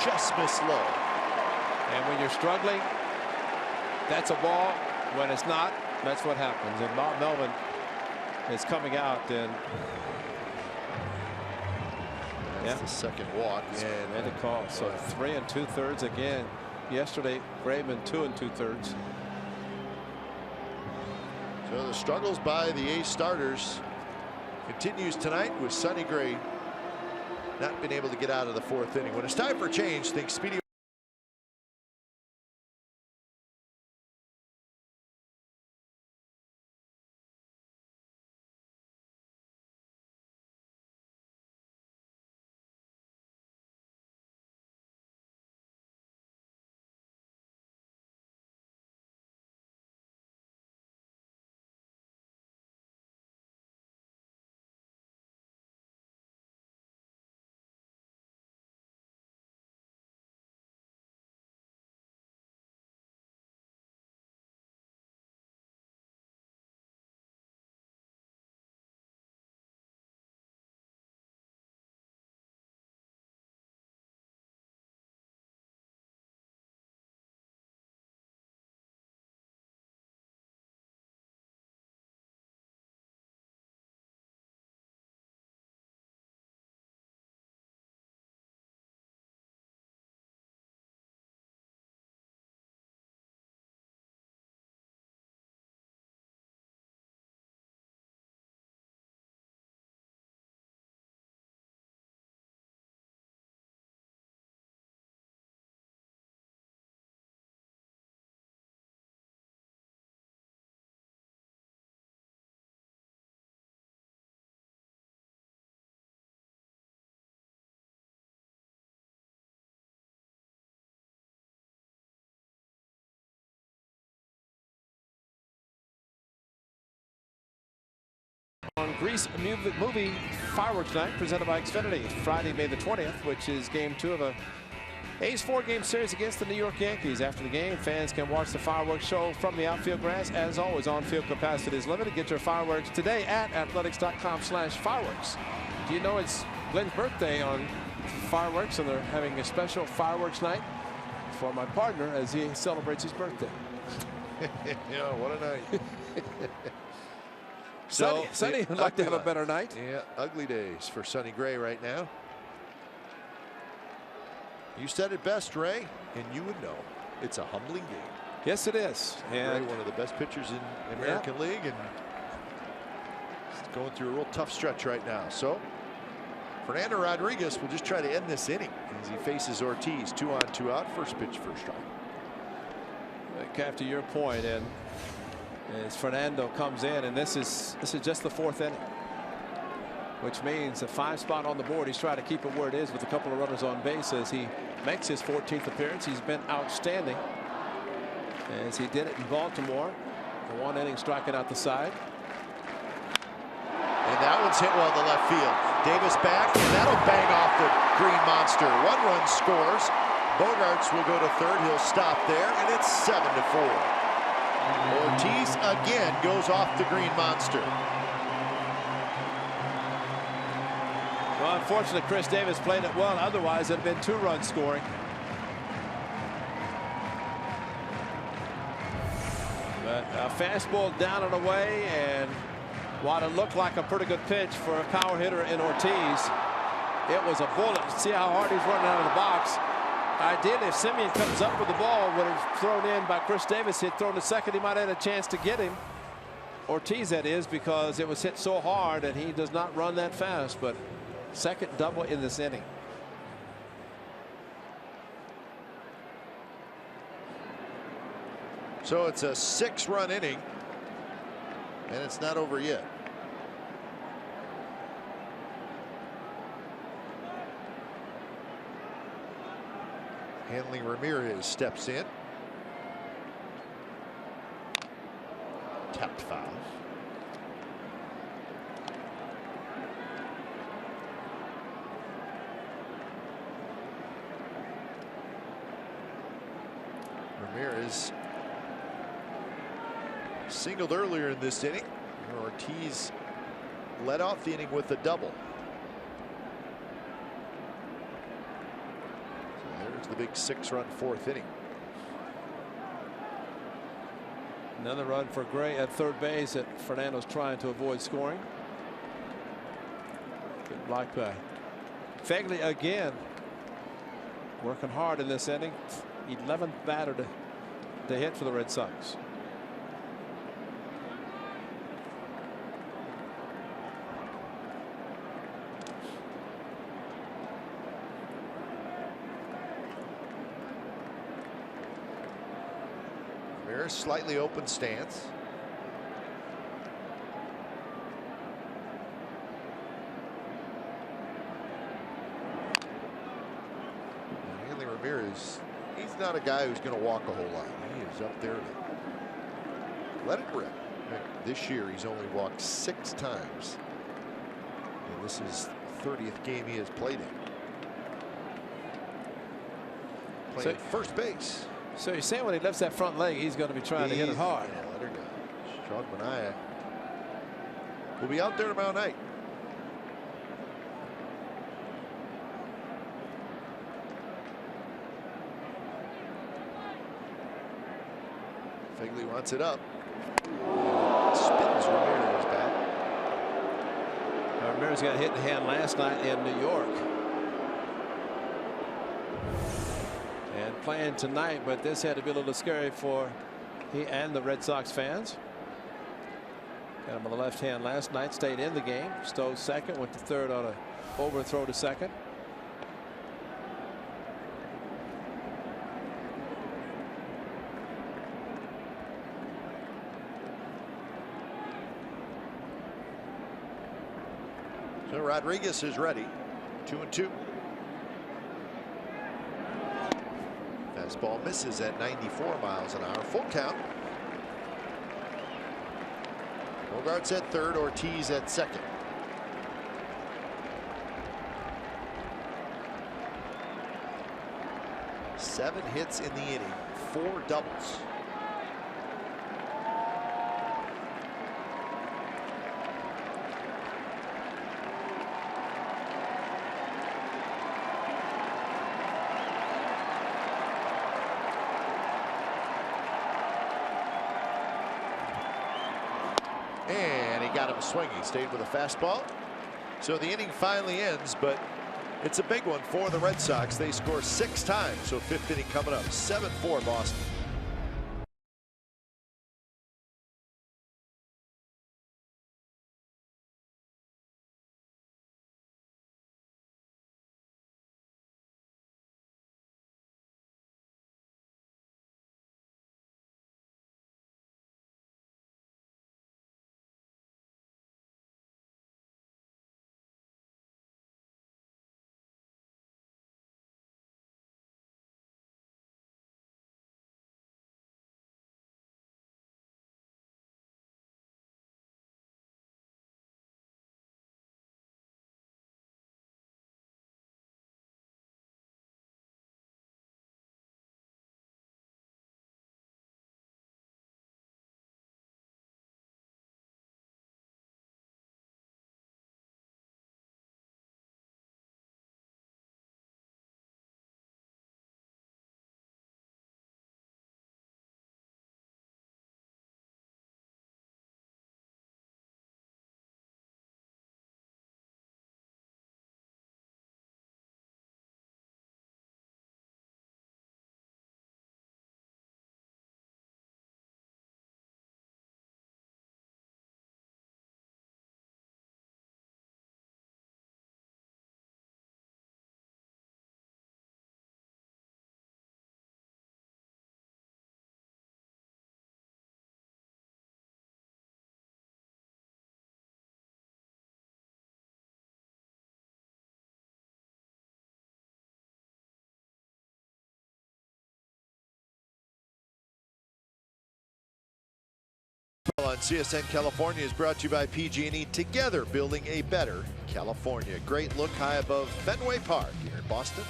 Just missed low. And when you're struggling, that's a ball. When it's not, that's what happens. And Bob Melvin is coming out, and that's the second walk. And made a call. So 3 2/3 again. Yesterday, Graveman 2 2/3. So the struggles by the A's starters continues tonight, with Sonny Gray not been able to get out of the 4th inning. When it's time for change, think Speedy on Grease Movie Fireworks Night presented by Xfinity. Friday, May the 20th, which is game 2 of a A's 4-game series against the New York Yankees. After the game, fans can watch the fireworks show from the outfield grass. As always, on-field capacity is limited. Get your fireworks today at athletics.com/fireworks. Do you know it's Glenn's birthday on fireworks, and they're having a special fireworks night for my partner as he celebrates his birthday. Yeah, what a night. Sonny would like to have a better night. Yeah, ugly days for Sonny Gray right now. You said it best, Ray, and you would know. It's a humbling game. Yes, it is. And Ray, one of the best pitchers in the American League, and he's going through a real tough stretch right now. So Fernando Rodriguez will just try to end this inning as he faces Ortiz. 2 on, 2 out. First pitch, first strike. After your point, and as Fernando comes in, and this is just the 4th inning, which means a 5 spot on the board. He's trying to keep it where it is with a couple of runners on base as he makes his 14th appearance. He's been outstanding as he did it in Baltimore. The 1 inning striking out the side. And that one's hit well to left field. Davis back, and that'll bang off the green monster. 1 run scores. Bogarts will go to third. He'll stop there, and it's 7-4. Ortiz again goes off the green monster. Well, unfortunately, Chris Davis played it well. Otherwise, it'd have been 2-run scoring. But a fastball down and away, and while it looked like a pretty good pitch for a power hitter in Ortiz, it was a bullet. See how hard he's running out of the box. Ideally, if Simeon comes up with the ball when it's thrown in by Chris Davis, he'd thrown to second, he might have had a chance to get him. Ortiz, that is, because it was hit so hard and he does not run that fast. But second double in this inning. So it's a 6-run inning, and it's not over yet. Hanley Ramirez steps in. Tapped foul. Ramirez singled earlier in this inning. Ortiz led off the inning with a double. The big 6-run 4th inning. Another run for Gray at third base that Fernando's trying to avoid scoring. Good block by Fegley again. Working hard in this inning. 11th batter to hit for the Red Sox. Slightly open stance. Hanley Ramirez, he's not a guy who's going to walk a whole lot. He is up there to let it rip. This year he's only walked 6 times. And this is the 30th game he has played in. Playing first base. So you're saying when he lifts that front leg, he's going to be trying to hit it hard. Yeah, let her go. Sean Manaea will be out there tomorrow night. Fegley wants it up. Spins Ramirez back. Ramirez got hit in the hand last night in New York. And playing tonight, but this had to be a little scary for he and the Red Sox fans. Got him on the left hand last night, stayed in the game. Stole second, went to third on a overthrow to second. So Rodriguez is ready. 2-2. Fastball misses at 94 miles an hour. Full count. Bogarts at third, Ortiz at second. Seven hits in the inning, 4 doubles. And he got him swinging, stayed with a fastball. So the inning finally ends, but it's a big one for the Red Sox. They score 6 times, so 5th inning coming up, 7-4 Boston. On CSN California is brought to you by PG&E. Together building a better California. Great look high above Fenway Park here in Boston.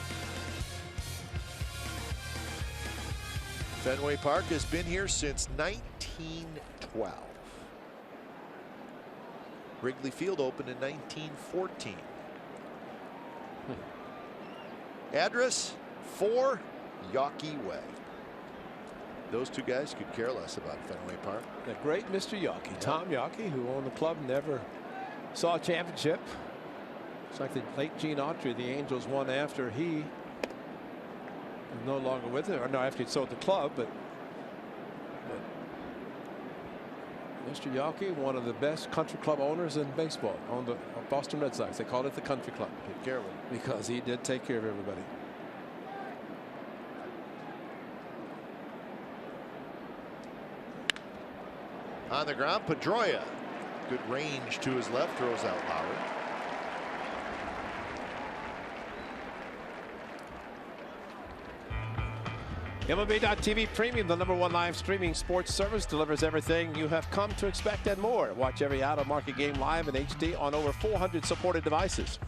Fenway Park has been here since 1912. Wrigley Field opened in 1914. Address 4 Yawkey Way. Those two guys could care less about Fenway Park. The great Mr. Yawkey, yeah. Tom Yawkey, who owned the club, never saw a championship. It's like the late Gene Autry, the Angels won after he was no longer with it, or no, after he sold the club. But Mr. Yawkey, one of the best country club owners in baseball, owned the Boston Red Sox. They called it the country club. Take care of him. Because he did take care of everybody. On the ground, Pedroia. Good range to his left, throws out Lowry. MLB.TV Premium, the #1 live streaming sports service, delivers everything you have come to expect and more. Watch every out-of-market game live in HD on over 400 supported devices.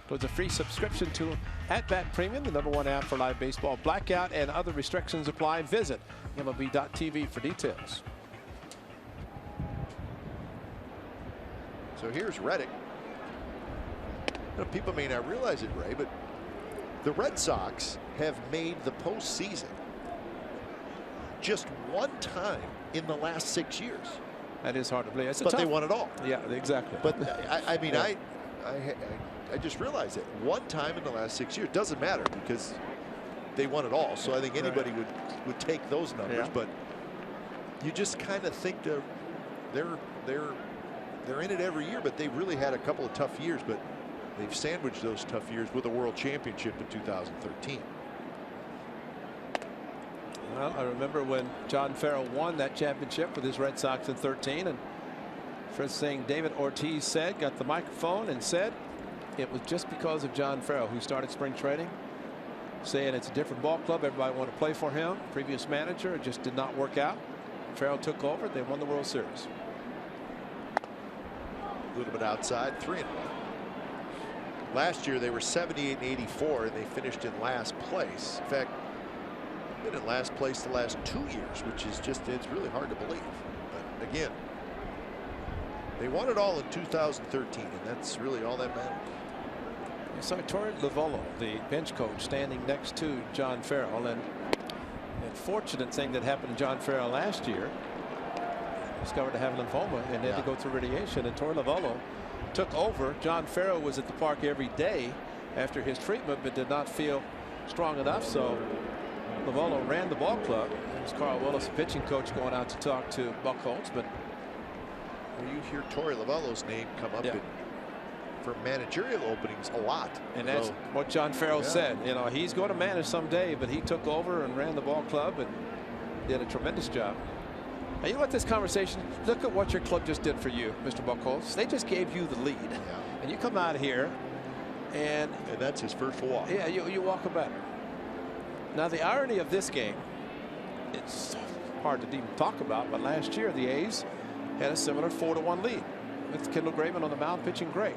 Includes a free subscription to @Bat Premium, the #1 app for live baseball. Blackout and other restrictions apply. Visit MLB.TV for details. So here's Reddick. You know, people may not realize it, Ray, but the Red Sox have made the postseason just one time in the last 6 years. That is hard to believe. But they won it all. Yeah, exactly. But I mean, yeah. I just realized it. One time in the last 6 years. Doesn't matter because they won it all. So I think anybody would take those numbers. Yeah. But you just kind of think they're in it every year, but they've really had a couple of tough years, but they've sandwiched those tough years with a world championship in 2013. Well, I remember when John Farrell won that championship with his Red Sox in 13, and first thing David Ortiz said, got the microphone and said it was just because of John Farrell, who started spring training, saying it's a different ball club, everybody wanted to play for him. Previous manager, it just did not work out. Farrell took over, they won the World Series. A little bit outside, 3-1. Last year they were 78 and 84, and they finished in last place. In fact, been in last place the last 2 years, which is it's really hard to believe. But again, they won it all in 2013, and that's really all that matters. You saw Torrey Lovullo, the bench coach, standing next to John Farrell, and the fortunate thing that happened to John Farrell last year, discovered to have lymphoma and had to go through radiation, and Torrey Lovullo took over. John Farrell was at the park every day after his treatment, but did not feel strong enough, so Lovullo ran the ball club. It was Carl Willis, the pitching coach, going out to talk to Buck Holtz. But you hear Torrey Lovullo's name come up for managerial openings a lot. And that's what John Farrell said. You know, he's going to manage someday, but he took over and ran the ball club and did a tremendous job. Now, you know what, this conversation, look at what your club just did for you, Mr. Buck Holtz. They just gave you the lead. And you come out here and that's his first walk. Yeah, you walk a batter. Now, the irony of this game, it's hard to even talk about, but last year the A's had a similar 4-1 lead with Kendall Graveman on the mound pitching great.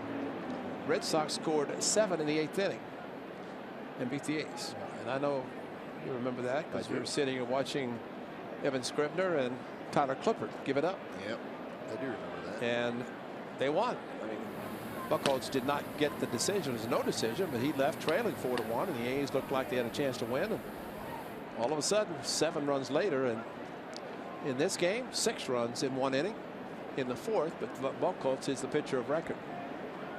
Red Sox scored 7 in the 8th inning and beat the A's. And I know you remember that because we were sitting and watching Evan Scribner and Tyler Clippard give it up. Yep, I do remember that. And they won. I mean, Buck Holtz did not get the decision. It was no decision, but he left trailing 4-1, and the A's looked like they had a chance to win. And all of a sudden, 7 runs later, and in this game, 6 runs in 1 inning in the 4th. But Buck Holtz is the pitcher of record.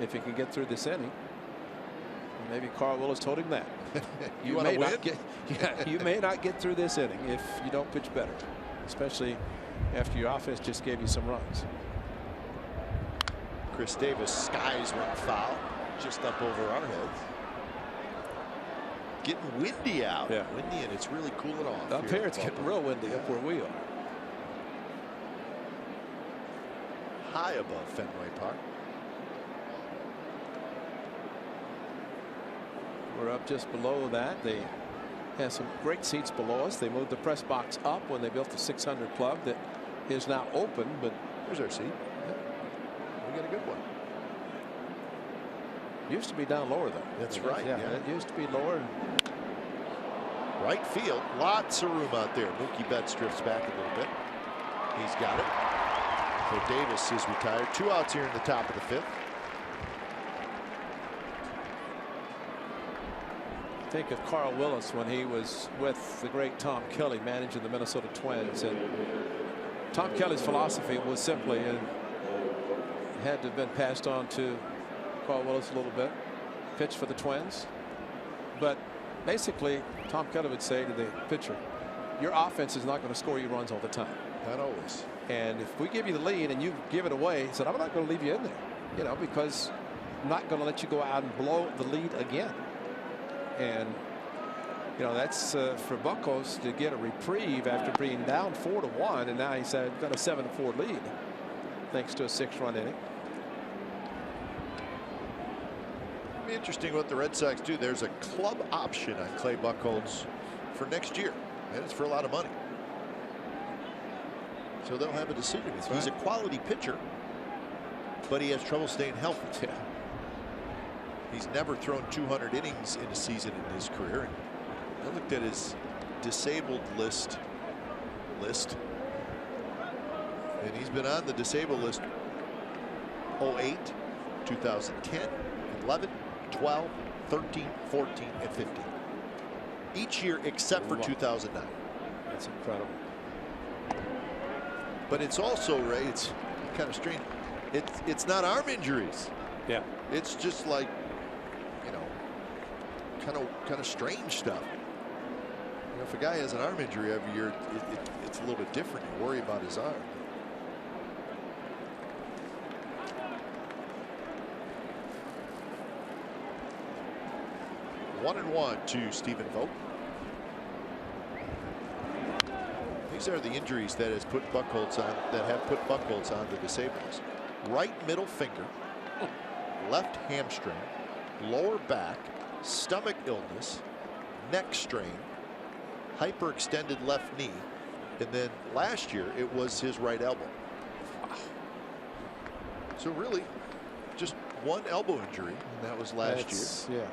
If he can get through this inning, maybe Carl Willis told him that. you may not get through this inning if you don't pitch better, especially after your offense just gave you some runs. Chris Davis skies one foul just up over our heads. Getting windy out. Windy, and it's really cooling off. Up here it's getting real windy up where we are. High above Fenway Park. We're up just below that. They have some great seats below us. They moved the press box up when they built the 600 club that is now open. But there's our seat. We got a good one. Used to be down lower though. That's right. Yeah, it used to be lower. Right field, lots of room out there. Mookie Betts drifts back a little bit. He's got it. So Davis is retired. 2 outs here in the top of the 5th. Think of Carl Willis when he was with the great Tom Kelly managing the Minnesota Twins, and Tom Kelly's philosophy was simply, and had to have been passed on to Carl Willis a little bit, pitch for the Twins, but basically Tom Kelly would say to the pitcher, your offense is not going to score you runs all the time. Not always. And if we give you the lead and you give it away, he said, I'm not going to leave you in there, you know, because I'm not going to let you go out and blow the lead again. And you know, that's for Buck Holtz to get a reprieve after being down 4-1, and now he's got a 7-4 lead thanks to a 6-run inning. It'll be interesting what the Red Sox do. There's a club option on Clay Buchholz for next year, and it's for a lot of money. So they'll have a decision. He's a quality pitcher, but he has trouble staying healthy. Yeah. He's never thrown 200 innings in a season in his career. And I looked at his disabled list, and he's been on the disabled list 08, 2010, 11, 12, 13, 14, and 15. Each year except for 2009. That's incredible. But it's also, Ray, it's kind of strange. It's not arm injuries. Yeah. It's just like, you know, kind of strange stuff. You know, if a guy has an arm injury every year, it's a little bit different. You worry about his arm. One and one to Stephen Vogt. These are the injuries that have put Buchholz on the disables. Right middle finger, left hamstring, lower back, stomach illness, neck strain, hyperextended left knee, and then last year it was his right elbow. So really, one elbow injury, and that was last year. Yeah.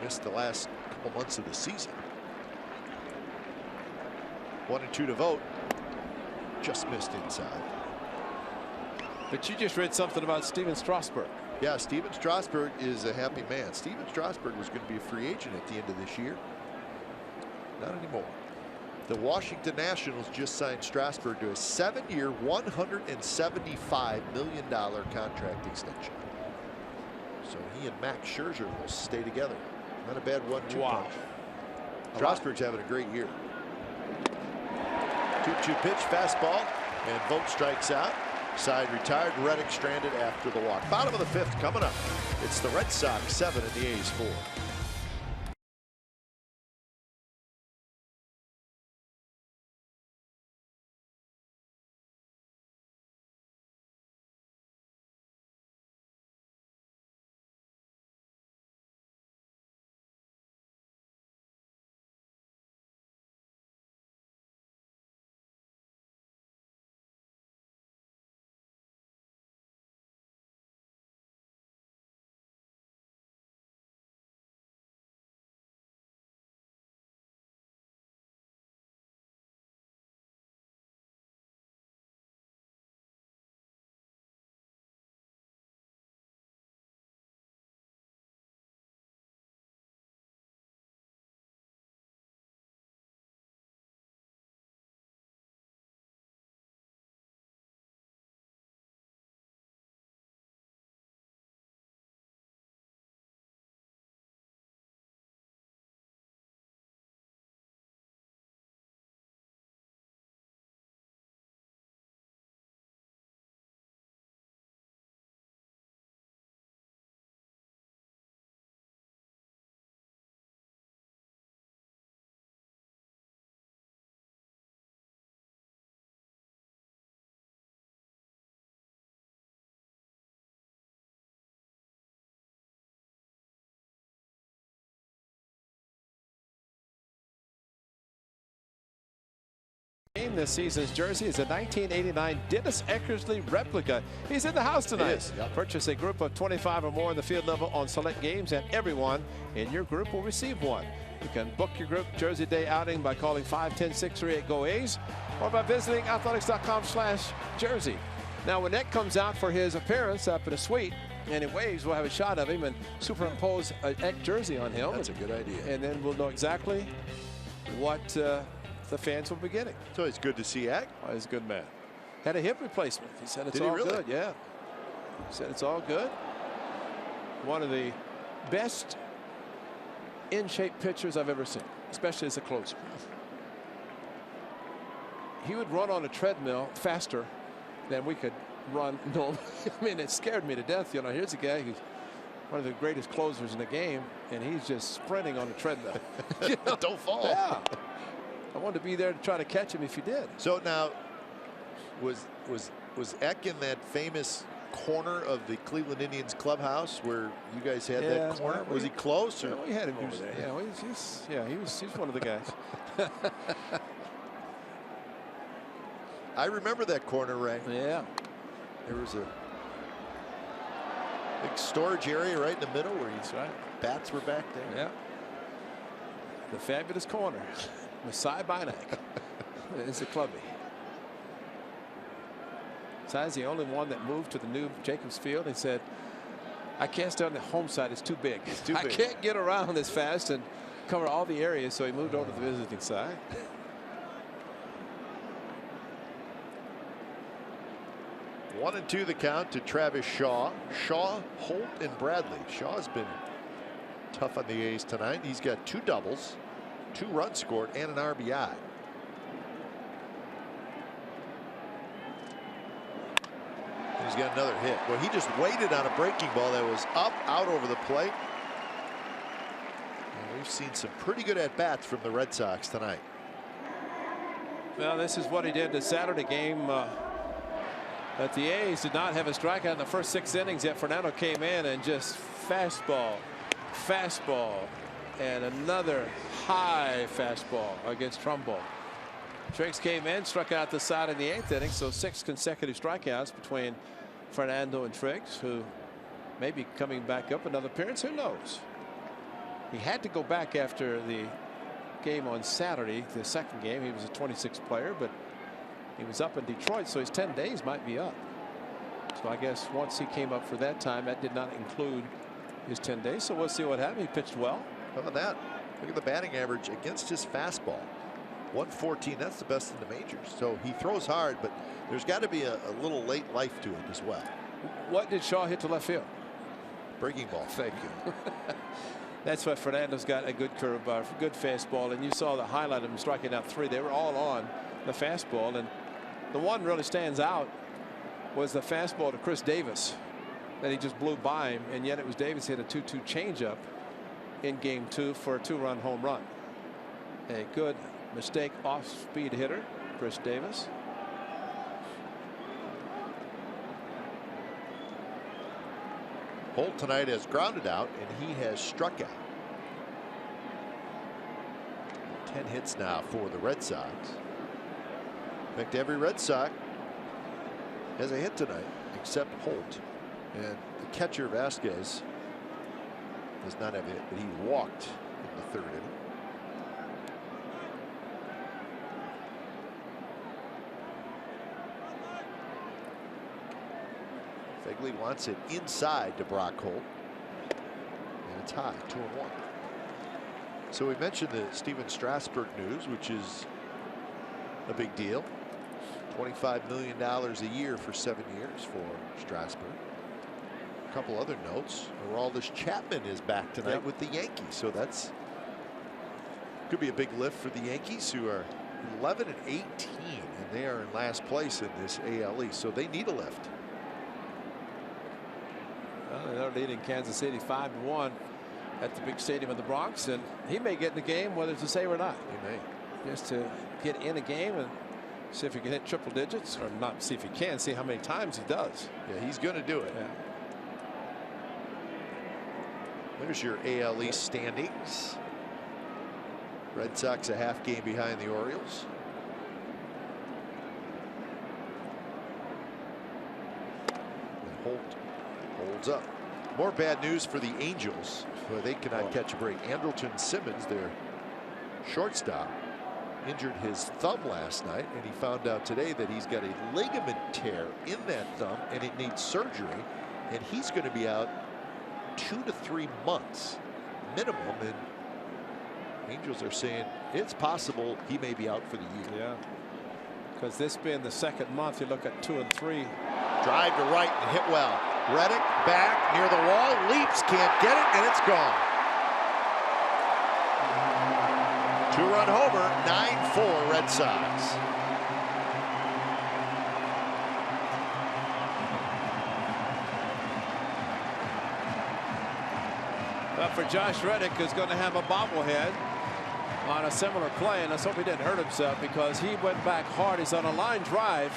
Missed the last couple months of the season. 1-2 to vote. Just missed inside. But you just read something about Steven Strasburg. Yeah, Steven Strasburg is a happy man. Steven Strasburg was going to be a free agent at the end of this year. Not anymore. The Washington Nationals just signed Strasburg to a 7-year, $175 million contract extension. So he and Max Scherzer will stay together. Not a bad 1-2 punch. Strasburg's having a great year. 2-2 pitch, fastball, and Vogt strikes out. Side retired. Reddick stranded after the walk. Bottom of the 5th coming up. It's the Red Sox 7 and the A's 4. This season's jersey is a 1989 Dennis Eckersley replica. He's in the house tonight. Yep. Purchase a group of 25 or more in the field level on select games, and everyone in your group will receive one. You can book your group Jersey Day outing by calling 510-638-GO-A's or by visiting athletics.com/jersey. Now, when Eck comes out for his appearance up in a suite and he waves, we'll have a shot of him and superimpose an Eck jersey on him. That's a good idea. And then we'll know exactly what the fans will be getting. So it's good to see Eck. Oh, he's a good man. Had a hip replacement. He said it's Did he all really? good. Yeah. He said it's all good. One of the best in-shape pitchers I've ever seen, especially as a closer. He would run on a treadmill faster than we could run. No, I mean, it scared me to death. You know, here's a guy who's one of the greatest closers in the game, and he's just sprinting on a treadmill. You know? Don't fall. Yeah. I wanted to be there to try to catch him if he did. So now, was Eck in that famous corner of the Cleveland Indians clubhouse where you guys had that corner? Was he close? Or? Yeah, we had him over there. Yeah, he's one of the guys. I remember that corner, Ray. Yeah. There was a big storage area right in the middle where bats were back there. Yeah. The fabulous corner. Masai Bainak is a clubby. Masai's the only one that moved to the new Jacobs Field and said, I can't stay on the home side. It's too big. It's too big. I can't get around this fast and cover all the areas. So he moved over to the visiting side. 1-2 the count to Travis Shaw. Shaw, Holt, and Bradley. Shaw's been tough on the A's tonight. He's got 2 doubles, 2 runs scored, and an RBI. He's got another hit. Well, he just waited on a breaking ball that was up, out over the plate. And we've seen some pretty good at-bats from the Red Sox tonight. Well, this is what he did the Saturday game. That the A's did not have a strikeout in the first 6 innings, yet Fernando came in and just fastball, and another high fastball against Trumbo. Triggs came in, struck out the side in the 8th inning, so 6 consecutive strikeouts between Fernando and Triggs, who may be coming back up another appearance. Who knows? He had to go back after the game on Saturday, the second game. He was a 26th player, but he was up in Detroit, so his 10 days might be up. So I guess once he came up for that time, that did not include his 10 days. So we'll see what happens. He pitched well. How about that? Look at the batting average against his fastball. 114. That's the best in the majors. So he throws hard, but there's got to be a little late life to it as well. What did Shaw hit to left field? Breaking ball. Thank you. That's why Fernando's got a good curveball, good fastball, and you saw the highlight of him striking out 3. They were all on the fastball, and the one really stands out was the fastball to Chris Davis that he just blew by him, and yet it was Davis hit a 2-2 changeup in game 2 for a 2-run home run. A good mistake off-speed hitter, Chris Davis. Holt tonight has grounded out, and he has struck out. 10 hits now for the Red Sox. In fact, every Red Sox has a hit tonight except Holt. And the catcher, Vasquez, does not have a hit, but he walked in the 3rd inning. Fegley wants it inside to Brock Holt. And it's high, 2-1. So we mentioned the Steven Strasburg news, which is a big deal. $25 million a year for 7 years for Strasburg. A couple other notes. Aroldis Chapman is back tonight with the Yankees, so that's could be a big lift for the Yankees, who are 11-18, and they are in last place in this AL East, so they need a lift. Well, they're leading Kansas City 5-1 at the big stadium of the Bronx, and he may get in the game whether it's a save or not. He may. Just to get in a game and see if he can hit triple digits, or not see if he can, see how many times he does. Yeah, he's going to do it. Yeah. There's your AL East standings. Red Sox a half game behind the Orioles. And Holt holds up. More bad news for the Angels, where they cannot catch a break. Andrelton Simmons, their shortstop, injured his thumb last night, and he found out today that he's got a ligament tear in that thumb, and it needs surgery, and he's going to be out 2 to 3 months minimum. And Angels are saying it's possible he may be out for the year. Yeah, because this being the 2nd month, you look at 2 and 3. Drive to right and hit well. Reddick back near the wall, leaps, can't get it, and it's gone. 2-run homer, 9-4 Red Sox. But for Josh Reddick, who's going to have a bobblehead on a similar play, and let's hope he didn't hurt himself, because he went back hard. He's on a line drive,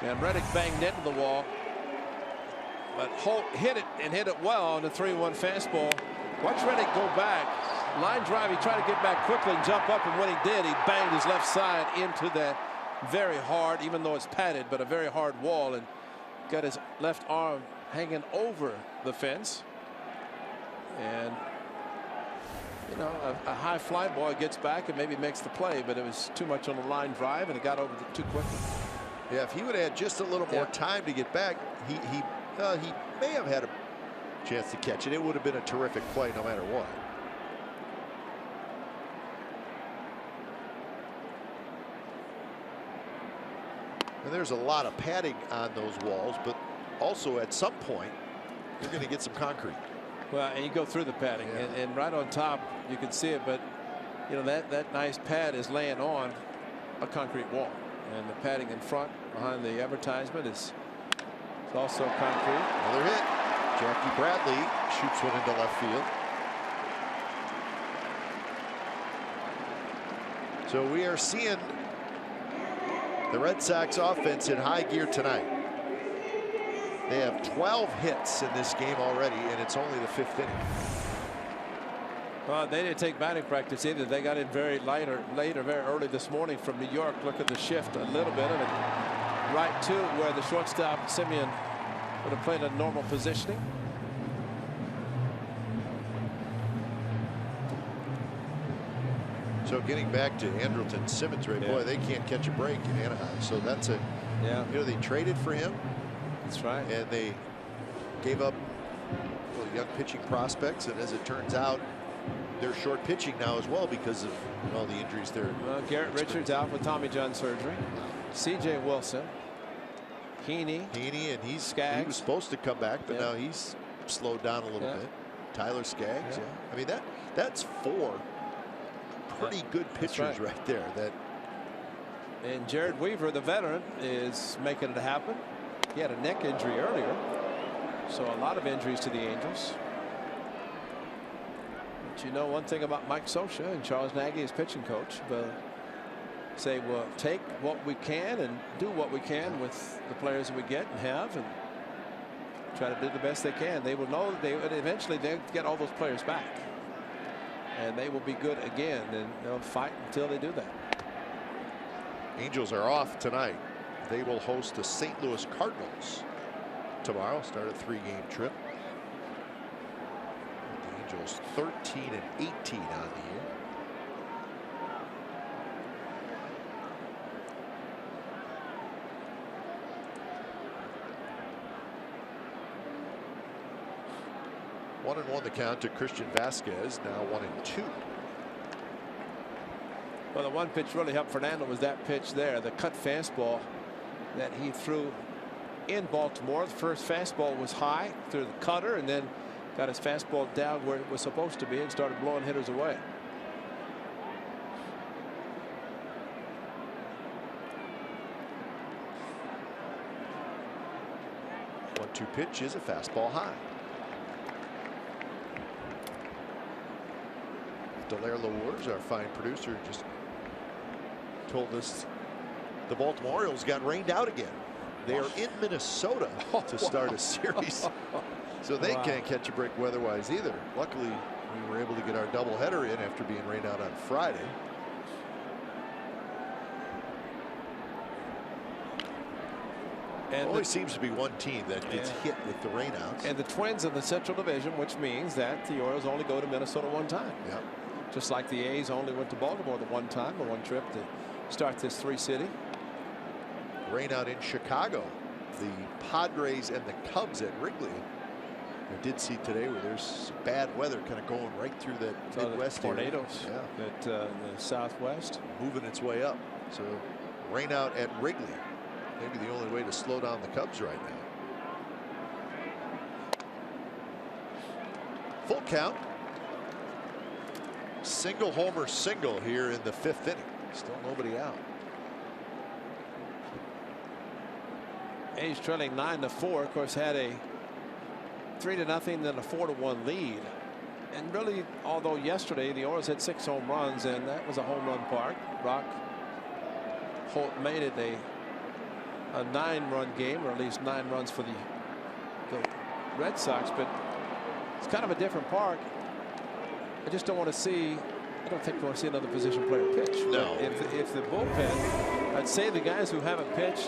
and Reddick banged into the wall. But Holt hit it, and hit it well on the 3-1 fastball. Watch Reddick go back. Line drive, he tried to get back quickly and jump up, and when he did, he banged his left side into that very hard, even though it's padded, but a very hard wall, and got his left arm hanging over the fence. And you know, a high fly ball gets back and maybe makes the play, but it was too much on the line drive, and it got over too quickly. Yeah, if he would have had just a little more time to get back, he may have had a chance to catch it. It would have been a terrific play no matter what. And there's a lot of padding on those walls, but also at some point you're going to get some concrete. Well, and you go through the padding, and right on top you can see it, but you know that nice pad is laying on a concrete wall, and the padding in front behind the advertisement is also concrete. Another hit. Jackie Bradley shoots one into left field. So we are seeing the Red Sox offense in high gear tonight. They have 12 hits in this game already, and it's only the 5th inning. Well, they didn't take batting practice either. They got in very late or very early this morning from New York. Look at the shift a little bit of it right to where the shortstop Simeon would have played a normal positioning. So getting back to Andrelton Simmons, right? Boy, they can't catch a break in Anaheim. So that's a, you know, they traded for him. That's right. And they gave up young pitching prospects, and as it turns out, they're short pitching now as well because of all the injuries there. Well, Garrett Richards out with Tommy John surgery. C.J. Wilson, Heaney, and he Skaggs. He was supposed to come back, but now he's slowed down a little bit. Tyler Skaggs. I mean, that's 4 pretty good pitchers right there. And Jared Weaver, the veteran, is making it happen. He had a neck injury earlier, so a lot of injuries to the Angels. But you know one thing about Mike Scioscia and Charles Nagy, his pitching coach, they'll say we'll take what we can and do what we can with the players that we get and have, and try to do the best they can. They will know that eventually they'll get all those players back, and they will be good again, and they'll fight until they do that. Angels are off tonight. They will host the St. Louis Cardinals tomorrow. Start a 3-game trip. The Angels 13 and 18 on the year. One and 1 the count to Christian Vasquez. Now 1-2. Well, the one pitch really helped Fernando was that pitch there, the cut fastball that he threw in Baltimore. The first fastball was high through the cutter, and then got his fastball down where it was supposed to be and started blowing hitters away. One-two pitch is a fastball high. Delaire Lewars, our fine producer, just told us the Baltimore Orioles got rained out again. They are in Minnesota to start a series, so they can't catch a break weather-wise either. Luckily, we were able to get our doubleheader in after being rained out on Friday. And always seems to be one team that gets hit with the rainouts. And the Twins in the Central Division, which means that the Orioles only go to Minnesota one time. Yep. Just like the A's only went to Baltimore the one time, the one trip to start this 3-city. Rain out in Chicago. The Padres and the Cubs at Wrigley. I did see today where there's bad weather kind of going right through that Midwest tornadoes. That the Southwest moving its way up. So rain out at Wrigley. Maybe the only way to slow down the Cubs right now. Full count. Single homer single here in the 5th inning. Still nobody out. A's trailing 9-4. Of course, had a 3-0, then a 4-1 lead. And really, although yesterday the Orioles had 6 home runs, and that was a home run park. Rock Holt made it a 9-run game, or at least 9 runs for the Red Sox. But it's kind of a different park. I just don't want to see. I don't think we want to see another position player pitch. No. If the bullpen, I'd say the guys who haven't pitched.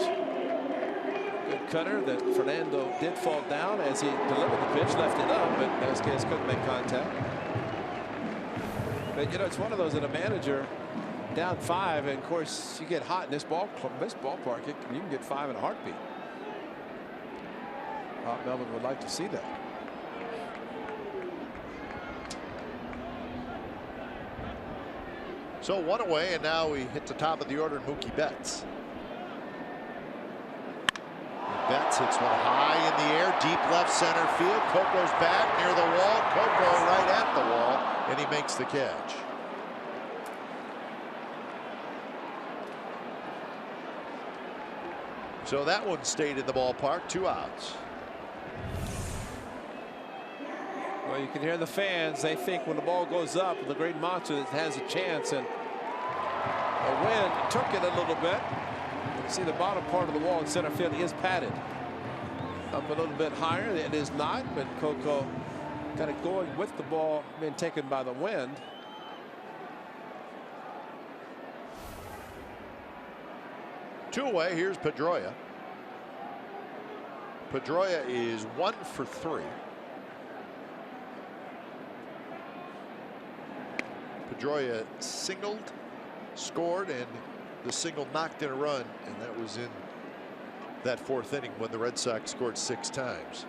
Good cutter that Fernando did fall down as he delivered the pitch, left it up, but Vasquez couldn't make contact. But you know, it's one of those that a manager down 5, and of course you get hot in this ballpark, you can get 5 in a heartbeat. Bob Melvin would like to see that. So 1 away, and now we hit the top of the order, Mookie Betts. Betts hits one high in the air, deep left center field. Coco's back near the wall. Coco right at the wall, and he makes the catch. So that one stayed in the ballpark. 2 outs. Well, you can hear the fans. They think when the ball goes up, the Great Monster has a chance, and the wind took it a little bit. You see the bottom part of the wall in center field is padded up a little bit higher. It is not, but Coco kind of going with the ball being taken by the wind. Two away. Here's Pedroia. Pedroia is 1 for 3. Pedroia singled, scored, and the single knocked in a run, and that was in that 4th inning when the Red Sox scored 6 times.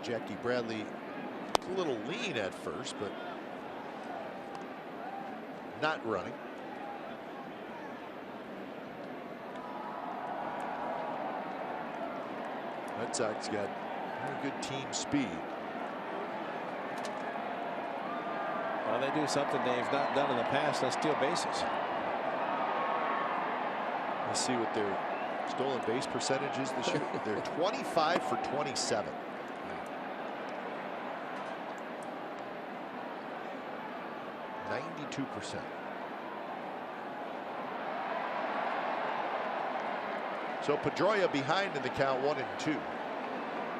Jackie Bradley a little lean at first, but not running. Red Sox got very good team speed. Well, they do something they've not done in the past. That's steal bases. Let's see what their stolen base percentage is this year. They're 25 for 27. 92%. So Pedroia behind in the count, 1-2.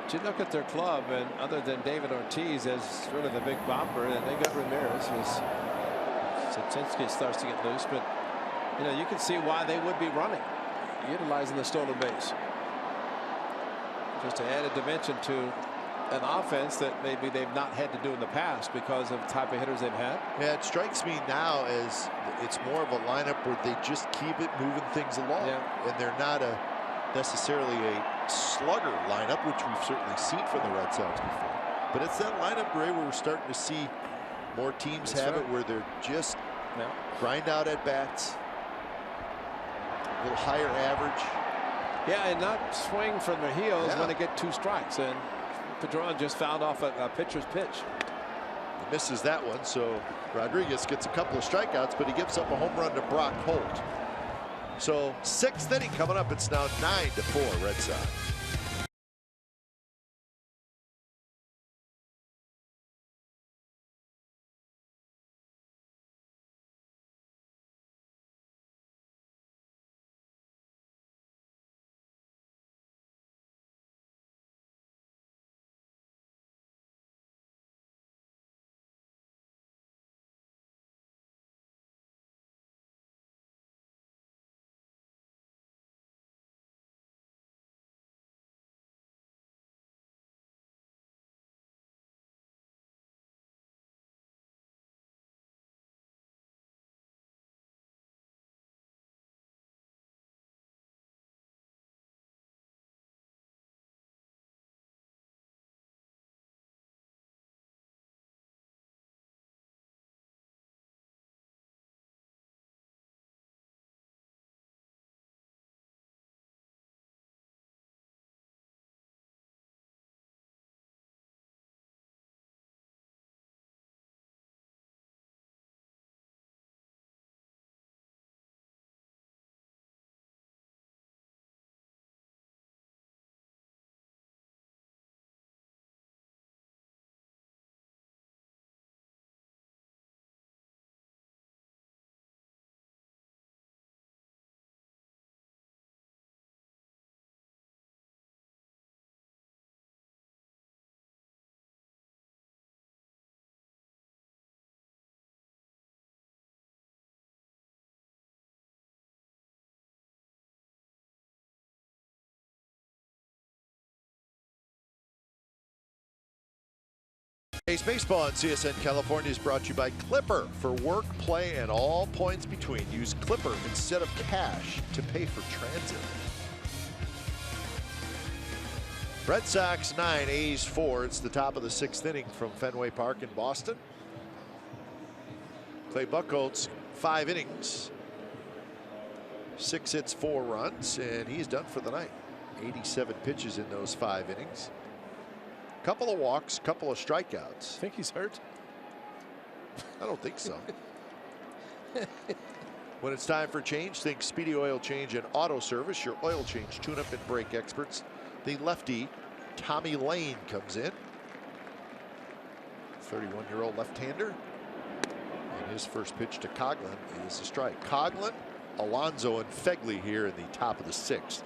But you look at their club, and other than David Ortiz as really the big bopper, and they got Ramirez, as Satinski starts to get loose. But you know, you can see why they would be running, utilizing the stolen base, just to add a dimension to an offense that maybe they've not had to do in the past because of the type of hitters they've had. Yeah, it strikes me now as it's more of a lineup where they just keep it moving things along. Yeah. And they're not necessarily a slugger lineup, which we've certainly seen from the Red Sox before. But it's that lineup, Ray, where we're starting to see more teams have it where they're just grind out at bats, a little higher average. Yeah, and not swing from their heels when they get 2 strikes. And Pedroia just fouled off a pitcher's pitch. He misses that one, so Rodriguez gets a couple of strikeouts, but he gives up a home run to Brock Holt. So 6th inning coming up. It's now 9-4 Red Sox. Ace Baseball on CSN California is brought to you by Clipper for work, play, and all points between. Use Clipper instead of cash to pay for transit. Red Sox 9, A's 4. It's the top of the 6th inning from Fenway Park in Boston. Clay Buchholz, 5 innings, 6 hits, 4 runs, and he's done for the night. 87 pitches in those 5 innings. Couple of walks, couple of strikeouts. Think he's hurt? I don't think so. When it's time for change, think Speedy Oil Change and Auto Service, your oil change, tune-up, and brake experts. The lefty, Tommy Lane, comes in. 31-year-old left-hander. And his first pitch to Coghlan is a strike. Coghlan, Alonso, and Fegley here in the top of the 6th.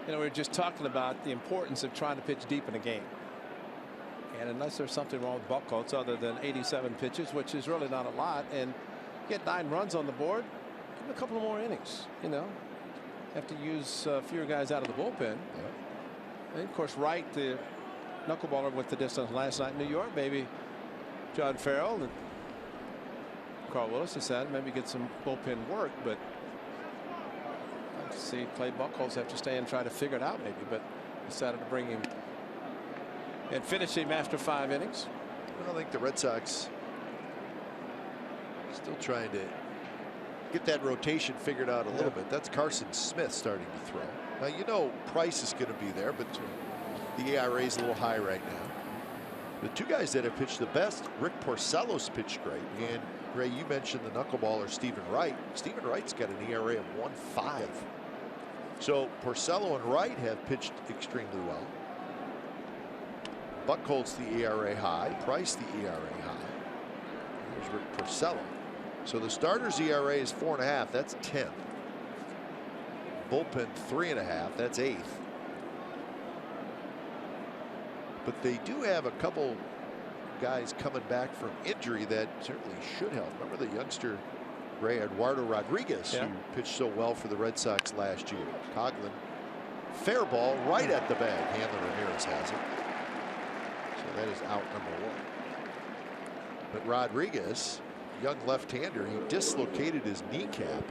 You know, we were just talking about the importance of trying to pitch deep in a game. And unless there's something wrong with Buchholz other than 87 pitches, which is really not a lot, and get 9 runs on the board, give him a couple of more innings. You know, have to use fewer guys out of the bullpen. Yeah. And of course, Wright, the knuckleballer with the distance last night in New York, maybe John Farrell and Carl Willis decided maybe get some bullpen work, but I'd like to see Clay Buchholz have to stay and try to figure it out maybe, but decided to bring him and finish him after 5 innings. I think the Red Sox still trying to get that rotation figured out a little bit. That's Carson Smith starting to throw. Now, you know, Price is going to be there, but the ERA is a little high right now. The 2 guys that have pitched the best, Rick Porcello's pitched great. And Ray, you mentioned the knuckleballer Stephen Wright. Stephen Wright's got an ERA of 1.5. So Porcello and Wright have pitched extremely well. Buchholz the ERA high, Price the ERA high. Here's Rick Porcello. So the starter's ERA is 4.5. That's 10th. Bullpen 3.5. That's 8th. But they do have a couple guys coming back from injury that certainly should help. Remember the youngster Ray Eduardo Rodriguez, who pitched so well for the Red Sox last year. Coghlan, fair ball right at the bag. Hanley Ramirez has it. So that is out number 1. But Rodriguez, young left-hander, he dislocated his kneecap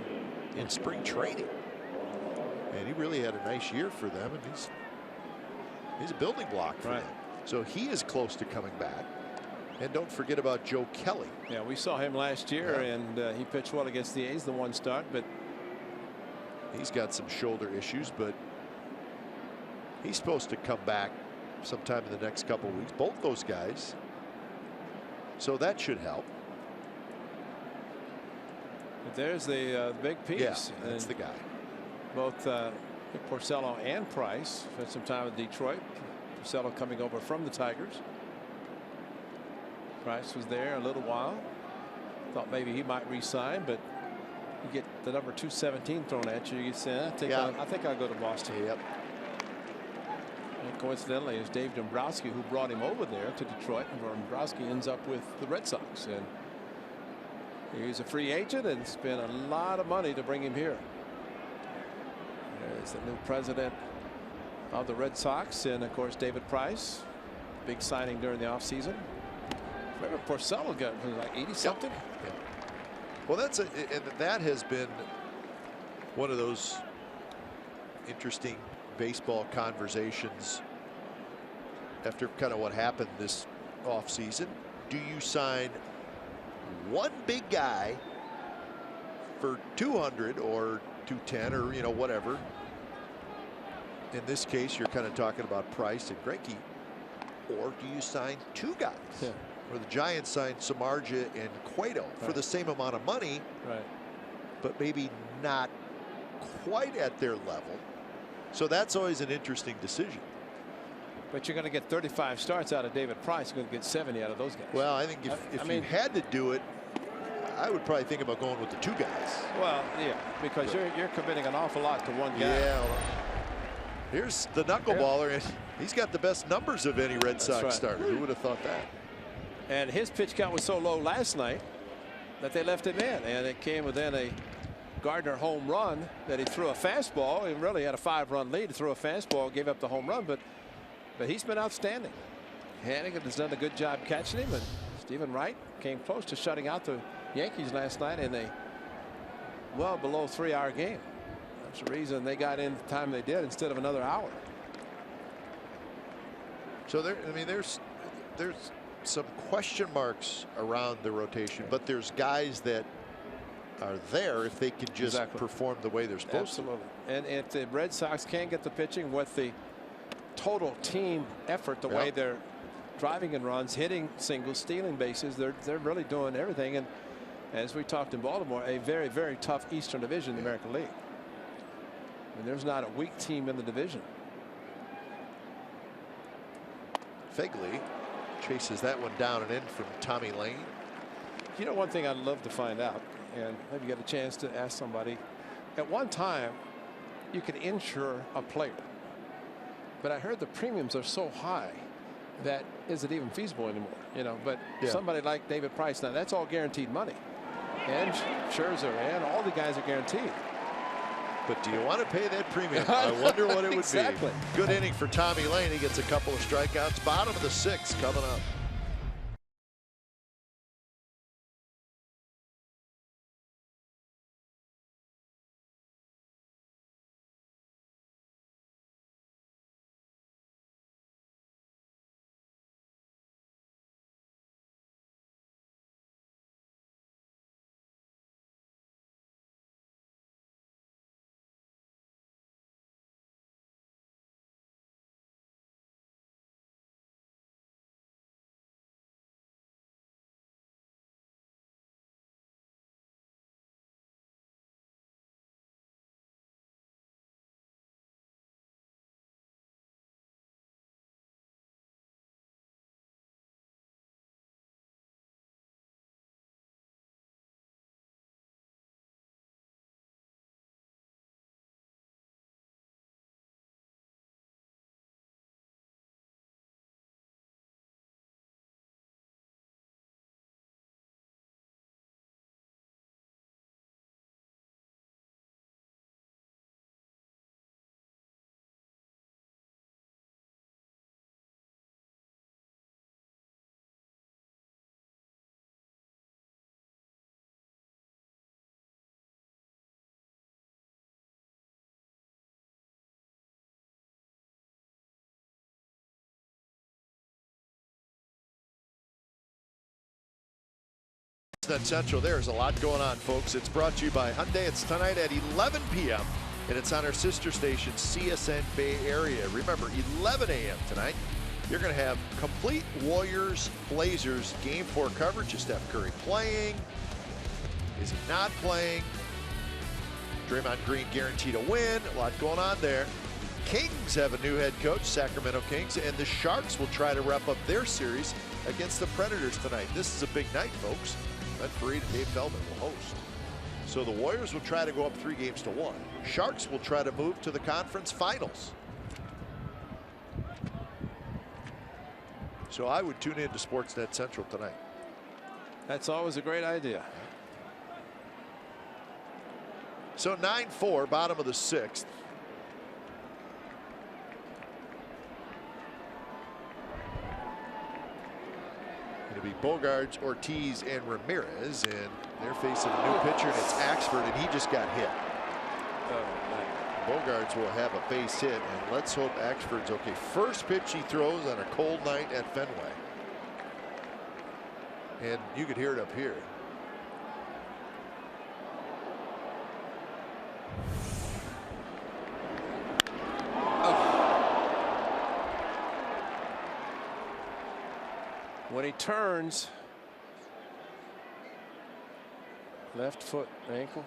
in spring training. And he really had a nice year for them, and he's a building block for them. So he is close to coming back. And don't forget about Joe Kelly. Yeah, we saw him last year, and he pitched well against the A's, the 1 start, but he's got some shoulder issues, but he's supposed to come back sometime in the next couple of weeks. Both those guys. So that should help. But there's the big piece. Yeah, that's the guy. Both Porcello and Price spent some time in Detroit. Porcello coming over from the Tigers. Price was there a little while. Thought maybe he might re-sign, but you get the number 217 thrown at you. You say, I think I'll go to Boston. Yep. And coincidentally, it's Dave Dombrowski who brought him over there to Detroit, and Dombrowski ends up with the Red Sox. And he's a free agent and spent a lot of money to bring him here. There's the new president of the Red Sox, and of course David Price, big signing during the offseason. Remember Porcello got like 80 something. Yep. Well, and that has been one of those interesting baseball conversations after kind of what happened this offseason. Do you sign one big guy for 200 or 210 or whatever? In this case, you're kind of talking about Price and Greinke. Or do you sign 2 guys? Yeah. Where the Giants signed Samardzija and Cueto for the same amount of money, but maybe not quite at their level. So that's always an interesting decision. But you're going to get 35 starts out of David Price. You're going to get 70 out of those guys. Well, I think if you had to do it, I would probably think about going with the 2 guys. Well, yeah, because you're committing an awful lot to one guy. Yeah. Well, here's the knuckleballer, and he's got the best numbers of any Red Sox starter. Who would have thought that? And his pitch count was so low last night that they left him in, and it came within a Gardner home run that he threw a fastball. He really had a 5-run lead to throw a fastball, gave up the home run, but he's been outstanding. Hannigan has done a good job catching him, and Stephen Wright came close to shutting out the Yankees last night in a well below 3-hour game. That's the reason they got in the time they did instead of another hour. So there's some question marks around the rotation, but there's guys that are there if they can just perform the way they're supposed to. And if the Red Sox can't get the pitching with the total team effort, the way they're driving in runs, hitting singles, stealing bases, they're really doing everything. And as we talked in Baltimore, a very, very tough Eastern Division in the American League. I mean, there's not a weak team in the division. Fegley Chases that one down and in from Tommy Lane. You know, one thing I'd love to find out, and maybe get a chance to ask somebody. At one time, you could insure a player, but I heard the premiums are so high that is it even feasible anymore? You know, but somebody like David Price, now that's all guaranteed money, and Scherzer and all the guys are guaranteed. But do you want to pay that premium? I wonder what it would be. Good inning for Tommy Lane. He gets a couple of strikeouts. Bottom of the 6th coming up. That Central, there's a lot going on, folks. It's brought to you by Hyundai. It's tonight at 11 p.m. and it's on our sister station, CSN Bay Area. Remember, 11 a.m. tonight. You're going to have complete Warriors Blazers Game 4 coverage. Is Steph Curry playing? Is he not playing? Draymond Green guaranteed a win. A lot going on there. Kings have a new head coach, Sacramento Kings, and the Sharks will try to wrap up their series against the Predators tonight. This is a big night, folks. Ben Fareed and Dave Feldman will host. So the Warriors will try to go up 3-1. Sharks will try to move to the conference finals. So I would tune in to Sportsnet Central tonight. That's always a great idea. So 9-4, bottom of the 6th. It'll be Bogarts, Ortiz, and Ramirez, and they're facing a new pitcher, and it's Axford, and he just got hit. Bogarts will have a base hit, and let's hope Axford's okay. First pitch he throws on a cold night at Fenway. And you could hear it up here. When he turns, left foot ankle.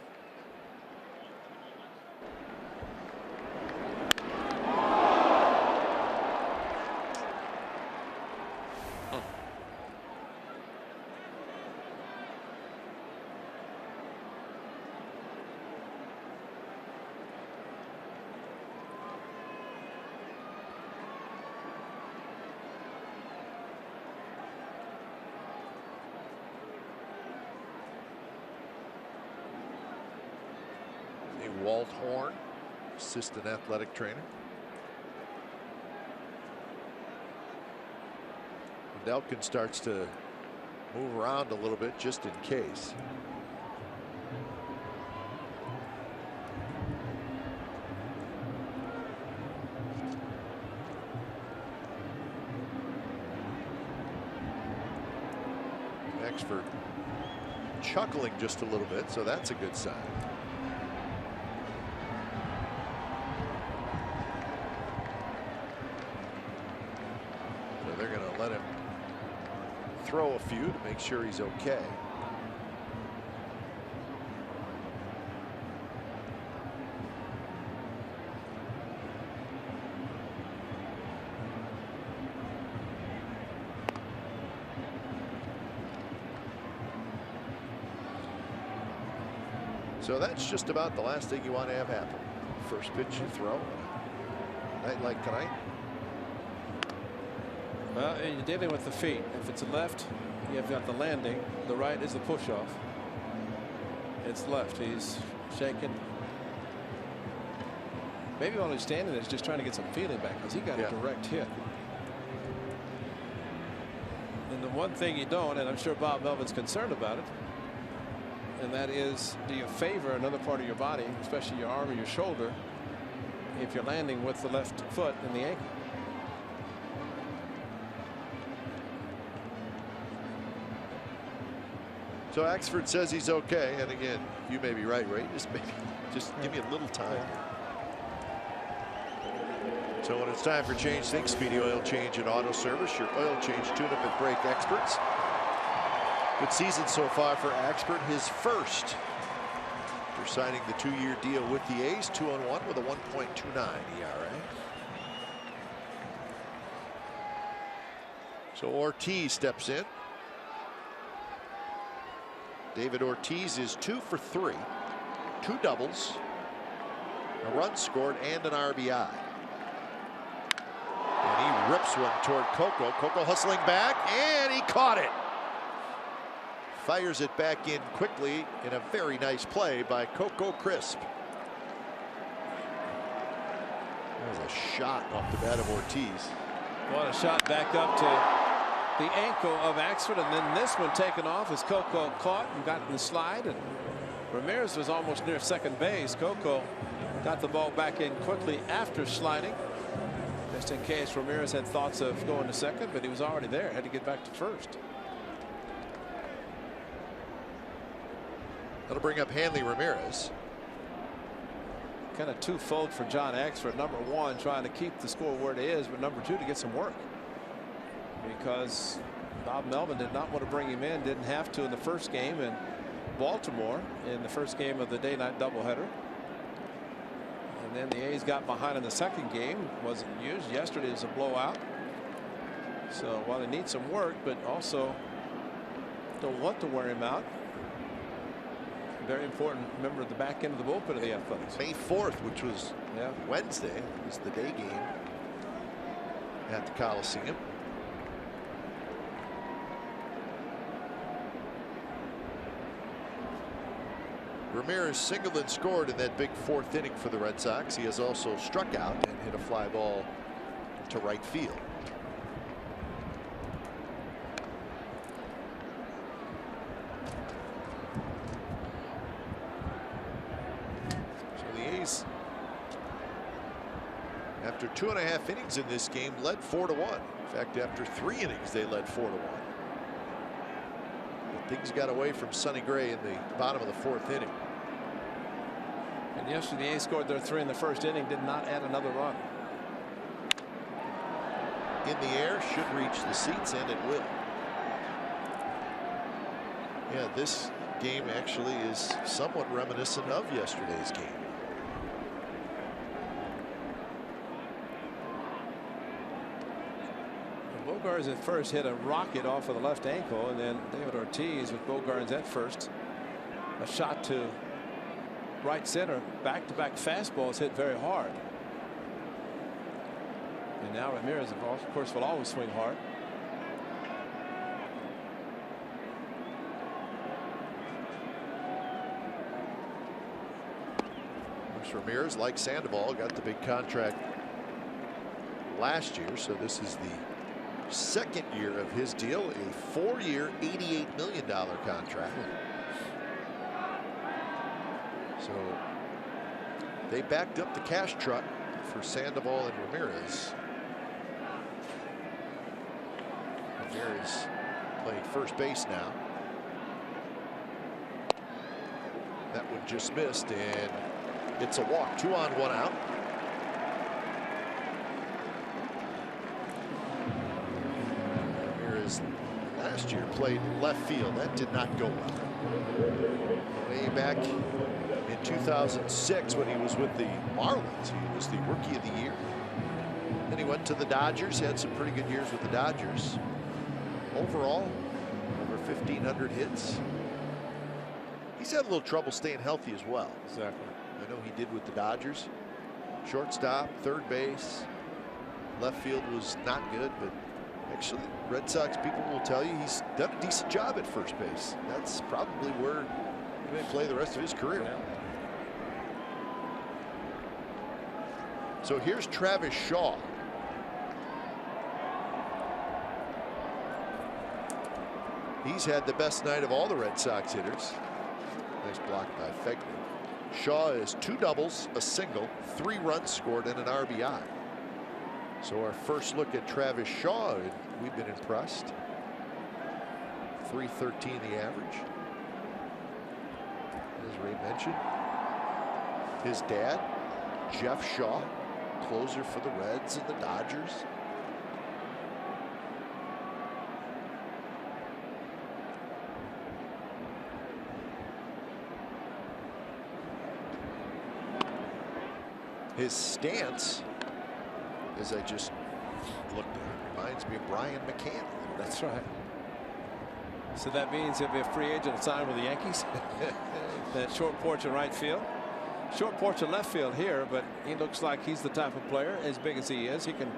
Walt Horn, assistant athletic trainer. And Elkin starts to move around a little bit just in case. Axford chuckling just a little bit, so that's a good sign. They're going to let him throw a few to make sure he's okay. So that's just about the last thing you want to have happen. First pitch you throw. Night like tonight. Well, you're dealing with the feet. If it's a left, you've got the landing. The right is the push off. It's left. He's shaking. Maybe while he's standing there, he's just trying to get some feeling back because he got a direct hit. And the one thing you don't, and I'm sure Bob Melvin's concerned about it, and that is, do you favor another part of your body, especially your arm or your shoulder, if you're landing with the left foot in the ankle? So Axford says he's okay, and again, you may be right, Ray. Just give me a little time. So when it's time for change, think Speedy Oil Change and Auto Service, your oil change, tune-up, and brake experts. Good season so far for Axford, his first. After signing the 2-year deal with the A's, 2-1 with a 1.29 ERA. So Ortiz steps in. David Ortiz is 2 for 3, 2 doubles, a run scored, and an RBI. And he rips one toward Coco. Coco hustling back, and he caught it. Fires it back in quickly in a very nice play by Coco Crisp. There's a shot off the bat of Ortiz. What a shot back up to the ankle of Axford, and then this one taken off as Coco caught and got in the slide, and Ramirez was almost near second base. Coco got the ball back in quickly after sliding, just in case Ramirez had thoughts of going to second, but he was already there, had to get back to first. That'll bring up Hanley Ramirez. Kind of twofold for John Axford. Number one, trying to keep the score where it is, but number two, to get some work, because Bob Melvin did not want to bring him in, didn't have to in the first game in Baltimore, in the first game of the day-night doubleheader. And then the A's got behind in the second game. Wasn't used. Yesterday was a blowout. So while they need some work, but also don't want to wear him out. Very important member of the back end of the bullpen of the Athletics. May 4th, which was Wednesday, was the day game at the Coliseum. Ramirez singled and scored in that big 4th inning for the Red Sox. He has also struck out and hit a fly ball to right field. After 2.5 innings in this game, led 4-1. In fact, after 3 innings, they led 4-1. But things got away from Sonny Gray in the bottom of the 4th inning. And yesterday, the A's scored their 3 in the first inning, did not add another run. In the air, should reach the seats, and it will. Yeah, this game actually is somewhat reminiscent of yesterday's game. Bogarts at first hit a rocket off of the left ankle, and then David Ortiz with Bogarts at first. A shot to right center. Back-to-back fastballs hit very hard. And now Ramirez, of course, will always swing hard. Ramirez, like Sandoval, got the big contract last year, so this is the second year of his deal, a 4-year, $88 million contract. So they backed up the cash truck for Sandoval and Ramirez. Ramirez playing first base now. That one just missed, and it's a walk. 2 on, 1 out. Ramirez last year played left field. That did not go well. Way back in 2006 when he was with the Marlins, he was the Rookie of the Year. Then he went to the Dodgers, had some pretty good years with the Dodgers. Overall, over 1,500 hits. He's had a little trouble staying healthy as well. Exactly. I know he did with the Dodgers. Shortstop, third base, left field was not good, but actually Red Sox people will tell you he's done a decent job at first base. That's probably where he may play the rest of his career. Yeah. So here's Travis Shaw. He's had the best night of all the Red Sox hitters. Nice block by Fegner. Shaw is 2 doubles, a single, 3 runs scored, and an RBI. So our first look at Travis Shaw, and we've been impressed. 313 the average. As Ray mentioned, his dad, Jeff Shaw, closer for the Reds and the Dodgers. His stance, as I just looked at it, reminds me of Brian McCann. That's right. So that means he'll be a free agent signed with the Yankees. That short porch in right field. Short porch in left field here, but he looks like he's the type of player, as big as he is, he can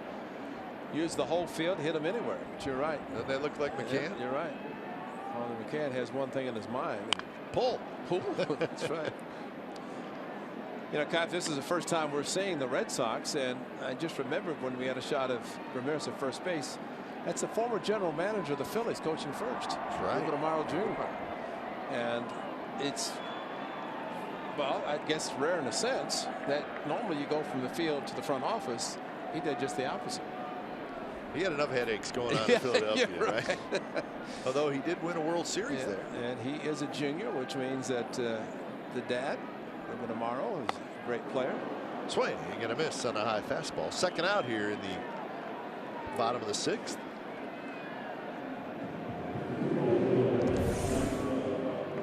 use the whole field, hit him anywhere. But you're right. Doesn't that look like McCann? Yeah, you're right. Well, McCann has one thing in his mind. Pull. That's right. You know, Kai, this is the first time we're seeing the Red Sox, and I just remembered when we had a shot of Ramirez at first base. That's the former general manager of the Phillies coaching first. That's right. Amaro Jr. And it's, well, I guess rare in a sense that normally you go from the field to the front office. He did just the opposite. He had enough headaches going on in Philadelphia, right? Although he did win a World Series there. And he is a junior, which means that the dad, Amaro, is a great player. Swing, ain't gonna miss on a high fastball. Second out here in the bottom of the 6th.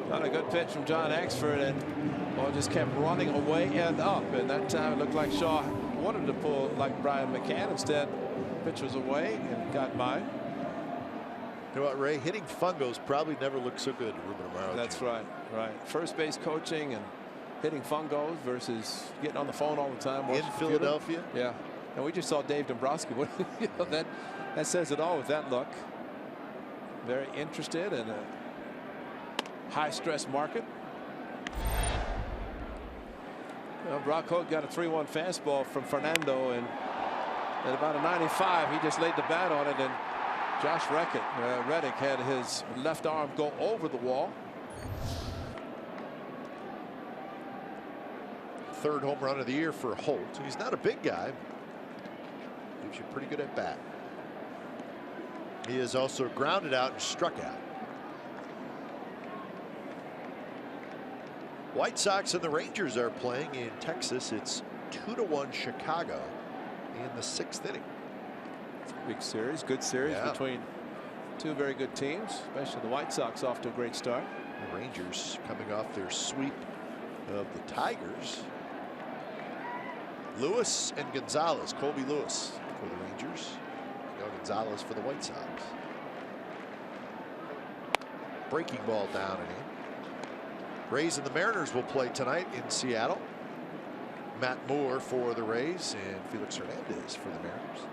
Not a good pitch from John Axford, and ball just kept running away and up. And that time it looked like Shaw wanted to pull like Brian McCann. Instead, pitch was away and got by. You know what, Ray? Hitting fungos probably never looked so good to Ruben Amaro. That's right. First base coaching and hitting fungos versus getting on the phone all the time in Philadelphia. Yeah, and we just saw Dave Dombrowski. You know, that says it all with that look. Very interested in a high stress market. Well, Brock Holt got a 3-1 fastball from Fernando, and at about a 95, he just laid the bat on it, and Josh Reddick had his left arm go over the wall. Third home run of the year for Holt. He's not a big guy. Gives you pretty good at bat. He is also grounded out and struck out. White Sox and the Rangers are playing in Texas. It's 2-1 Chicago in the 6th inning. Big series, good series between two very good teams, especially the White Sox off to a great start. The Rangers coming off their sweep of the Tigers. Lewis and Gonzalez. Colby Lewis for the Rangers. Gonzalez for the White Sox. Breaking ball down and in. Rays and the Mariners will play tonight in Seattle. Matt Moore for the Rays and Felix Hernandez for the Mariners.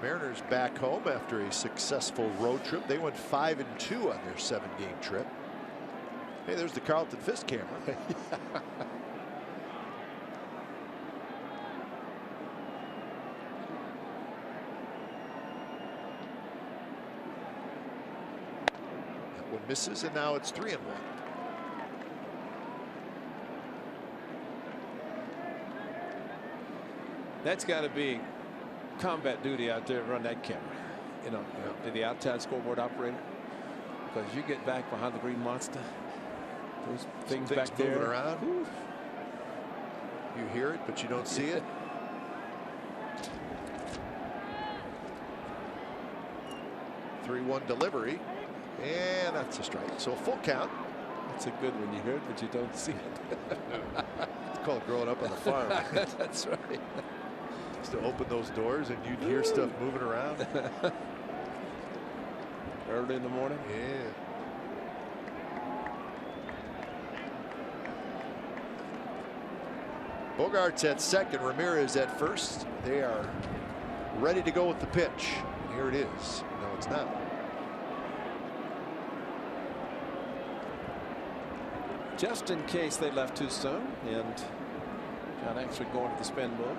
Mariners back home after a successful road trip. They went 5-2 on their 7-game trip. Hey, there's the Carlton Fisk camera. That one misses, and now it's 3-1. That's got to be combat duty out there to run that camera. You know, the outside scoreboard operator. Because you get back behind the green monster. Those things back there moving around. Whew. You hear it, but you don't see it. Three-one delivery, and that's a strike. So a full count. That's a good one. You hear it, but you don't see it. It's called growing up on the farm. That's right. Used to open those doors and you'd hear stuff moving around. Early in the morning. Yeah. Bogart's at second, Ramirez at first. They are ready to go with the pitch. And here it is. No, it's not. Just in case they left too soon, and John actually going to the spin move.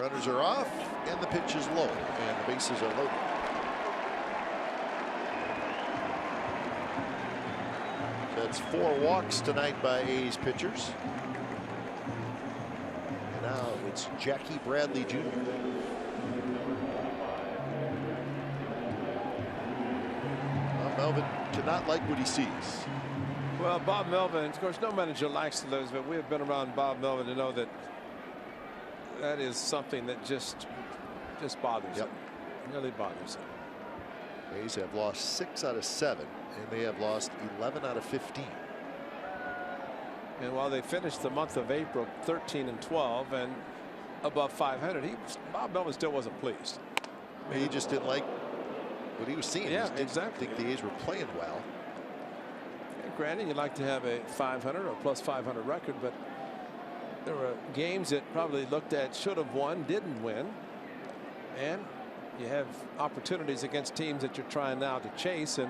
Runners are off, and the pitch is low, and the bases are loaded. That's 4 walks tonight by A's pitchers. And now it's Jackie Bradley Jr. Well, Melvin cannot like what he sees. Well, Bob Melvin, of course, no manager likes to lose, but we have been around Bob Melvin to know that that is something that just bothers him. Really bothers him. A's have lost 6 out of 7, and they have lost 11 out of 15. And while they finished the month of April 13-12 and above 500, Bob Melvin still wasn't pleased. He just didn't like what he was seeing. Yeah, he didn't exactly. think the A's were playing well. And granted, you'd like to have a 500 or plus 500 record, but there were games that probably looked at should have won, didn't win, and you have opportunities against teams that you're trying now to chase, and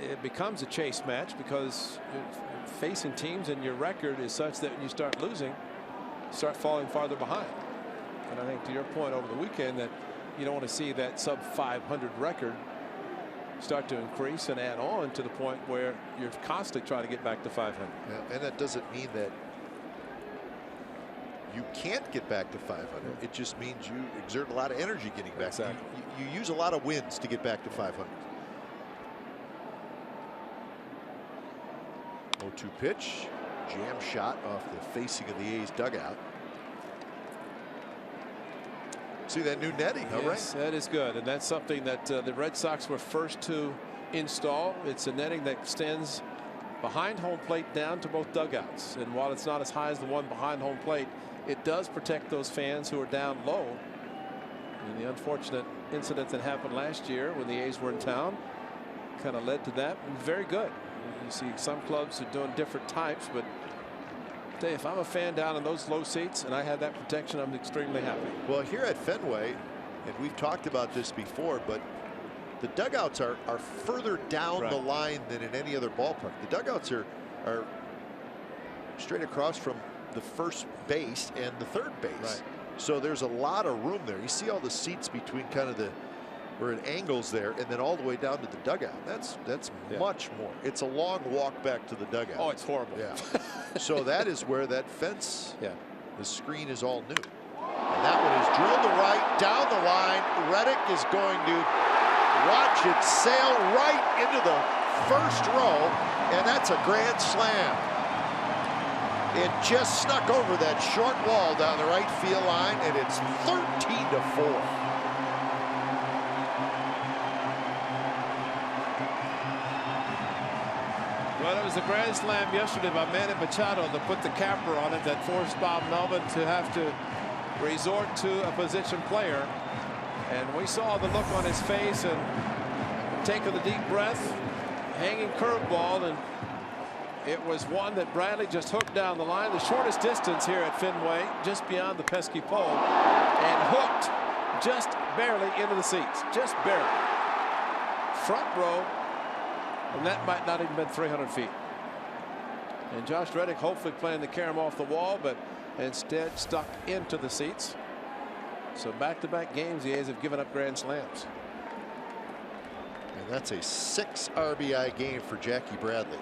it becomes a chase match because you're facing teams and your record is such that when you start losing, you start falling farther behind. And I think to your point over the weekend that you don't want to see that sub 500 record start to increase and add on to the point where you're constantly trying to get back to 500. Yeah, and that doesn't mean that you can't get back to 500. It just means you exert a lot of energy getting back. Exactly. You use a lot of wins to get back to 500. 0-2 pitch, jam shot off the facing of the A's dugout. See that new netting, huh, yes, right? that is good, and that's something that the Red Sox were first to install. It's a netting that extends behind home plate down to both dugouts, and while it's not as high as the one behind home plate, it does protect those fans who are down low. And the unfortunate incident that happened last year when the A's were in town kind of led to that. And very good. You see some clubs are doing different types, but I tell you, if I'm a fan down in those low seats and I have that protection, I'm extremely happy. Well, here at Fenway, and we've talked about this before, but the dugouts are further down the line than in any other ballpark. The dugouts are straight across from the first base and the third base. Right. So there's a lot of room there. You see all the seats between kind of where it angles there and then all the way down to the dugout. That's much more. It's a long walk back to the dugout. Oh, it's horrible. Yeah. So that is where that fence, the screen is all new. And that one is drilled to right, down the line. Reddick is going to watch it sail right into the first row, and that's a grand slam. It just snuck over that short wall down the right field line, and it's 13-4. Well, it was a grand slam yesterday by Manny Machado that put the capper on it that forced Bob Melvin to have to resort to a position player. And we saw the look on his face and taking the deep breath, hanging curveball, and it was one that Bradley just hooked down the line, the shortest distance here at Fenway, just beyond the pesky pole, and hooked just barely into the seats, just barely. Front row, and that might not even been 300 feet. And Josh Reddick hopefully planning to carry him off the wall, but instead stuck into the seats. So back-to-back games, the A's have given up grand slams. And that's a 6 RBI game for Jackie Bradley.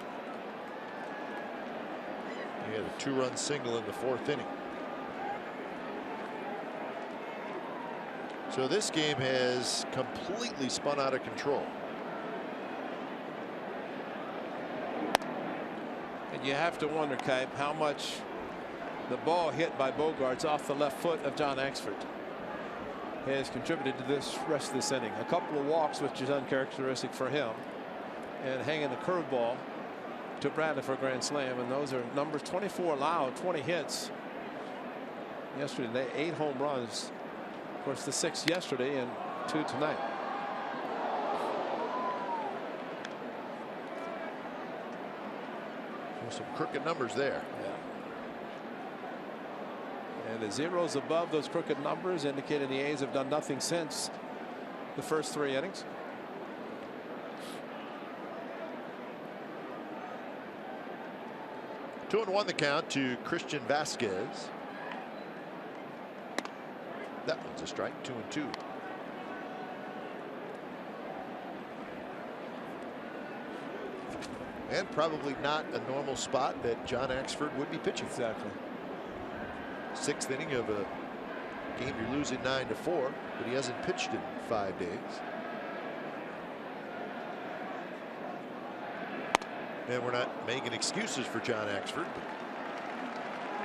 He had a 2-run single in the 4th inning. So this game has completely spun out of control. And you have to wonder, Kipe, how much the ball hit by Bogarts off the left foot of John Axford has contributed to this rest of this inning. A couple of walks, which is uncharacteristic for him, and hanging the curveball to Bradley for a grand slam, and those are numbers: 24 allowed, 20 hits. Yesterday, 8 home runs. Of course, the 6 yesterday and 2 tonight. Some crooked numbers there. Yeah. And the zeros above those crooked numbers indicating the A's have done nothing since the first 3 innings. Two and 1 the count to Christian Vasquez. That one's a strike. 2 and 2. And probably not a normal spot that John Axford would be pitching. Exactly. 6th inning of a game you're losing 9-4, but he hasn't pitched in 5 days. And we're not making excuses for John Axford, but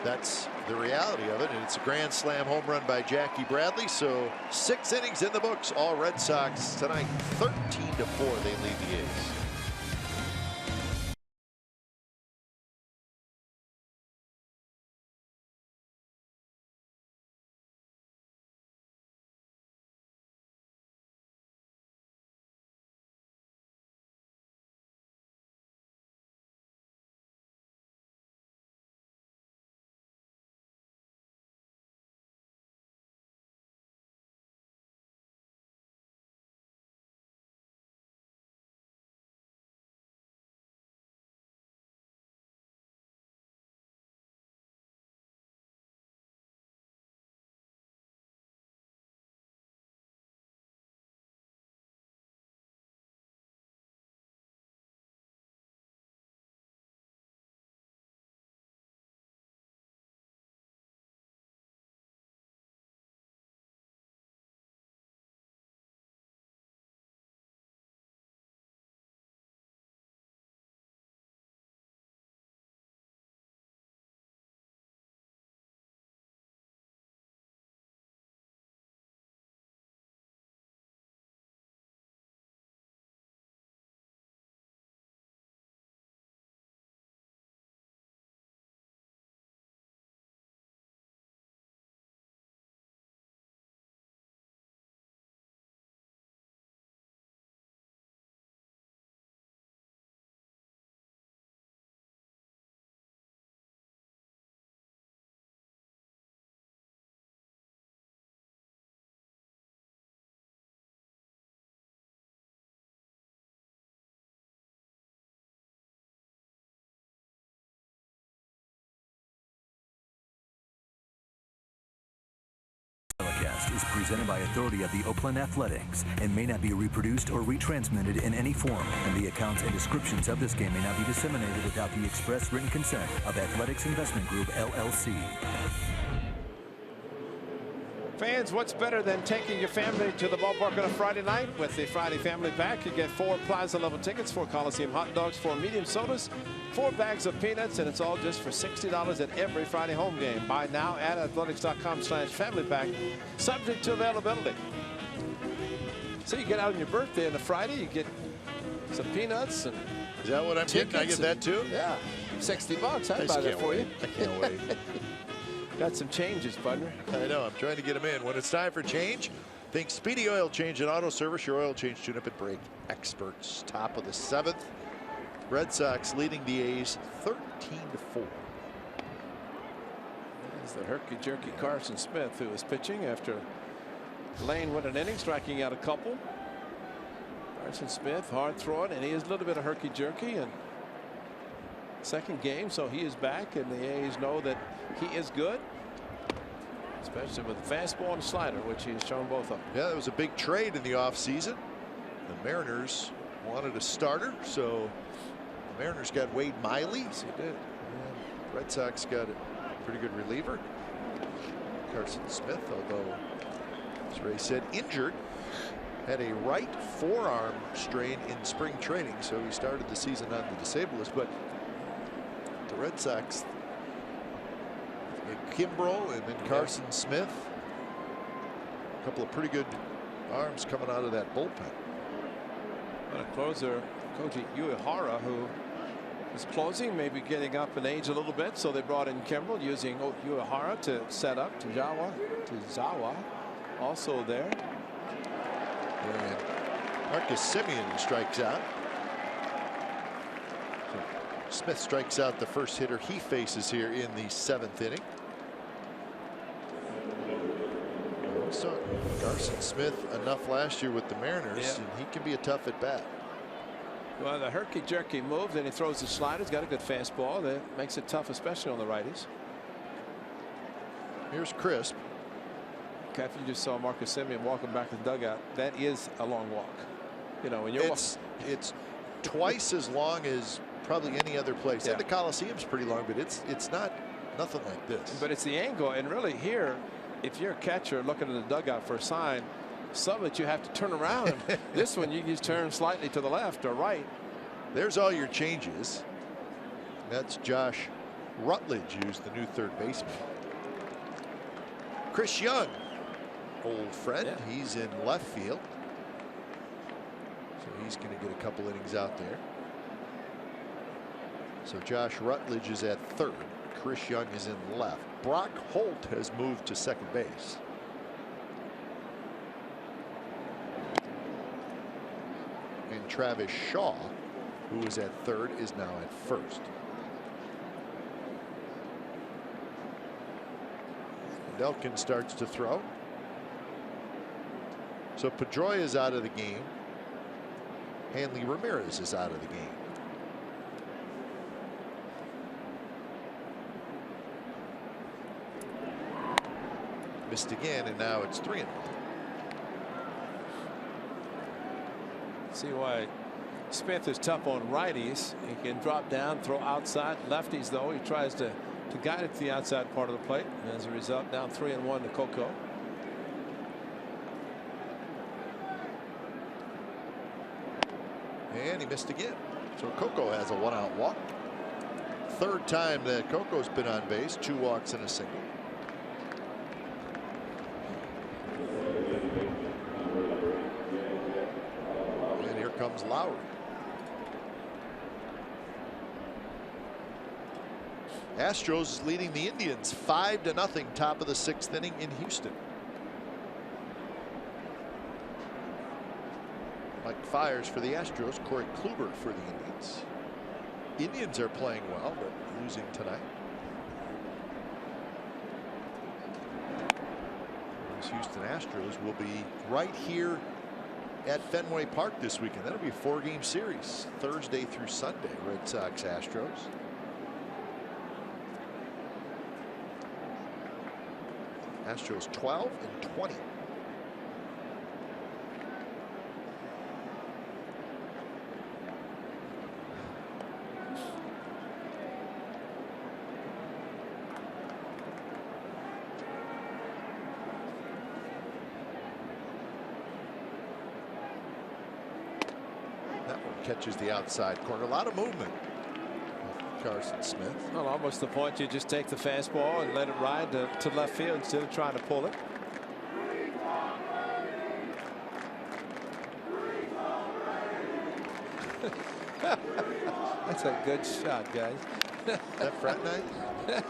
that's the reality of it. And it's a grand slam home run by Jackie Bradley. So 6 innings in the books. All Red Sox tonight. 13-4 they lead the A's. Is presented by authority of the Oakland Athletics and may not be reproduced or retransmitted in any form, and the accounts and descriptions of this game may not be disseminated without the express written consent of Athletics Investment Group, LLC. Fans, what's better than taking your family to the ballpark on a Friday night? With the Friday Family Pack, you get 4 Plaza level tickets, 4 Coliseum hot dogs, 4 medium sodas, 4 bags of peanuts, and it's all just for $60 at every Friday home game. Buy now at athletics.com/family pack, subject to availability. So you get out on your birthday on a Friday, you get some peanuts and is that what I'm getting? I get that too? Yeah, $60. I'd buy that for you. I can't wait. Got some changes, partner. I know. I'm trying to get them in. When it's time for change, think Speedy Oil Change and Auto Service, your oil change tune-up and brake experts. Top of the 7th. Red Sox leading the A's 13-4. It's the herky-jerky Carson Smith, who is pitching after Lane went an inning, striking out a couple. Carson Smith, hard throwing, and he is a little bit of herky-jerky. And second game, so he is back, and the A's know that he is good, especially with the fastball and slider, which he has shown both of them. Yeah, that was a big trade in the offseason. The Mariners wanted a starter, so the Mariners got Wade Miley. Yes, he did. And Red Sox got a pretty good reliever. Carson Smith, although, as Ray said, injured, had a right forearm strain in spring training, so he started the season on the disabled list. But the Red Sox, Kimbrel and then Carson Smith, a couple of pretty good arms coming out of that bullpen. And a closer, Koji Uehara, who is closing, maybe getting up in age a little bit, so they brought in Kimbrel using Uehara to set up. Tazawa also there. And Marcus Semien strikes out. Smith strikes out the first hitter he faces here in the 7th inning. We saw Carson Smith enough last year with the Mariners, and he can be a tough at bat. Well, the herky-jerky move, then he throws the slider. He's got a good fastball that makes it tough, especially on the righties. Here's Crisp. If you just saw Marcus Semien walking back to the dugout, that is a long walk. You know, when you're it's twice as long as probably any other place. And the Coliseum's pretty long, but it's nothing like this. But it's the angle, and really here, if you're a catcher looking at the dugout for a sign, some of it you have to turn around. This one you just turn slightly to the left or right. There's all your changes. That's Josh Rutledge, who's the new third baseman. Chris Young, old friend, he's in left field. So he's going to get a couple innings out there. So Josh Rutledge is at third. Chris Young is in left. Brock Holt has moved to second base. And Travis Shaw, who was at third, is now at first. And Elkin starts to throw. So Pedroia is out of the game. Hanley Ramirez is out of the game. Missed again, and now it's 3-1. See why Smith is tough on righties. He can drop down, throw outside. Lefties, though, he tries to guide it to the outside part of the plate. And as a result, down 3-1 to Coco. And he missed again. So Coco has a 1-out walk. Third time that Coco's been on base. 2 walks and a single. And here comes Lowry. Astros is leading the Indians 5-0, top of the 6th inning in Houston. Mike Fiers for the Astros, Corey Kluber for the Indians. Indians are playing well, but losing tonight. Those Houston Astros will be right here at Fenway Park this weekend. That'll be a 4-game series, Thursday through Sunday. Red Sox Astros. Astros 12-20. That one catches the outside corner. A lot of movement. Carson Smith. Well, almost the point you just take the fastball and let it ride to left field instead of trying to pull it. That's a good shot, guys. That frat night?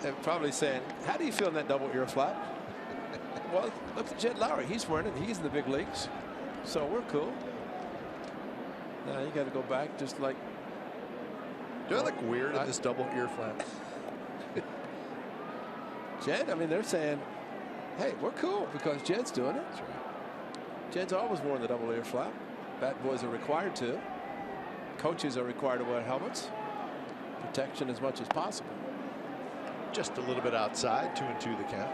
They're probably saying, how do you feel in that double ear flap? Well, look at Jed Lowry. He's wearing it. He's in the big leagues. So we're cool. Now you got to go back just like. Do I look weird in this double ear flap? Jed, I mean, they're saying, hey, we're cool because Jed's doing it. That's right. Jed's always worn the double ear flap. Bat boys are required to. Coaches are required to wear helmets. Protection as much as possible. Just a little bit outside, 2-2 the count.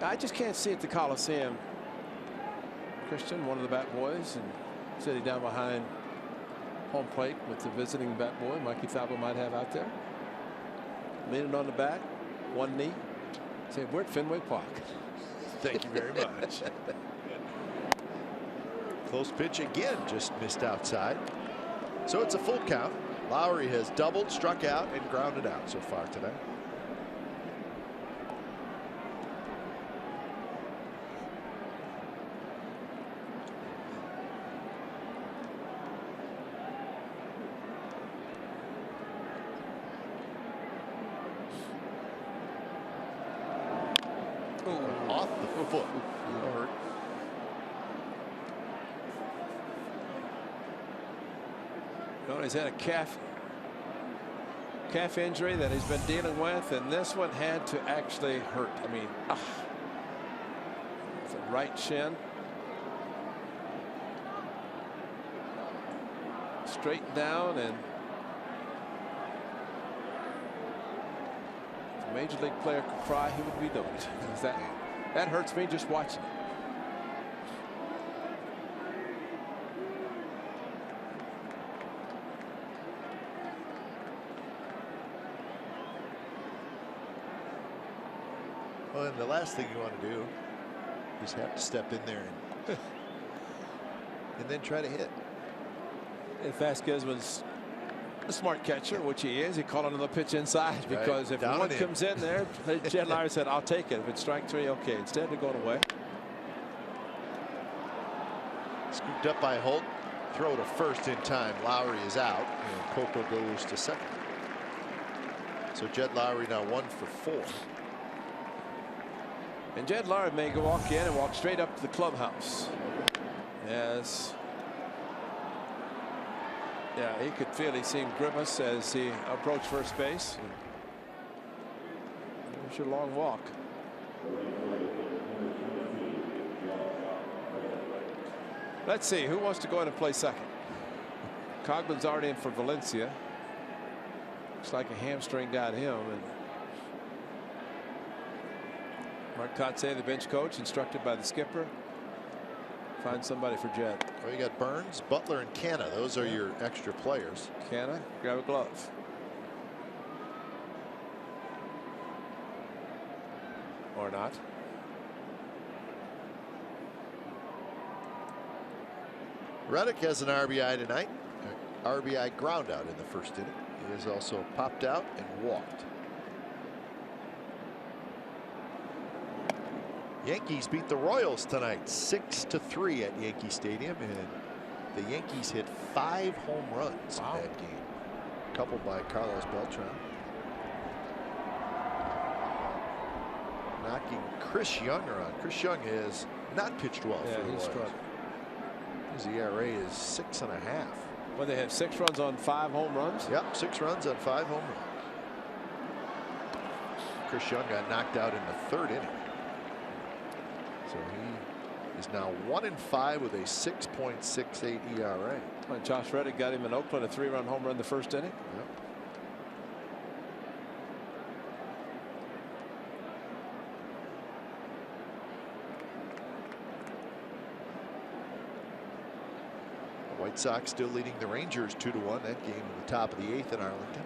I just can't see at the Coliseum. Christian, one of the bat boys, and sitting down behind home plate with the visiting bat boy, Mikey Thabo might have out there. Leaning on the bat, one knee. Say, we're at Fenway Park. Thank you very much. Close pitch again, just missed outside. So it's a full count. Lowry has doubled, struck out, and grounded out so far today. the foot. Hurt. No, he's had a calf injury that he's been dealing with, and this one had to actually hurt. I mean, it's a right shin. Straighten down, and if a major league player could cry, he would be doing it. That hurts me just watching it. Well, and the last thing you want to do is have to step in there and then try to hit. If Vasquez was a smart catcher, which he is, he called another pitch inside, because if Down one and comes in there, Jed Lowry said, "I'll take it. If it's strike three, okay." Instead, they're going away. Scooped up by Holt. Throw to first in time. Lowry is out, and Coco goes to second. So Jed Lowry now 1 for 4. And Jed Lowry may walk in and walk straight up to the clubhouse. Yes. Yeah, he could feel he seemed grimace as he approached first base. There's your long walk. Let's see who wants to go in and play second. Cogman's already in for Valencia. Looks like a hamstring got him. And Mark Kotsay, the bench coach, instructed by the skipper, find somebody for Jed. Well, you got Burns, Butler, and Canna. Those are your extra players. Canna, grab a glove. Or not. Reddick has an RBI tonight. RBI ground out in the first inning. He has also popped out and walked. Yankees beat the Royals tonight 6-3 at Yankee Stadium, and the Yankees hit 5 home runs in that game. A couple by Carlos Beltran. Knocking Chris Young around. Chris Young has not pitched well for the Royals. His ERA is 6.5. Well, they have 6 runs on 5 home runs. Yep, 6 runs on 5 home runs. Chris Young got knocked out in the 3rd inning. So he is now 1-5 with a 6.68 ERA. Well, Josh Reddick got him in Oakland a 3-run home run the first inning. Yep. The White Sox still leading the Rangers 2-1. That game at the top of the 8th in Arlington.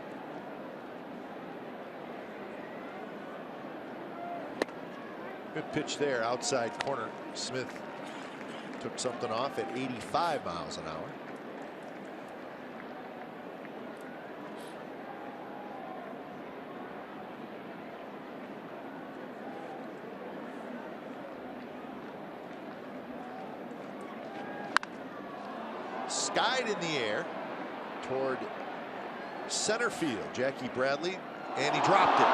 Good pitch there, outside corner. Smith took something off at 85 miles an hour. Skied in the air toward center field. Jackie Bradley, and he dropped it.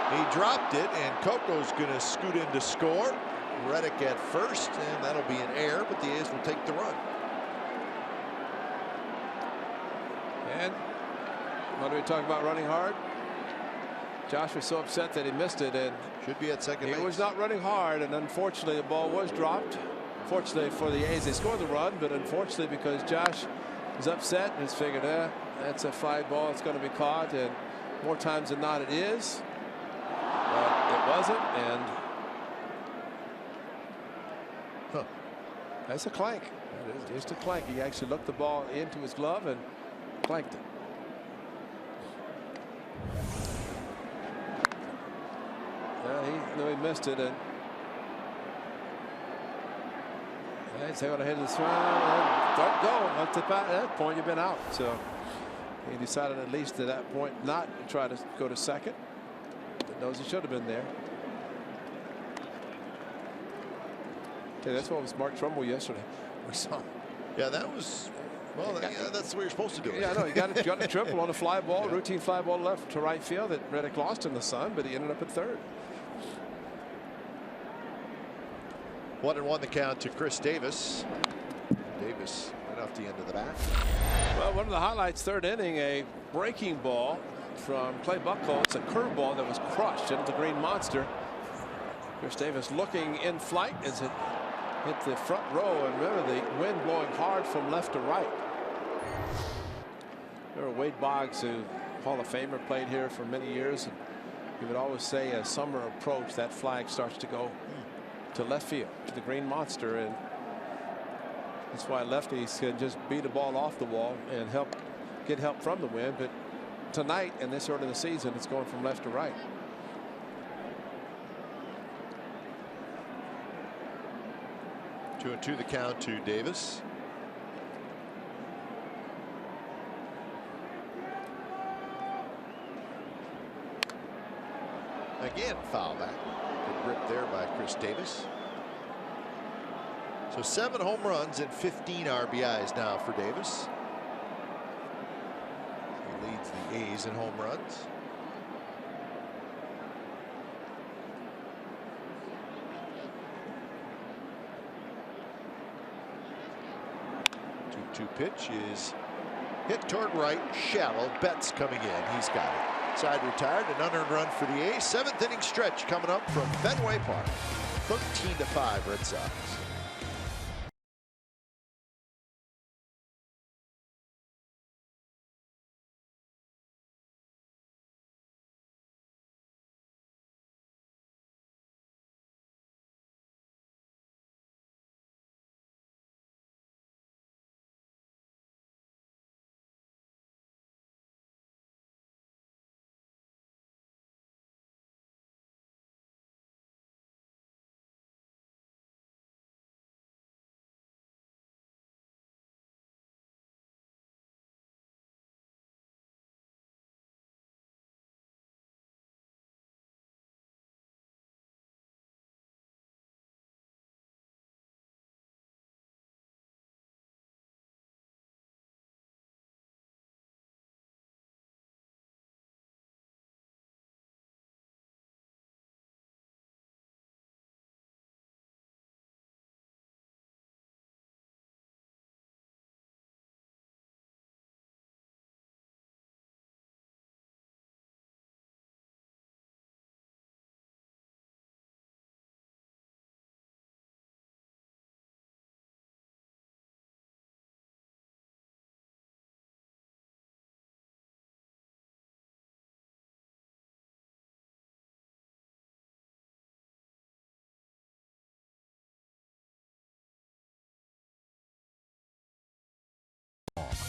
He dropped it, and Coco's going to scoot in to score. Reddick at first, and that'll be an error, but the A's will take the run. And what do we talk about running hard? Josh was so upset that he missed it, and should be at second base. He was not running hard, and unfortunately the ball was dropped. Fortunately for the A's, they scored the run, but unfortunately because Josh was upset and has figured, that's a fly ball, it's going to be caught, and more times than not it is. But it wasn't, and that's a clank. That is just a clank. He actually looked the ball into his glove and clanked it. He knew he missed it, and he's going to hit this one. Don't go. At that point, you've been out. So he decided at least at that point not to try to go to second. But knows he should have been there. Okay, that's what was Mark Trumbull yesterday. We saw. Yeah, that was. Well, that's the way you're supposed to do it. Yeah, no, he got a triple on a fly ball, routine fly ball left to right field that Reddick lost in the sun, but he ended up at third. 1-1 the count to Chris Davis. Davis right off the end of the bat. Well, one of the highlights, third inning, a breaking ball from Clay Buchholz, a curveball that was crushed into the green monster. Chris Davis looking in flight as it hit the front row, and remember the wind blowing hard from left to right. Remember Wade Boggs, who Hall of Famer, played here for many years, and he would always say as summer approached, that flag starts to go to left field, to the green monster, and that's why lefties can just beat a ball off the wall and get help from the wind. But tonight and this early in the season, it's going from left to right. Two and two the count to Davis. Again, foul back. Good grip there by Chris Davis. So 7 home runs and 15 RBIs now for Davis. He leads the A's in home runs. Two pitch is hit toward right, shallow. Betts coming in. He's got it. Side retired, an unearned run for the A's. 7th inning stretch coming up from Fenway Park. 13-5 Red Sox.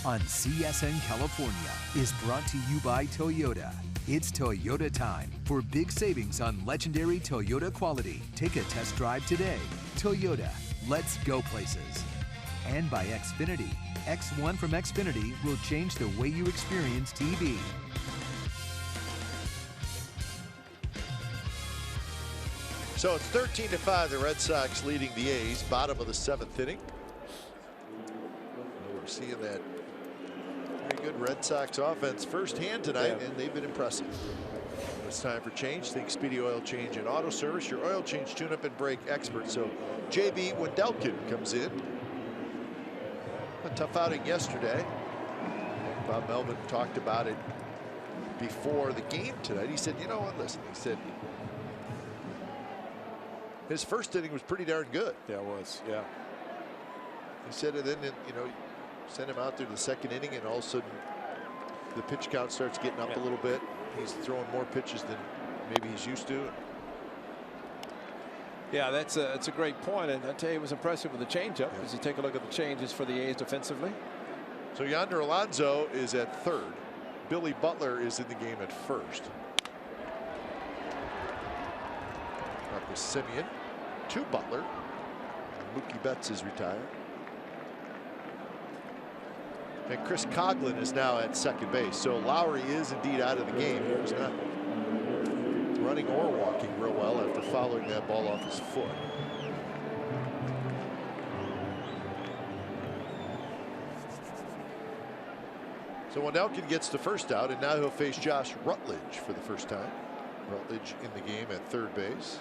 On CSN California is brought to you by Toyota. It's Toyota time for big savings on legendary Toyota quality. Take a test drive today. Toyota, let's go places. And by Xfinity. X1 from Xfinity will change the way you experience TV. So it's 13-5. The Red Sox leading the A's. Bottom of the 7th inning. We're seeing that very good Red Sox offense firsthand tonight, and they've been impressive. It's time for change. Think Speedy Oil Change and Auto Service, your oil change, tune-up, and brake expert. So J.B. Wendelken comes in. A tough outing yesterday. Bob Melvin talked about it before the game tonight. He said, you know what, listen, he said his first inning was pretty darn good. Yeah, it was. Yeah. He said, and then, you know, send him out there to the 2nd inning, and all of a sudden the pitch count starts getting up a little bit. He's throwing more pitches than maybe he's used to. Yeah, that's a great point, and I tell you, it was impressive with the changeup. As you take a look at the changes for the A's defensively. So Yonder Alonso is at 3rd. Billy Butler is in the game at 1st. Marcus Semien to Butler. Mookie Betts is retired. And Chris Coughlin is now at 2nd base. So Lowry is indeed out of the game. He was not running or walking real well after fouling that ball off his foot. So Wendelken gets the first out, and now he'll face Josh Rutledge for the first time. Rutledge in the game at 3rd base.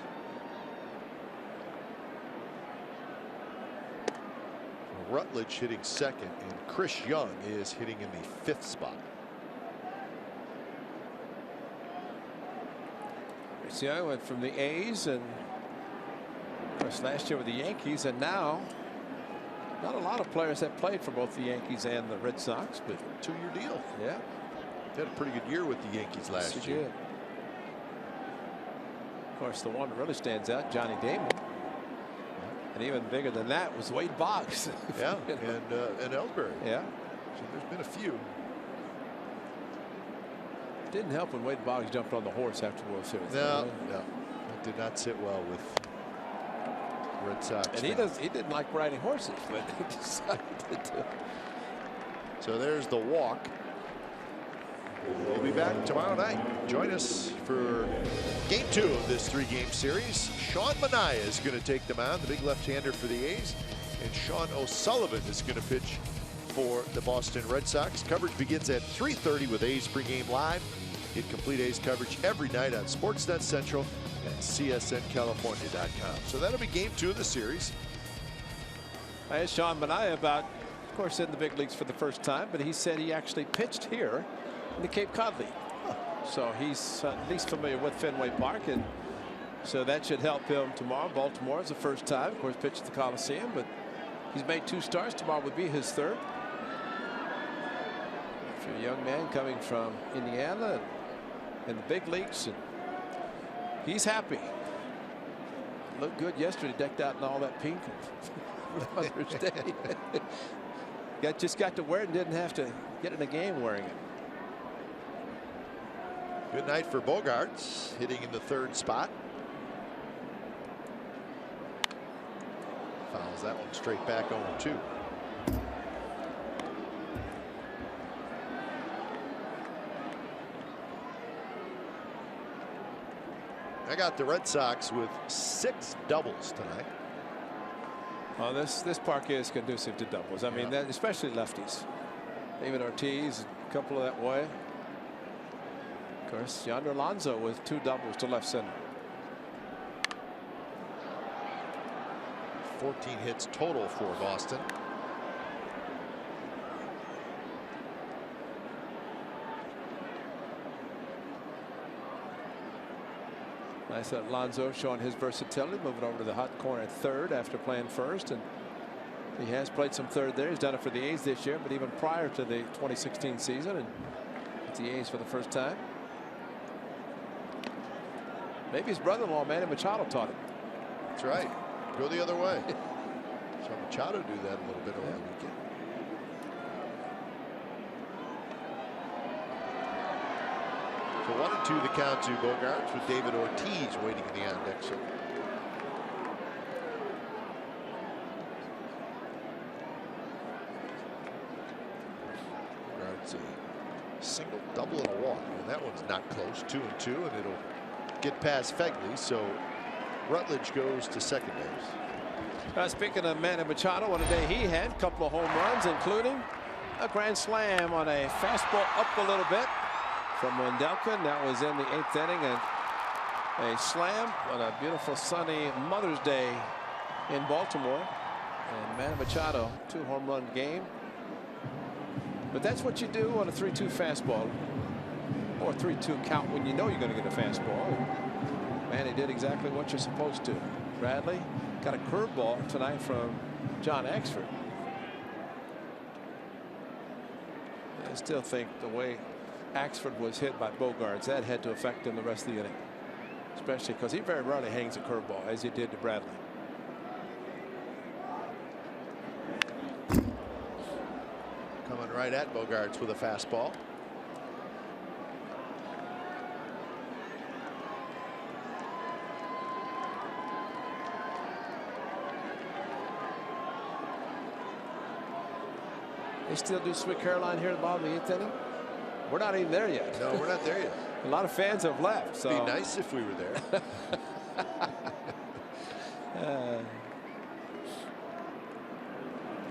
Rutledge hitting second, and Chris Young is hitting in the 5th spot. Chris Young went from the A's, and of course last year with the Yankees, and now not a lot of players have played for both the Yankees and the Red Sox, but 2-year deal. yeah, He had a pretty good year with the Yankees last yes, he year. did. Of course, the one that really stands out, Johnny Damon. And even bigger than that was Wade Boggs. Yeah, and Ellsbury. Yeah. So there's been a few. Didn't help when Wade Boggs jumped on the horse after the World Series. No, that did not sit well with Red Sox. And he didn't like riding horses, but he decided to. So there's the walk. We'll be back tomorrow night. Join us for game 2 of this 3-game series. Sean Manaea is going to take the mound, the big left-hander for the A's, and Sean O'Sullivan is going to pitch for the Boston Red Sox. Coverage begins at 3:30 with A's pregame live. Get complete A's coverage every night on Sportsnet Central and CSNCalifornia.com. So that'll be game 2 of the series. I asked Sean Manaea about, of course, in the big leagues for the first time, but he said he actually pitched here in the Cape Cod League. So he's at least familiar with Fenway Park, and so that should help him tomorrow. Baltimore is the first time, of course, pitched at the Coliseum, but he's made 2 starts. Tomorrow would be his 3rd. For a young man coming from Indiana and the big leagues, and he's happy. Looked good yesterday, decked out in all that pink for Mother's Day. Just got to wear it and didn't have to get in a game wearing it. Good night for Bogaerts, hitting in the 3rd spot. Fouls that one straight back 0-2. I got the Red Sox with 6 doubles tonight. Well, this park is conducive to doubles. I mean, that, especially lefties. David Ortiz, a couple of that way. Of course, Yonder Alonso with 2 doubles to left center. 14 hits total for Boston. Nice that Alonso showing his versatility, moving over to the hot corner at 3rd after playing 1st, and he has played some 3rd there. He's done it for the A's this year, but even prior to the 2016 season, and it's the A's for the first time. Maybe his brother-in-law Manny Machado taught him. That's right. Go the other way. So Machado do that a little bit over the weekend. So 1-2 the count to Bogaerts with David Ortiz waiting in the on-deck circle. Bogaerts a single, double, and a walk, and that one's not close. 2-2, and it'll get past Fegley. So Rutledge goes to second base. Speaking of Manny Machado, what a day he had. A couple of home runs, including a grand slam on a fastball up a little bit from Wendelken. That was in the 8th inning, and a slam on a beautiful sunny Mother's Day in Baltimore. And Manny Machado, 2 home run game. But that's what you do on a 3-2 fastball, or 3-2 count when you know you're going to get a fastball. And Manny did exactly what you're supposed to. Bradley got a curveball tonight from John Axford. I still think the way Axford was hit by Bogaerts, that had to affect him the rest of the inning, especially because he very rarely hangs a curveball as he did to Bradley. Coming right at Bogaerts with a fastball. They still do Sweet Caroline here at the bottom of the 8th inning. We're not even there yet. No, we're not there yet. A lot of fans have left. So It'd be nice if we were there.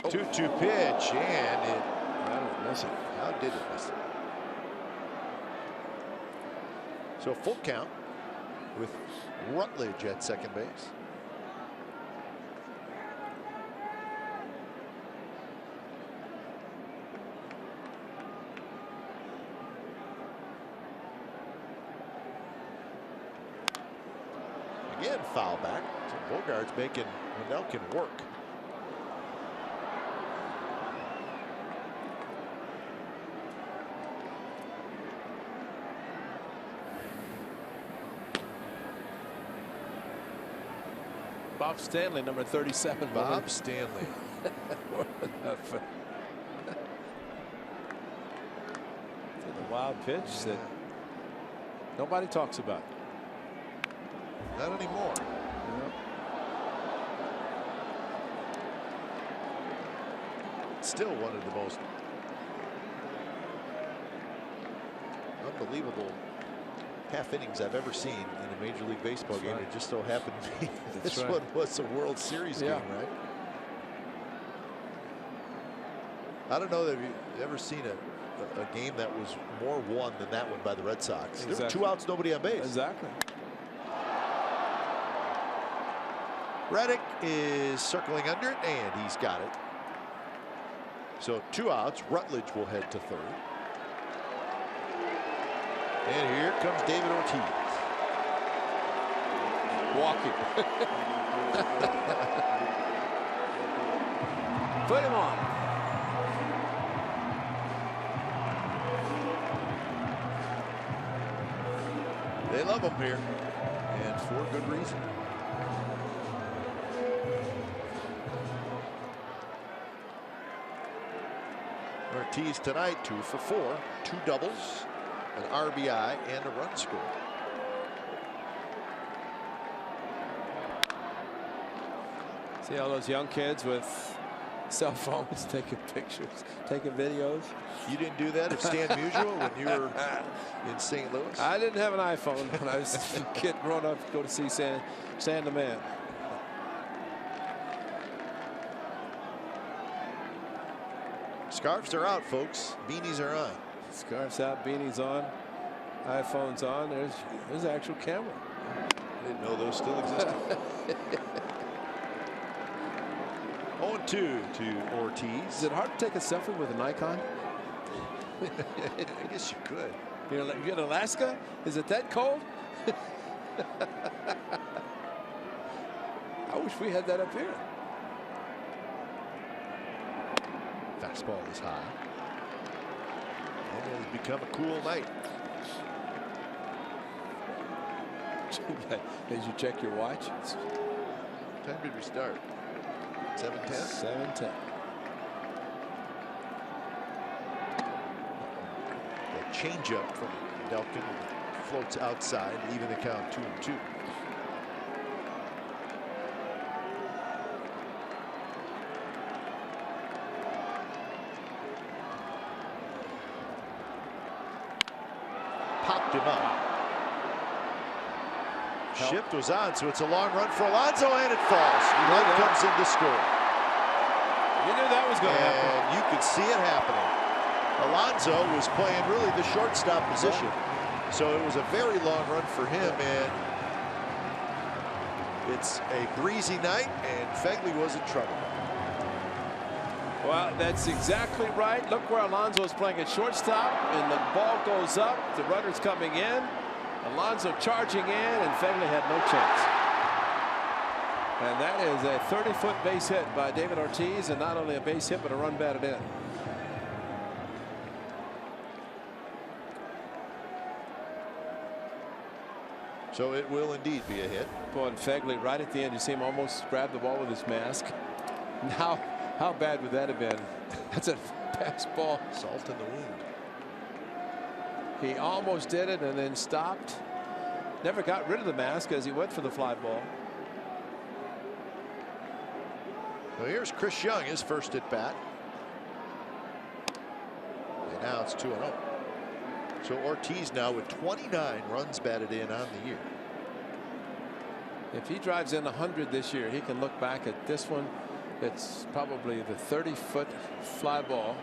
2-2 pitch, and it. How did it miss it? How did it miss it? So full count with Rutledge at second base. and foul back. So Bogart's making Wendelken work. Bob Stanley, number 37. Bob Stanley. The wild pitch that nobody talks about. Not anymore. Still one of the most unbelievable half innings I've ever seen in a Major League Baseball game. It just so happened to be this one was a World Series game, right? I don't know that you've ever seen a game that was more won than that one by the Red Sox. There were 2 outs, nobody on base. Exactly. Reddick is circling under it, and he's got it. So 2 outs. Rutledge will head to third. And here comes David Ortiz. Walking. Put him on. They love him here, and for good reason. Ortiz tonight 2 for 4, 2 doubles, an RBI, and a run scored. See all those young kids with cell phones taking pictures, taking videos. You didn't do that at Stan Musial when you were in St. Louis? I didn't have an iPhone when I was a kid growing up to go to see Stan the Man. Scarves are out, folks. Beanies are on. Scarves out, beanies on, iPhones on. There's the actual camera. I didn't know those still existed. 0-2 to Ortiz. Is it hard to take a selfie with an icon? I guess you could. You're in Alaska? Is it that cold? I wish we had that up here. Fastball is high. And it has become a cool night. Did you check your watch? Time did we start? 7:10? 7:10. The changeup from Delkin floats outside, even the count 2-2. Popped him up. Shift was on, so it's a long run for Alonso, and it falls. Run comes in to score. You knew that was going to happen. And you could see it happening. Alonso was playing really the shortstop position, so it was a very long run for him, and it's a breezy night, and Fegley was in trouble. Well, that's exactly right. Look where Alonso is playing at shortstop, and the ball goes up. The runner's coming in. Alonso charging in, and Fegley had no chance. And that is a 30-foot base hit by David Ortiz, and not only a base hit, but a run batted in. So it will indeed be a hit. Boy, and Fegley right at the end, you see him almost grab the ball with his mask. Now, how bad would that have been? That's a fastball. Salt in the wound. He almost did it and then stopped. Never got rid of the mask as he went for the fly ball. Well, here's Chris Young, his first at bat. And now it's 2-0. So Ortiz now with 29 runs batted in on the year. If he drives in 100 this year, he can look back at this one. It's probably the 30-foot fly ball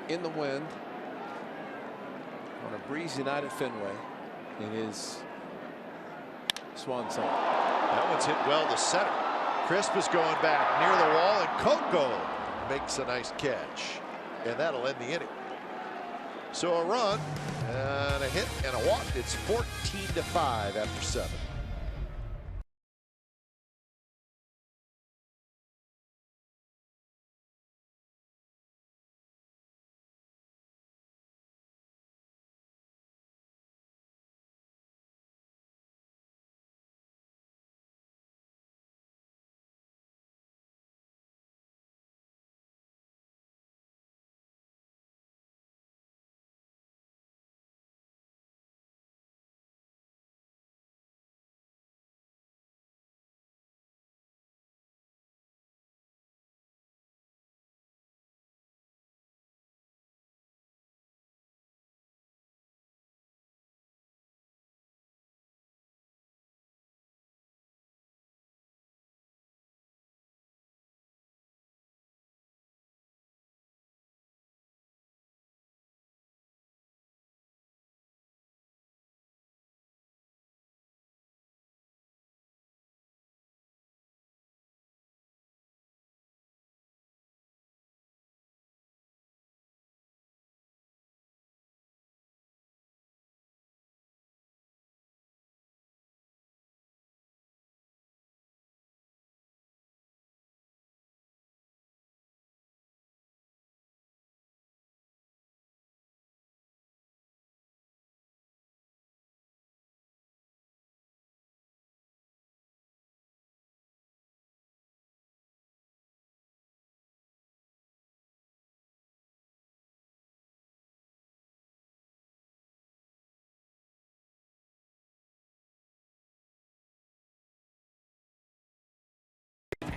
in the wind on a breezy night at Fenway in his swan song. That one's hit well to center. Crisp is going back near the wall, and Coco makes a nice catch, and that'll end the inning. So a run and a hit and a walk. It's 14-5 after 7.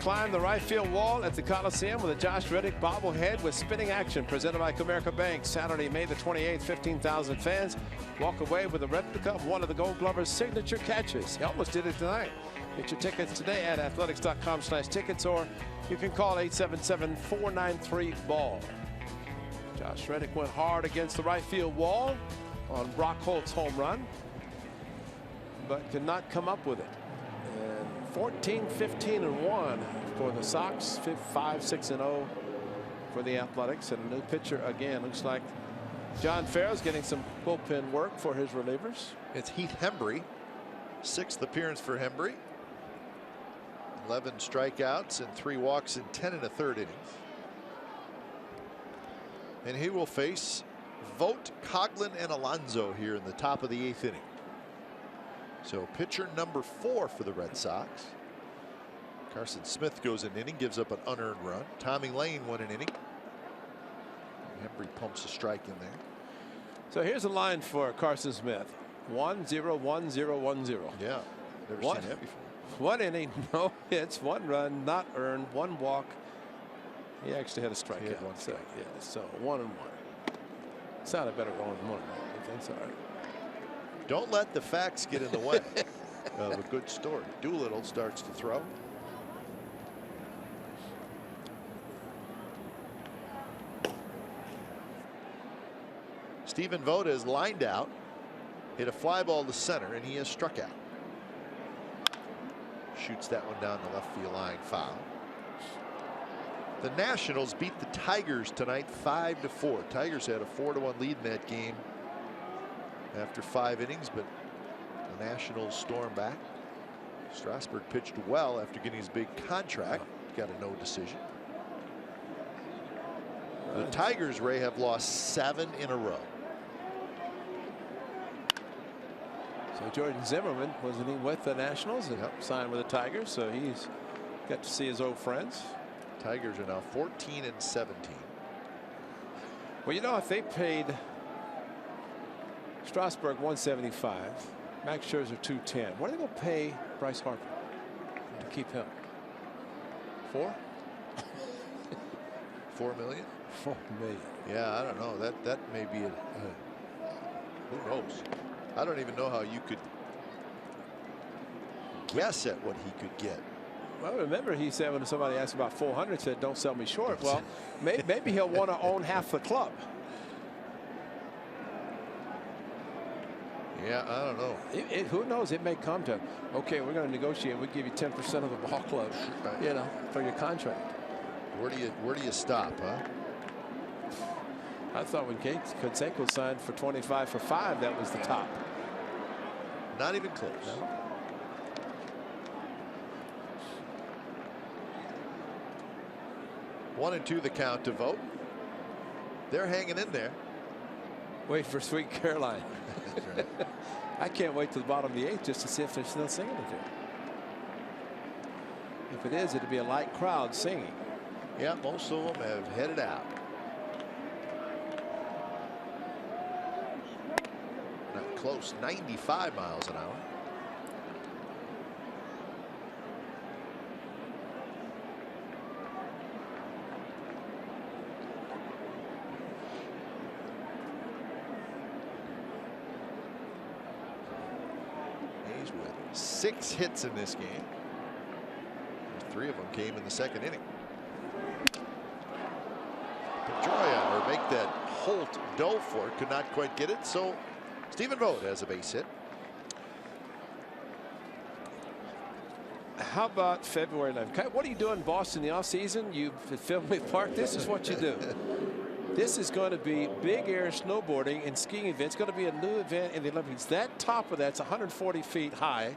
climb the right field wall at the Coliseum with a Josh Reddick bobblehead with spinning action presented by Comerica Bank. Saturday, May the 28th, 15,000 fans walk away with a replica of one of the Gold Glover's signature catches. He almost did it tonight. Get your tickets today at athletics.com/tickets, or you can call 877-493-BALL. Josh Reddick went hard against the right field wall on Brock Holt's home run, but could not come up with it. And 14-15-1 for the Sox, 5-6-0 for the Athletics, and a new pitcher again. Looks like John Farrell's getting some bullpen work for his relievers. It's Heath Hembree, 6th appearance for Hembree. 11 strikeouts and 3 walks in 10 1/3 innings. And he will face Vogt, Coghlan, and Alonso here in the top of the 8th inning. So pitcher number 4 for the Red Sox. Carson Smith goes an inning, gives up an unearned run. Tommy Lane won an inning. Hembree pumps a strike in there. So here's a line for Carson Smith: 1-0-1-0-1-0. Yeah, never seen that before. 1 inning, no hits, 1 run, not earned, 1 walk. He actually had a strikeout. He had 1 strike. Yeah, so 1-1. Sounded better going 1-1. That's all right. Don't let the facts get in the way of a good story. Doolittle starts to throw. Stephen Vogt is lined out, hit a fly ball to center, and he has struck out. Shoots that one down the left field line, foul. The Nationals beat the Tigers tonight 5-4. Tigers had a 4-1 lead in that game after 5 innings, but the Nationals stormed back. Strasburg pitched well after getting his big contract. Got a no decision. The Tigers, Ray, have lost 7 in a row. So Jordan Zimmerman wasn't he with the Nationals and signed with the Tigers, so he's got to see his old friends. Tigers are now 14-17. Well, you know, if they paid Strasburg $175, Max Scherzer $210, what are they going to pay Bryce Harper to keep him? 4? $4 million? $4 million. Yeah, I don't know. That may be a who knows? I don't even know how you could guess at what he could get. Well, remember he said when somebody asked about 400, said don't sell me short. Well, maybe he'll want to own half the club. Yeah, I don't know. Who knows? It may come to, okay, we're going to negotiate. We'll give you 10% of the ball club, you know, for your contract. Where do you stop, huh? I thought when Canseco signed for 25 for 5, that was the top. Not even close. No. One and 2 the count to Vogt. They're hanging in there. Wait for Sweet Caroline. That's right. I can't wait till the bottom of the 8th just to see if they're still singing it there. If it is, it'll be a light crowd singing. Yeah, most of them have headed out. Not close. 95 miles an hour. He's with 6 hits in this game. 3 of them came in the 2nd inning. Pedroia, or make that Holt dough for it, could not quite get it. So Stephen Vogt has a base hit. How about February 11th? What are you doing in Boston in the offseason? You film me park. This is what you do. This is going to be big air snowboarding and skiing event. It's going to be a new event in the Olympics. That top of that's 140 feet high.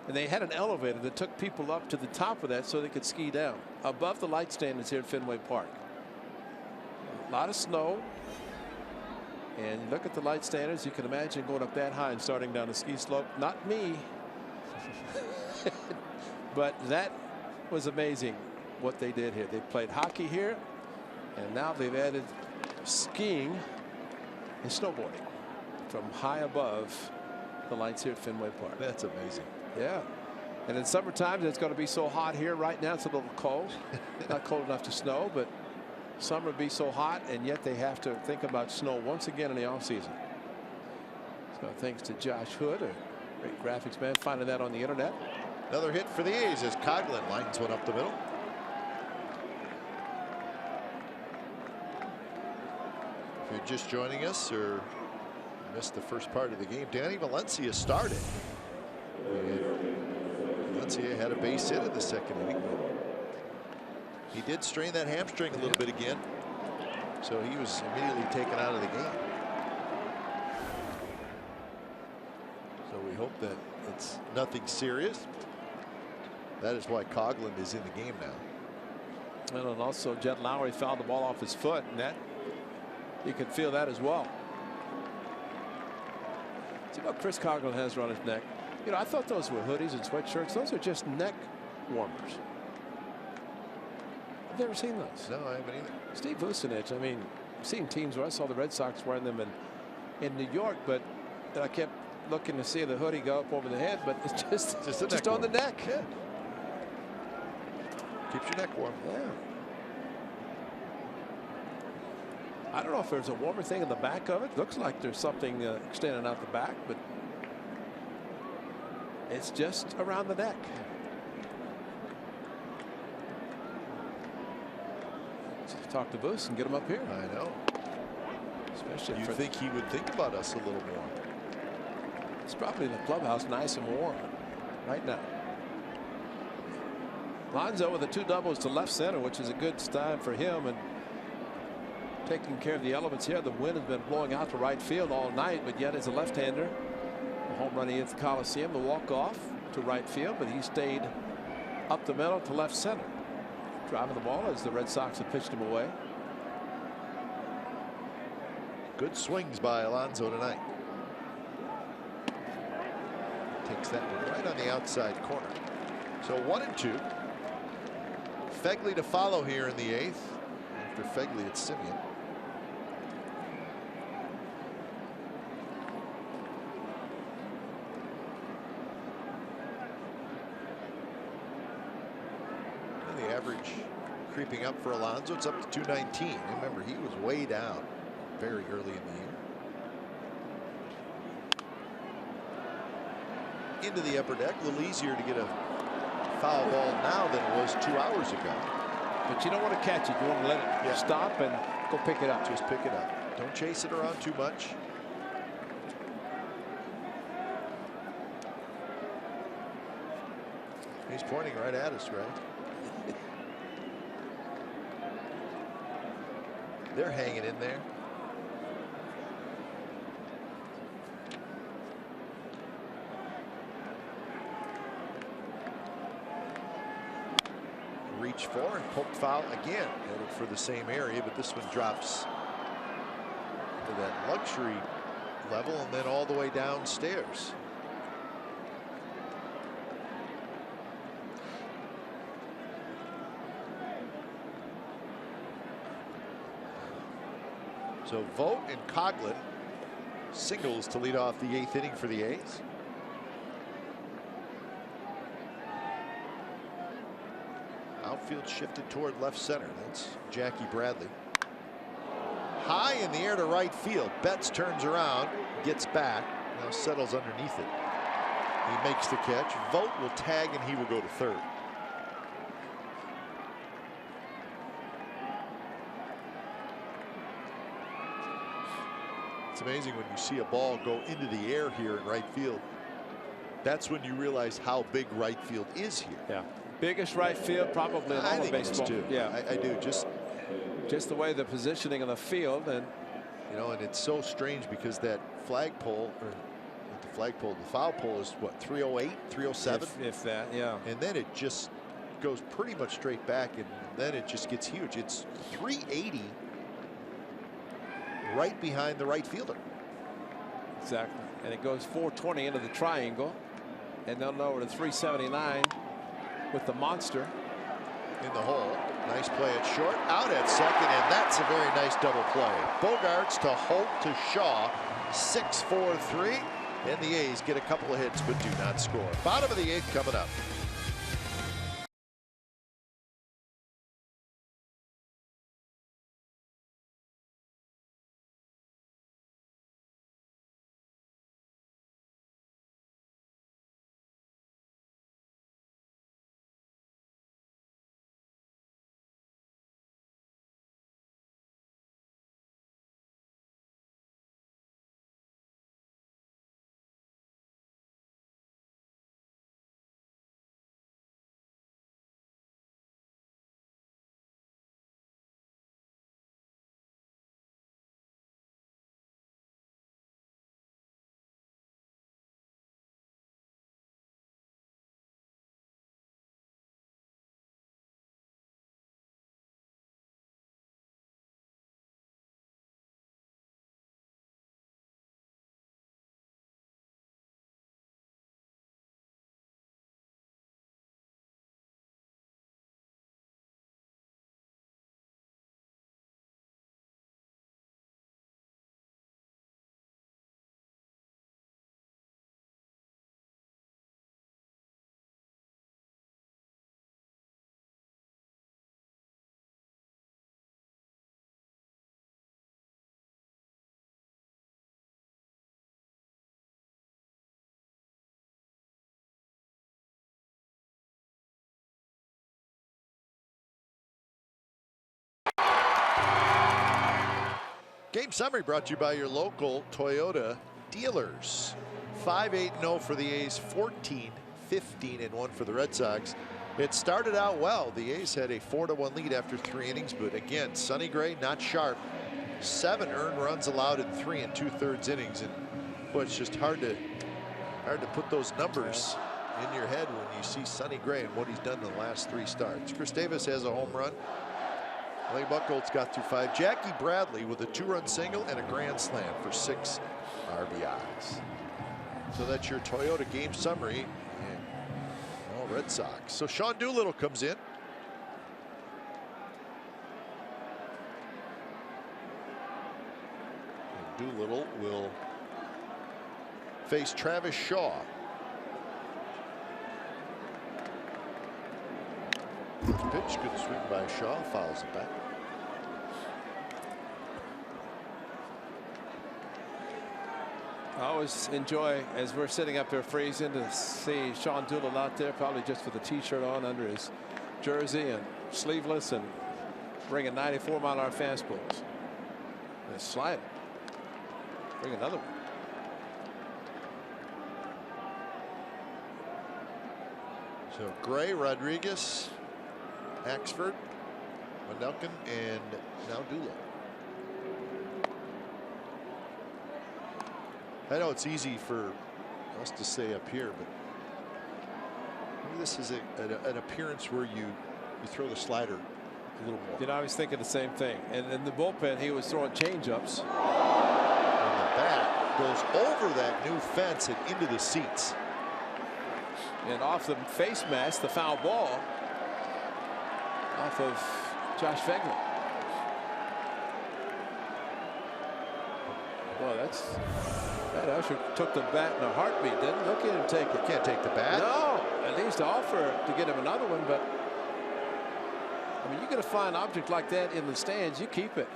And they had an elevator that took people up to the top of that so they could ski down above the light standards here at Fenway Park. A lot of snow. And look at the light standards. You can imagine going up that high and starting down the ski slope. Not me. But that was amazing what they did here. They played hockey here. And now they've added skiing and snowboarding from high above the lights here at Fenway Park. That's amazing. Yeah. And in summertime, it's going to be so hot here right now. It's a little cold. Not cold enough to snow, but summer be so hot, and yet they have to think about snow once again in the offseason. So thanks to Josh Hood, a great graphics man, finding that on the internet. Another hit for the A's as Coghlan lines one up the middle. If you're just joining us or missed the first part of the game, Danny Valencia started. Valencia had a base hit in the second inning. He did strain that hamstring a little bit again, so he was immediately taken out of the game. So we hope that it's nothing serious. That is why Coghlan is in the game now. And also Jed Lowry fouled the ball off his foot, and that you can feel that as well. See what Chris Coghlan has around his neck. You know, I thought those were hoodies and sweatshirts. Those are just neck warmers. I've never seen those. No, I haven't either. Steve Vucinich, I mean, I've seen teams where I saw the Red Sox wearing them in New York, but I kept looking to see the hoodie go up over the head, but it's just on the neck. Yeah. Keeps your neck warm. Yeah. I don't know if there's a warmer thing in the back of it. Looks like there's something extending out the back, but it's just around the neck. Let's talk to Boos and get him up here. I know. Especially you think he would think about us a little more. It's probably in the clubhouse, nice and warm right now. Lonzo with the 2 doubles to left center, which is a good sign for him, and taking care of the elements here. The wind has been blowing out to right field all night, but yet as a left-hander, the home run at the Coliseum, the walk-off to right field, but he stayed up the middle to left center, driving the ball as the Red Sox have pitched him away. Good swings by Alonso tonight. Takes that one right on the outside corner. So 1-2. Fegley to follow here in the 8th. After Fegley, it's Simeon. And the average creeping up for Alonso. It's up to 219. Remember, he was way down very early in the year. Into the upper deck. A little easier to get a foul ball now than it was 2 hours ago. But you don't want to catch it. You want to let it stop and go pick it up. Just pick it up. Don't chase it around too much. He's pointing right at us, right? They're hanging in there. Reach for and poke foul again, headed for the same area, but this one drops to that luxury level and then all the way downstairs. So Vogt and Coghlan singles to lead off the 8th inning for the A's. Outfield shifted toward left center. That's Jackie Bradley. High in the air to right field. Betts turns around, gets back, now settles underneath it. He makes the catch. Vogt will tag and he will go to third. It's amazing when you see a ball go into the air here in right field. That's when you realize how big right field is here. Yeah. Biggest right field probably in all of baseball. Too. Yeah, I do. Just the way the positioning of the field, and you know, and it's so strange because that flagpole, or not the flagpole, the foul pole is what, 308, 307, if that, yeah. And then it just goes pretty much straight back, and then it just gets huge. It's 380 right behind the right fielder. Exactly, and it goes 420 into the triangle, and they'll lower to 379. With the monster in the hole. Nice play at short, out at second, and that's a very nice double play. Bogarts to Holt to Shaw, 6-4-3. And the A's get a couple of hits but do not score. Bottom of the 8th coming up. Game summary brought to you by your local Toyota dealers. 5-8-0 for the A's, 14-15-1 for the Red Sox. It started out well. The A's had a 4-1 lead after 3 innings, but again, Sonny Gray not sharp. 7 earned runs allowed in 3 2/3 innings, and boy, it's just hard to put those numbers in your head when you see Sonny Gray and what he's done in the last 3 starts. Chris Davis has a home run. Clay Buchholz got through 5. Jackie Bradley with a 2-run single and a grand slam for 6 RBIs. So that's your Toyota game summary. And all Red Sox. So Sean Doolittle comes in. And Doolittle will face Travis Shaw. First pitch, good swing by Shaw, fouls it back. I always enjoy, as we're sitting up there freezing, to see Sean Doolittle out there, probably just with a t-shirt on under his jersey and sleeveless, and bringing 94-mile-an-hour fastballs. And slide. Bring another one. So Gray, Rodriguez, Axford, Wendelken, and now Doolittle. I know it's easy for us to say up here, but maybe this is an appearance where you throw the slider a little more. You know, I was thinking the same thing. And in the bullpen, he was throwing changeups. And the bat goes over that new fence and into the seats. And off the face mask, the foul ball off of Josh Fengley. Well, that Usher took the bat in a heartbeat, didn't he? Look at him take it. Can't take the bat. No, at least offer to get him another one, but I mean, you get a fine object like that in the stands, you keep it.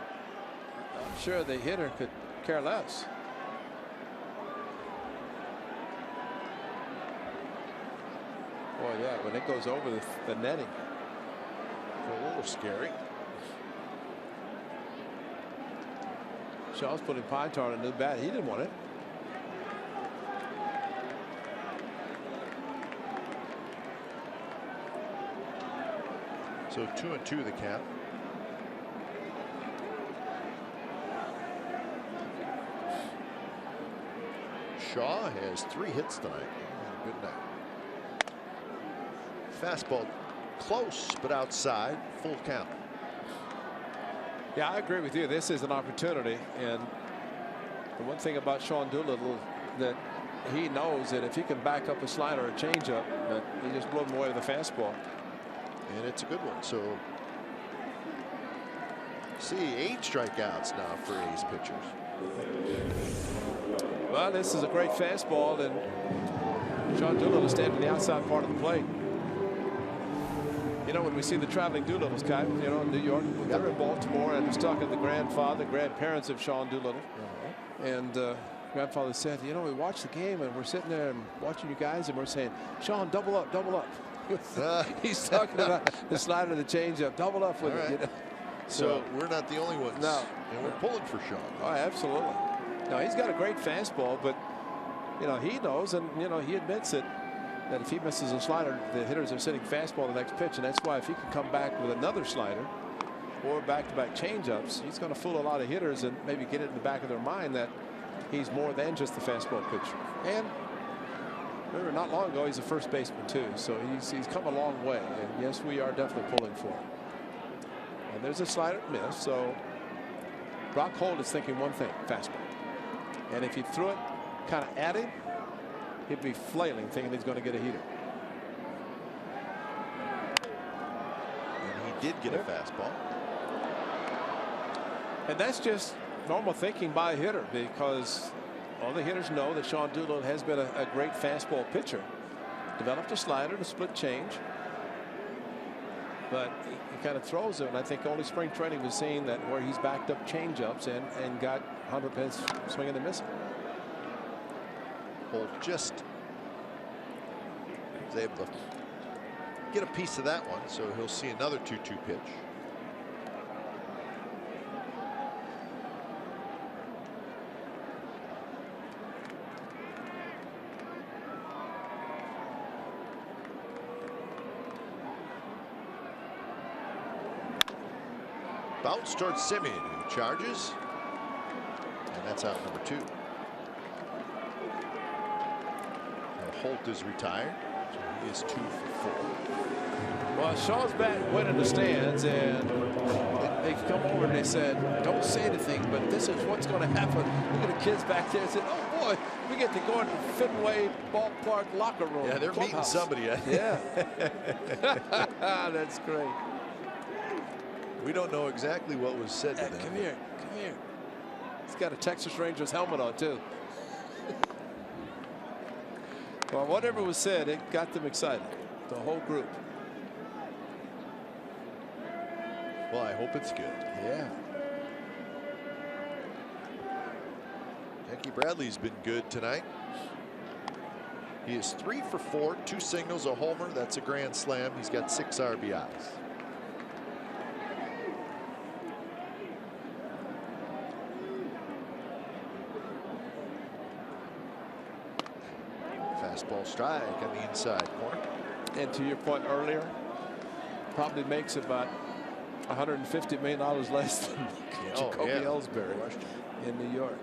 I'm sure the hitter could care less. Boy, yeah, when it goes over the netting. A little scary. Shaw's putting pine tar on a new bat. He didn't want it. So 2-2 the count. Shaw has 3 hits tonight. Good night. Fastball close, but outside. Full count. Yeah, I agree with you. This is an opportunity, and the one thing about Sean Doolittle that he knows that if he can back up a slider or a changeup, that he just blew him away with a fastball. And it's a good one. So see 8 strikeouts now for A's pitchers. Well, this is a great fastball, and Sean Doolittle standing on the outside part of the plate. You know, when we see the traveling Doolittles, Kai, you know, in New York, they're in Baltimore, and I was talking to the grandparents of Sean Doolittle. And grandfather said, you know, we watched the game, and we're sitting there and watching you guys, and we're saying, Sean, double up, double up. He's talking about the slider, the changeup, double up with it. You know? So we're not the only ones. No. And we're pulling for Sean. Oh, absolutely. No, he's got a great fastball, but, you know, he knows, and, you know, he admits it, that if he misses a slider, the hitters are sitting fastball the next pitch, and that's why if he can come back with another slider or back-to-back changeups, he's going to fool a lot of hitters and maybe get it in the back of their mind that he's more than just the fastball pitcher. And remember, not long ago, he's a first baseman too, so he's come a long way. And yes, we are definitely pulling for him. And there's a slider miss, so Brock Holt is thinking one thing: fastball. And if he threw it kind of at him, he'd be flailing, thinking he's going to get a heater. And he did get a fastball. And that's just normal thinking by a hitter, because all the hitters know that Sean Doolittle has been a great fastball pitcher. Developed a slider, a split change, but he kind of throws it. And I think only spring training was seeing that where he's backed up changeups and got 100% swinging and missing. Holt just was able to get a piece of that one, so he'll see another 2-2 pitch. Bounce towards Simeon, who charges, and that's out number 2. Now Holt is retired, so he is 2 for 4. Well, Shaw's bat went in the stands, and they come over and they said, don't say anything, but this is what's going to happen. Look at the kids back there and said, oh boy, we get to go into Fenway Ballpark locker room. Yeah, they're meeting somebody. Yeah. That's great. We don't know exactly what was said to them. Come here, come here. He's got a Texas Rangers helmet on too. Well, whatever was said, it got them excited, the whole group. Well, I hope it's good. Yeah. Jackie Bradley's been good tonight. He is 3 for 4, 2 singles, a homer. That's a grand slam. He's got 6 RBIs. Fastball strike on the inside corner. And to your point earlier, probably makes about $150 million less than Jacoby Ellsbury in New York.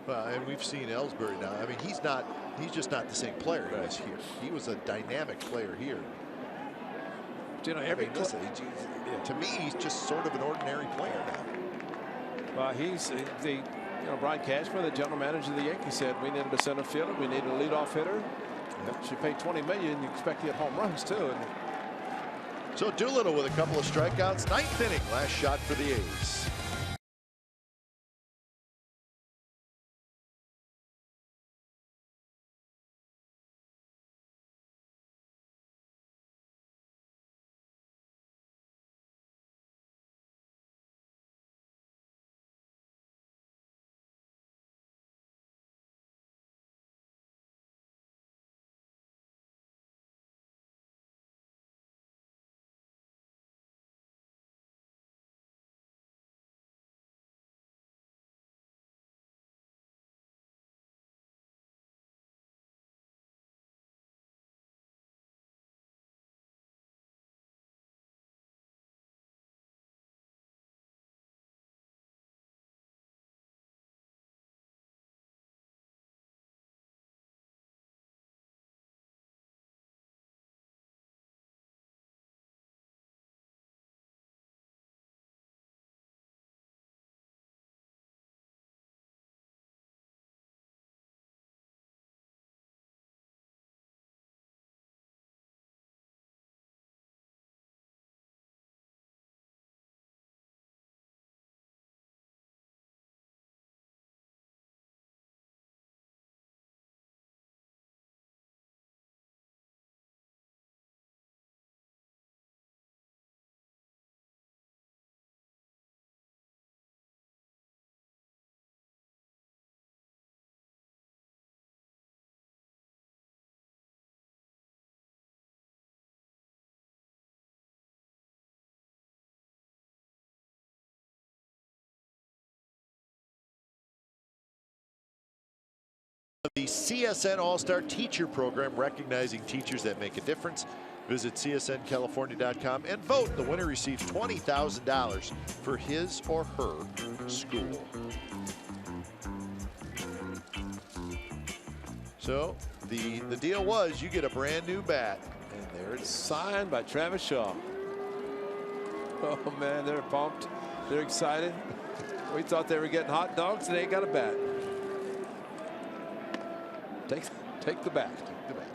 Well, and we've seen Ellsbury now. I mean, he's just not the same player he was here. He was a dynamic player here. But, you know, to me, he's just sort of an ordinary player now. Well, he's you know, Brian Cashman, the general manager of the Yankees, said we needed a center fielder, we needed a leadoff hitter. Yep. You pay $20 million, you expect to get home runs too. And so Doolittle with a couple of strikeouts, 9th inning, last shot for the A's. CSN All-Star Teacher Program, recognizing teachers that make a difference. Visit csncalifornia.com and vote. The winner receives $20,000 for his or her school. So the deal was you get a brand new bat. And there it is. Signed by Travis Shaw. Oh, man, they're pumped. They're excited. We thought they were getting hot dogs, and they got a bat. Take the bat. Take the bat.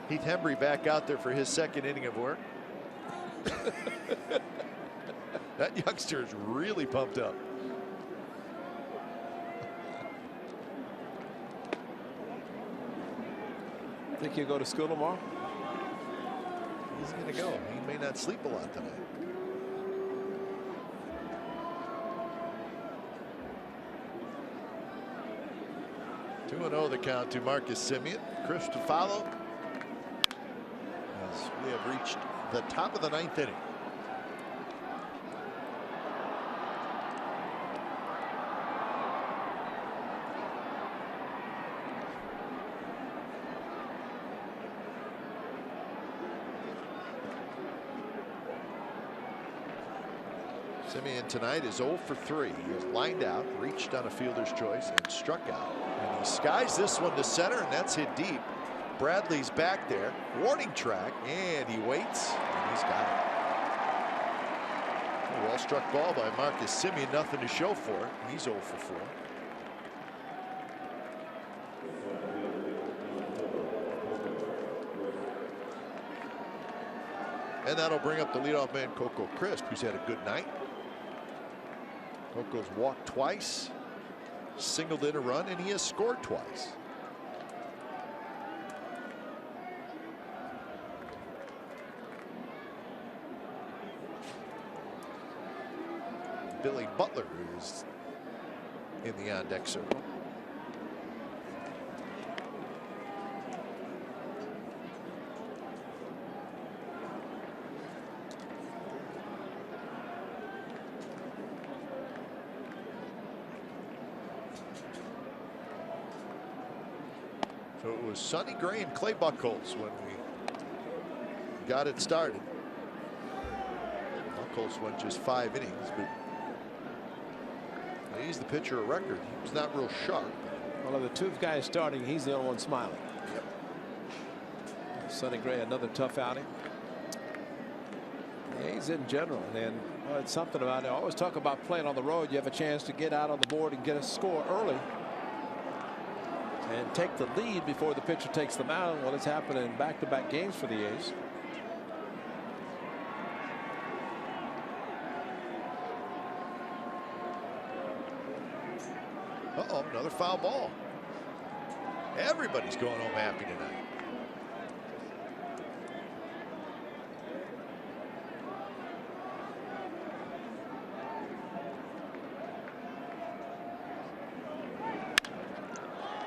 Heath Hembry back out there for his second inning of work. That youngster is really pumped up. Think he'll go to school tomorrow? He's going to go. He may not sleep a lot tonight. Two 2-0 the count to Marcus Semien. Chris to follow. As we have reached the top of the ninth inning. Semien tonight is 0 for 3. He has lined out, reached on a fielder's choice, and struck out. And he skies this one to center, and that's hit deep. Bradley's back there, warning track, and he waits, and he's got it. A well-struck ball by Marcus Semien, nothing to show for it. He's 0 for 4. And that'll bring up the leadoff man, Coco Crisp, who's had a good night. Coco's walked twice, singled in a run, and he has scored twice. Billy Butler is in the on-deck circle. So it was Sonny Gray and Clay Buchholz when we got it started. Buchholz went just 5 innings, but he's the pitcher of record. He was not real sharp. Well, of the two guys starting, he's the only one smiling. Yep. Sonny Gray, another tough outing. He's in general, and it's something about it. I always talk about playing on the road. You have a chance to get out on the board and get a score early and take the lead before the pitcher takes the mound. Well, it's happened in back-to-back games for the A's. Uh-oh, another foul ball. Everybody's going home happy tonight.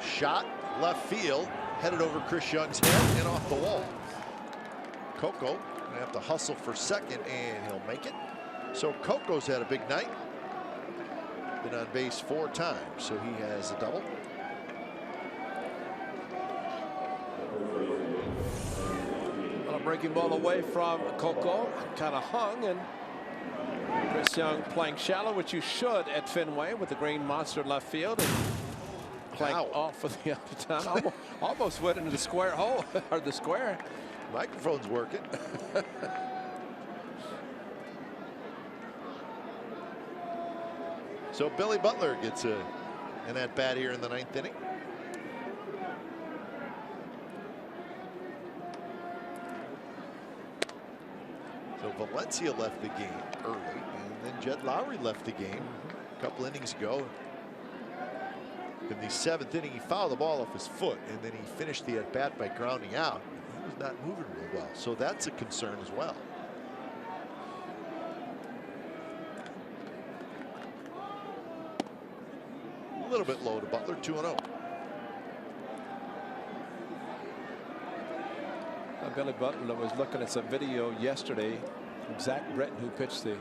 Shot left field, headed over Chris Young's head and off the wall. Coco gonna have to hustle for second, and he'll make it. So Coco's had a big night. Been on base 4 times, so he has a double. Well, a breaking ball away from Coco, kind of hung, and Chris Young playing shallow, which you should at Fenway with the green monster left field, and planked off for the other time. Almost went into the square hole or the square. Microphone's working. So Billy Butler gets an at-bat here in the 9th inning. So Valencia left the game early, and then Jed Lowry left the game a couple innings ago. In the 7th inning, he fouled the ball off his foot, and then he finished the at-bat by grounding out. He was not moving real well, so that's a concern as well. A little bit low to Butler, 2-0. Billy Butler was looking at some video yesterday from Zach Britton, who pitched the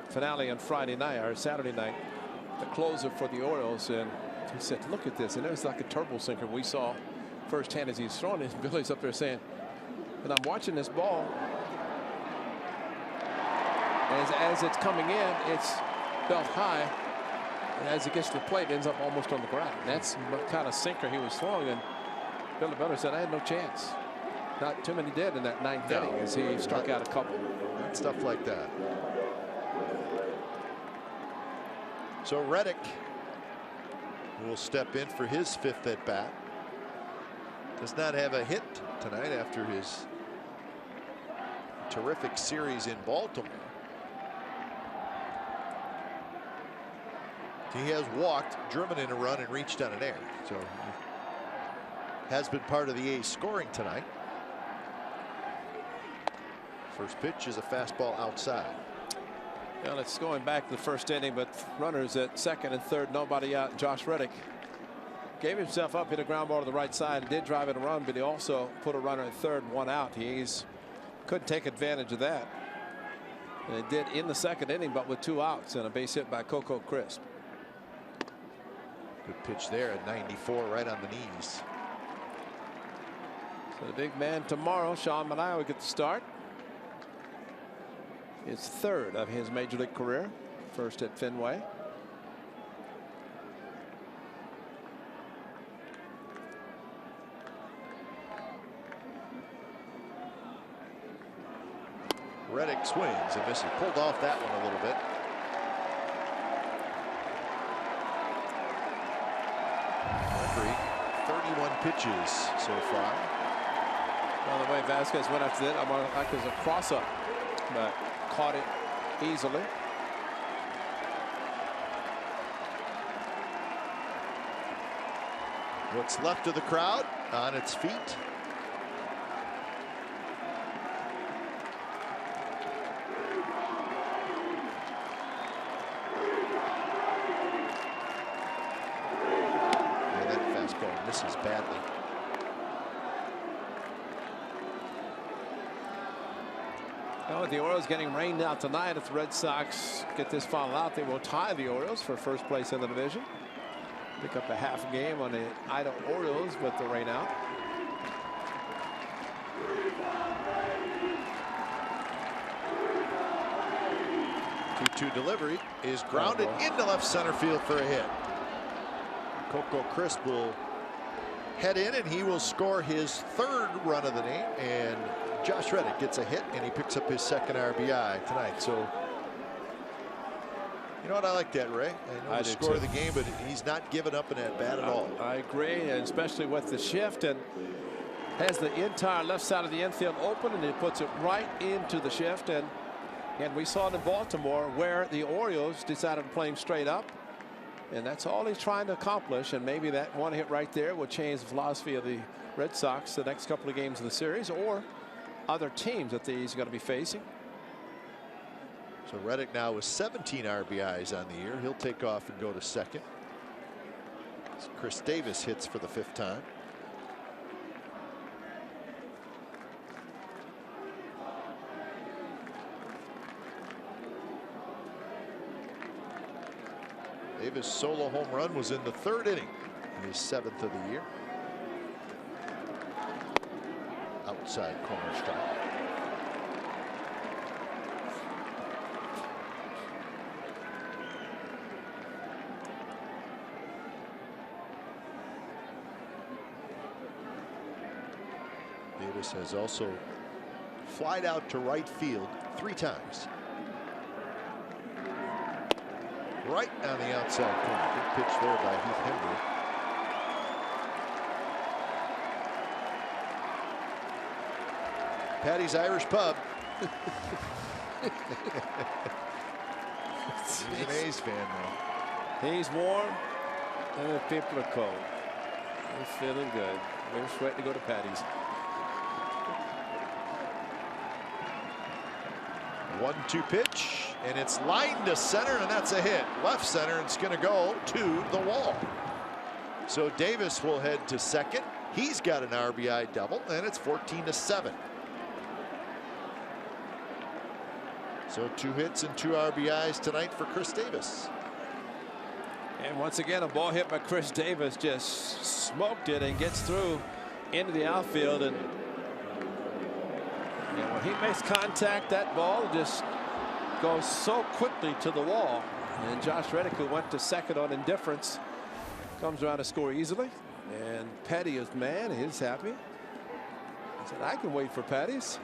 finale on Friday night or Saturday night, the closer for the Orioles, and He said, look at this. And it was like a turbo sinker we saw firsthand as he's throwing it. Billy's up there saying, and I'm watching this ball. As it's coming in, it's belt high. And as it gets to the plate, it ends up almost on the ground. That's what kind of sinker he was throwing. And Billy Butler said, I had no chance. Not too many did in that ninth inning as he struck out a couple. Stuff like that. So Reddick will step in for his 5th at bat. Does not have a hit tonight after his terrific series in Baltimore. He has walked, driven in a run, and reached on an error. So has been part of the A's scoring tonight. First pitch is a fastball outside. Well, it's going back to the first inning, but runners at second and third, nobody out. Josh Reddick gave himself up, hit a ground ball to the right side, and did drive in a run, but he also put a runner at third, 1 out. He's couldn't take advantage of that. And it did in the second inning, but with 2 outs and a base hit by Coco Crisp. Good pitch there at 94, right on the knees. So the big man tomorrow, Sean Manaea, will get the start. His 3rd of his major league career, first at Fenway. Reddick swings and misses. Pulled off that one a little bit. Referee, 31 pitches so far. By the way, Vasquez went after that. I'm like it was a cross-up, but caught it easily. What's left of the crowd on its feet. Misses badly. Well, with the Orioles getting rained out tonight, if the Red Sox get this final out, they will tie the Orioles for first place in the division. Pick up a half game on the idle Orioles with the rain out. 2-2 delivery is grounded into left center field for a hit. Coco Crisp will head in, and he will score his 3rd run of the day, and Josh Reddick gets a hit, and he picks up his 2nd RBI tonight. So you know what, I like that, Ray. I know the score of the game, but he's not giving up in that bat at all. I agree, and especially with the shift, and has the entire left side of the infield open, and he puts it right into the shift. And we saw it in Baltimore where the Orioles decided to play him straight up. And that's all he's trying to accomplish, and maybe that one hit right there will change the philosophy of the Red Sox the next couple of games of the series, or other teams that he's going to be facing. So Reddick now with 17 RBIs on the year. He'll take off and go to second. Chris Davis hits for the 5th time. Davis' solo home run was in the 3rd inning, his 7th of the year. Outside corner strike. Davis has also flied out to right field 3 times. Right on the outside corner. Good pitch there by Heath Hendry. Patty's Irish Pub. He's an A's fan now. He's warm and the people are cold. He's feeling good. We're sweating to go to Patty's. 1-2 pitch, and it's lined to center, and that's a hit. Left center, and it's going to go to the wall. So Davis will head to second. He's got an RBI double, and it's 14-7. So 2 hits and 2 RBIs tonight for Chris Davis. And once again, a ball hit by Chris Davis just smoked it and gets through into the outfield. And when he makes contact, that ball just goes so quickly to the wall. And Josh Reddick, who went to second on indifference, comes around to score easily. And Petty is man. He's happy. He said, I can wait for Petty's.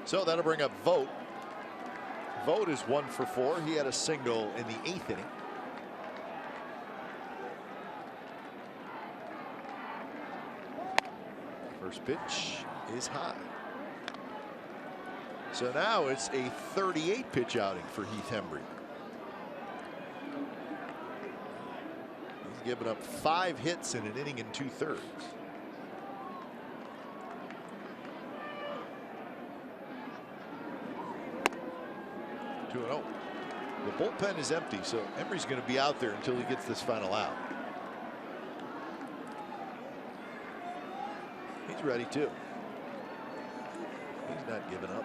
So that'll bring up Vogt. Vogt is 1 for 4. He had a single in the 8th inning. First pitch is high. So now it's a 38 pitch outing for Heath Hembree. He's given up 5 hits in an inning and 2/3. 2-0. The bullpen is empty, so Hembree's going to be out there until he gets this final out. He's ready too. He's not giving up.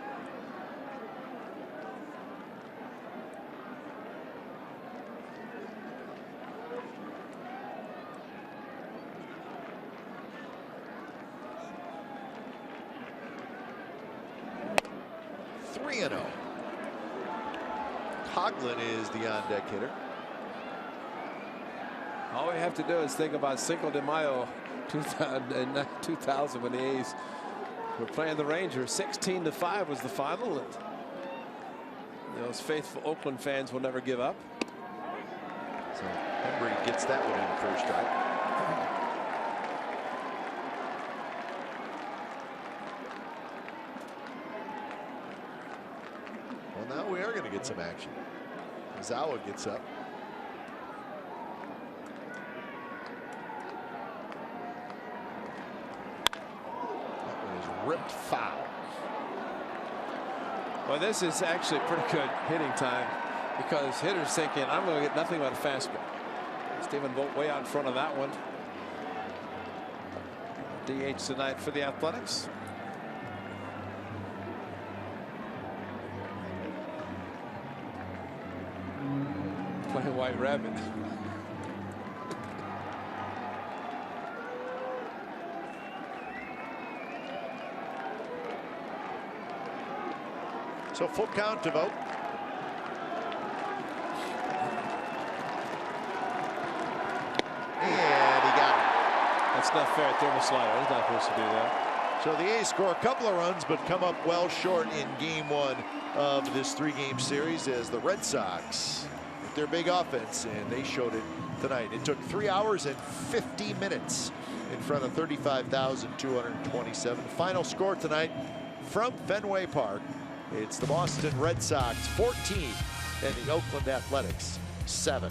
Coughlin is the on-deck hitter. All we have to do is think about Cinco de Mayo 2000 when the A's were playing the Rangers. 16-5 was the final. And those faithful Oakland fans will never give up. So Hembree gets that one in first strike. Well, now we are going to get some action. Zawa gets up. That one is ripped foul. Well, this is actually pretty good hitting time because hitters thinking I'm going to get nothing but a fastball. Stephen Vogt way out in front of that one. DH tonight for the Athletics. Playing White Rabbit. So full count to Vogt. And he got it. That's not fair. Throw him a slider. He's not supposed to do that. So the A's score a couple of runs, but come up well short in game 1 of this 3-game series as the Red Sox with their big offense, and they showed it tonight. It took 3 hours and 50 minutes in front of 35,227. Final score tonight from Fenway Park. It's the Boston Red Sox 14 and the Oakland Athletics 7.